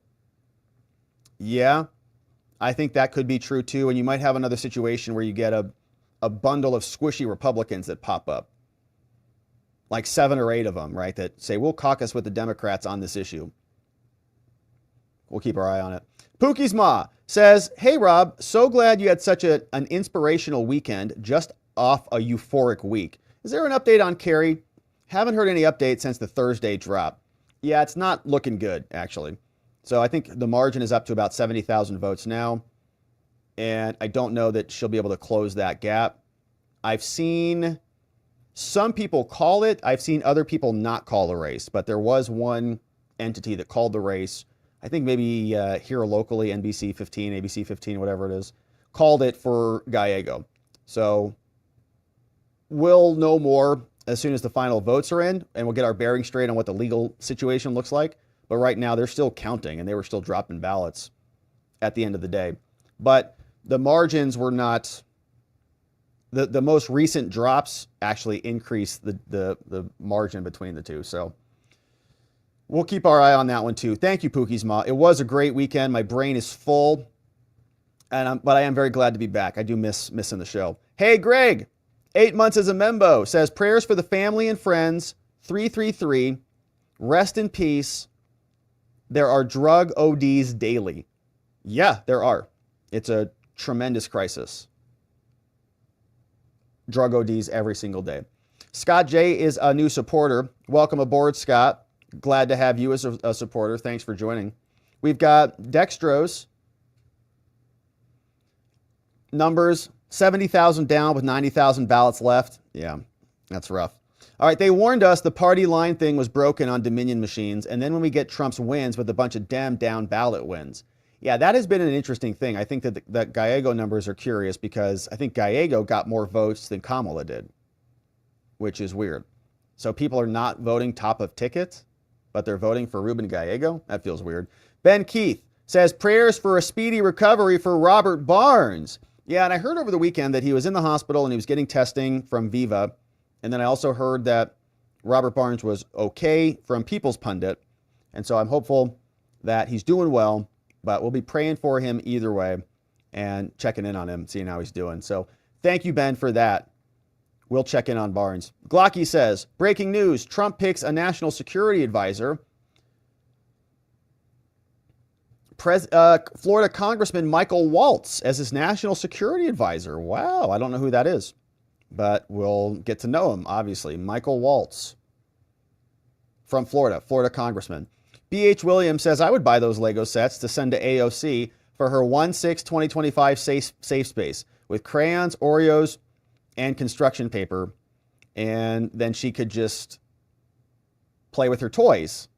Yeah, I think that could be true, too. And you might have another situation where you get a bundle of squishy Republicans that pop up. Like 7 or 8 of them, right, that say, we'll caucus with the Democrats on this issue. We'll keep our eye on it. Pookie's Ma says, hey, Rob, so glad you had such an inspirational weekend just off a euphoric week. Is there an update on Kerry? Haven't heard any update since the Thursday drop. Yeah, it's not looking good, actually. So I think the margin is up to about 70,000 votes now. And I don't know that she'll be able to close that gap. I've seen some people call it. I've seen other people not call the race. But there was one entity that called the race. I think maybe here locally, NBC 15, ABC 15, whatever it is, called it for Gallego. So we'll know more as soon as the final votes are in, and we'll get our bearing straight on what the legal situation looks like. But right now, they're still counting, and they were still dropping ballots at the end of the day. But the margins were not... The most recent drops actually increased the margin between the two. So we'll keep our eye on that one, too. Thank you, Pookie's Ma. It was a great weekend. My brain is full, but I am very glad to be back. I do miss missing the show. Hey, Greg, 8 months as a membo, says, prayers for the family and friends, 333, rest in peace. There are drug ODs daily. Yeah, there are. It's a tremendous crisis. Drug ODs every single day. Scott J is a new supporter. Welcome aboard, Scott. Glad to have you as a supporter. Thanks for joining. We've got Dextrose. Numbers, 70,000 down with 90,000 ballots left. Yeah, that's rough. All right, they warned us the party line thing was broken on Dominion machines, and then when we get Trump's wins with a bunch of Dem down ballot wins. Yeah, that has been an interesting thing. I think that Gallego numbers are curious because I think Gallego got more votes than Kamala did, which is weird. So people are not voting top of ticket, but they're voting for Ruben Gallego? That feels weird. Ben Keith says, prayers for a speedy recovery for Robert Barnes. Yeah, and I heard over the weekend that he was in the hospital and he was getting testing from Viva. And then I also heard that Robert Barnes was okay from People's Pundit. And so I'm hopeful that he's doing well. But we'll be praying for him either way and checking in on him, seeing how he's doing. So thank you, Ben, for that. We'll check in on Barnes. Glocky says, breaking news, Trump picks a national security advisor. Florida Congressman Michael Waltz as his national security advisor. Wow, I don't know who that is, but we'll get to know him, obviously. Michael Waltz from Florida Congressman. B.H. Williams says, I would buy those Lego sets to send to AOC for her 1/6/2025 safe space with crayons, Oreos, and construction paper. And then she could just play with her toys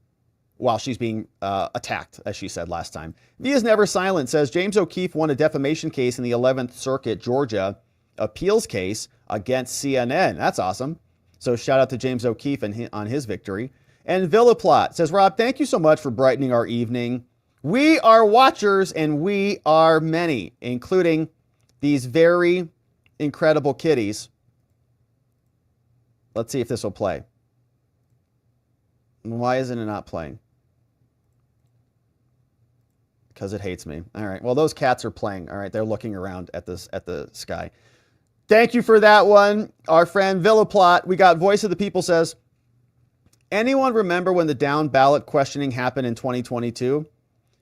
while she's being attacked, as she said last time. Via's Never Silent says, James O'Keefe won a defamation case in the 11th Circuit, Georgia appeals case against CNN. That's awesome. So shout out to James O'Keefe on his victory. And Villaplot says, Rob, thank you so much for brightening our evening. We are watchers and we are many, including these very incredible kitties. Let's see if this will play. Why isn't it not playing? Because it hates me. All right. Well, those cats are playing. All right. They're looking around at the sky. Thank you for that one. Our friend Villaplot. We got Voice of the People says, anyone remember when the down ballot questioning happened in 2022?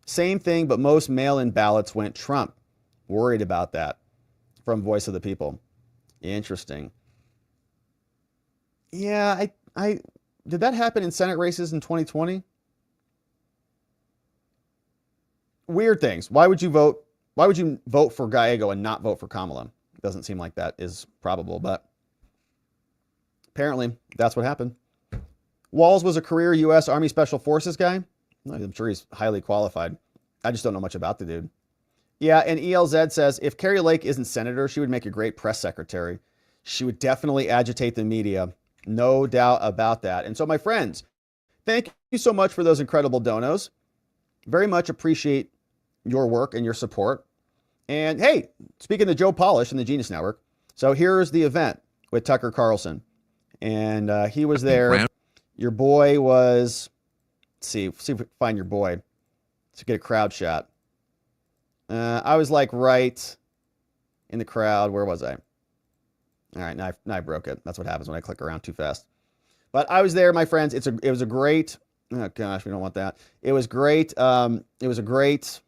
Same thing, but most mail-in ballots went Trump. Worried about that. From Voice of the People. Interesting. Yeah, I did that happen in Senate races in 2020? Weird things. Why would you vote for Gallego and not vote for Kamala? Doesn't seem like that is probable, but apparently that's what happened. Walls was a career U.S. Army Special Forces guy. I'm sure he's highly qualified. I just don't know much about the dude. Yeah, and ELZ says, if Carrie Lake isn't senator, she would make a great press secretary. She would definitely agitate the media. No doubt about that. And so, my friends, thank you so much for those incredible donos. Very much appreciate your work and your support. And hey, speaking of Joe Polish and the Genius Network, so here's the event with Tucker Carlson. And he was there. Your boy was, see if we can find your boy. Let's get a crowd shot. I was like right in the crowd. Where was I? All right, now I broke it. That's what happens when I click around too fast. But I was there, my friends. It was a great, oh gosh, we don't want that. It was great. It was a great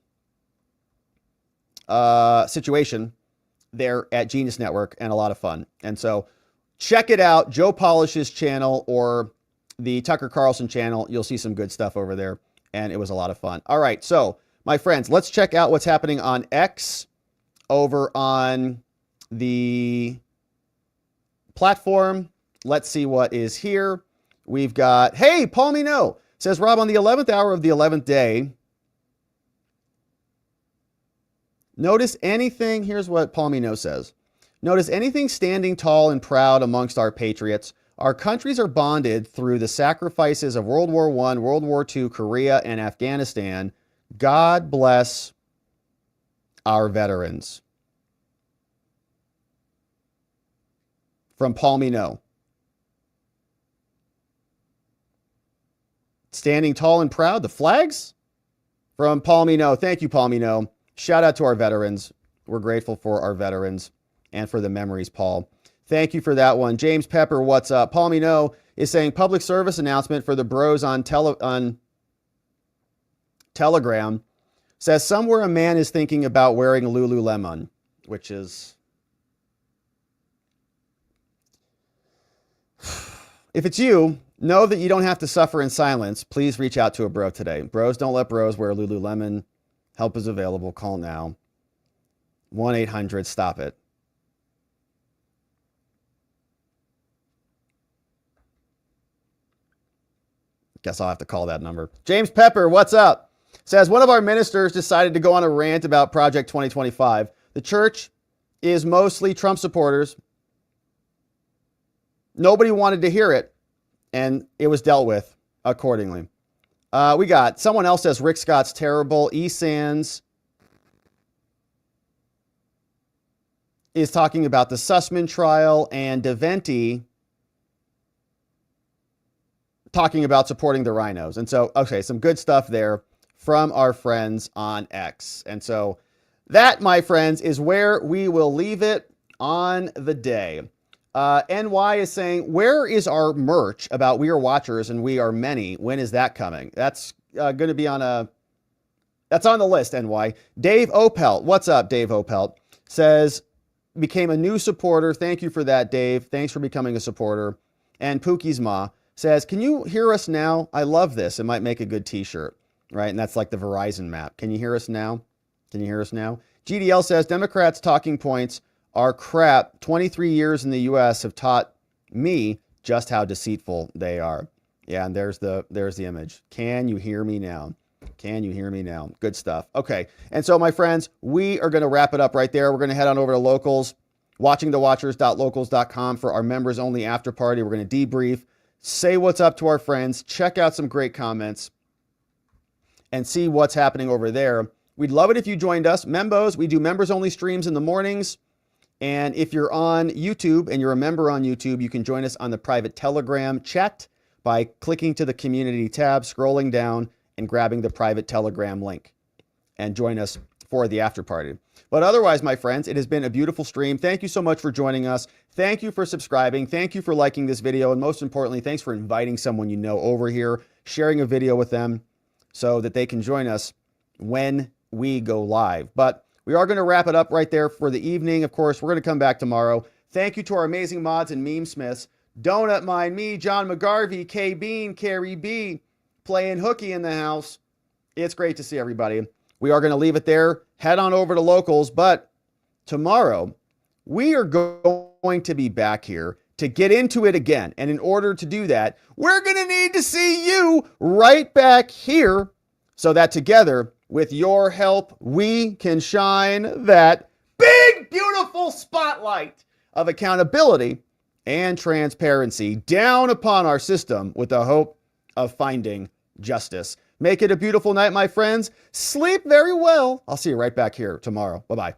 situation there at Genius Network and a lot of fun. And so check it out, Joe Polish's channel or the Tucker Carlson channel. You'll see some good stuff over there. And it was a lot of fun. All right, so my friends, let's check out what's happening on X over on the platform. Let's see what is here. We've got, hey, Paul Mino says, Rob, on the 11th hour of the 11th day, notice anything, here's what Paul Mino says. Notice anything standing tall and proud amongst our patriots. Our countries are bonded through the sacrifices of World War I, World War II, Korea, and Afghanistan. God bless our veterans. From Paul Mino. Standing tall and proud, the flags? From Paul Mino. Thank you, Paul Mino. Shout out to our veterans. We're grateful for our veterans and for the memories, Paul. Thank you for that one. James Pepper, what's up? Paul Mino is saying public service announcement for the bros on Telegram says somewhere a man is thinking about wearing Lululemon, which is... If it's you, know that you don't have to suffer in silence. Please reach out to a bro today. Bros, don't let bros wear Lululemon. Help is available. Call now. 1-800-STOP IT. Guess I'll have to call that number. James Pepper, what's up? Says, one of our ministers decided to go on a rant about Project 2025. The church is mostly Trump supporters. Nobody wanted to hear it, and it was dealt with accordingly. We got, someone else says, Rick Scott's terrible. E. Sands is talking about the Sussman trial, and DeVenti talking about supporting the rhinos. And so, okay, some good stuff there from our friends on X. And so that, my friends, is where we will leave it on the day. NY is saying, where is our merch about We Are Watchers and We Are Many? When is that coming? That's going to be on That's on the list, NY. Dave Opelt, what's up, Dave Opelt, says, became a new supporter. Thank you for that, Dave. Thanks for becoming a supporter. And Pookie's Ma says, can you hear us now? I love this. It might make a good t-shirt, right? And that's like the Verizon map. Can you hear us now? Can you hear us now? GDL says, Democrats' talking points are crap. 23 years in the U.S. have taught me just how deceitful they are. Yeah, and there's the image. Can you hear me now? Can you hear me now? Good stuff. Okay, and so my friends, we are going to wrap it up right there. We're going to head on over to Locals, watchingthewatchers.locals.com for our members only after party. We're going to debrief, say what's up to our friends, check out some great comments, and see what's happening over there. We'd love it if you joined us. Membos, we do members only streams in the mornings. And if you're on YouTube and you're a member on YouTube, you can join us on the private Telegram chat by clicking to the community tab, scrolling down, and grabbing the private Telegram link and join us for the after party. But otherwise, my friends, it has been a beautiful stream. Thank you so much for joining us. Thank you for subscribing. Thank you for liking this video. And most importantly, thanks for inviting someone you know over here, sharing a video with them so that they can join us when we go live. But we are going to wrap it up right there for the evening. Of course, we're going to come back tomorrow. Thank you to our amazing mods and meme smiths. Donut Mind Me, John McGarvey, K Bean, Carrie B, playing hooky in the house. It's great to see everybody. We are going to leave it there. Head on over to Locals. But tomorrow, we are going to be back here to get into it again. And in order to do that, we're going to need to see you right back here so that together, with your help, we can shine that big, beautiful spotlight of accountability and transparency down upon our system with the hope of finding justice. Make it a beautiful night, my friends. Sleep very well. I'll see you right back here tomorrow. Bye-bye.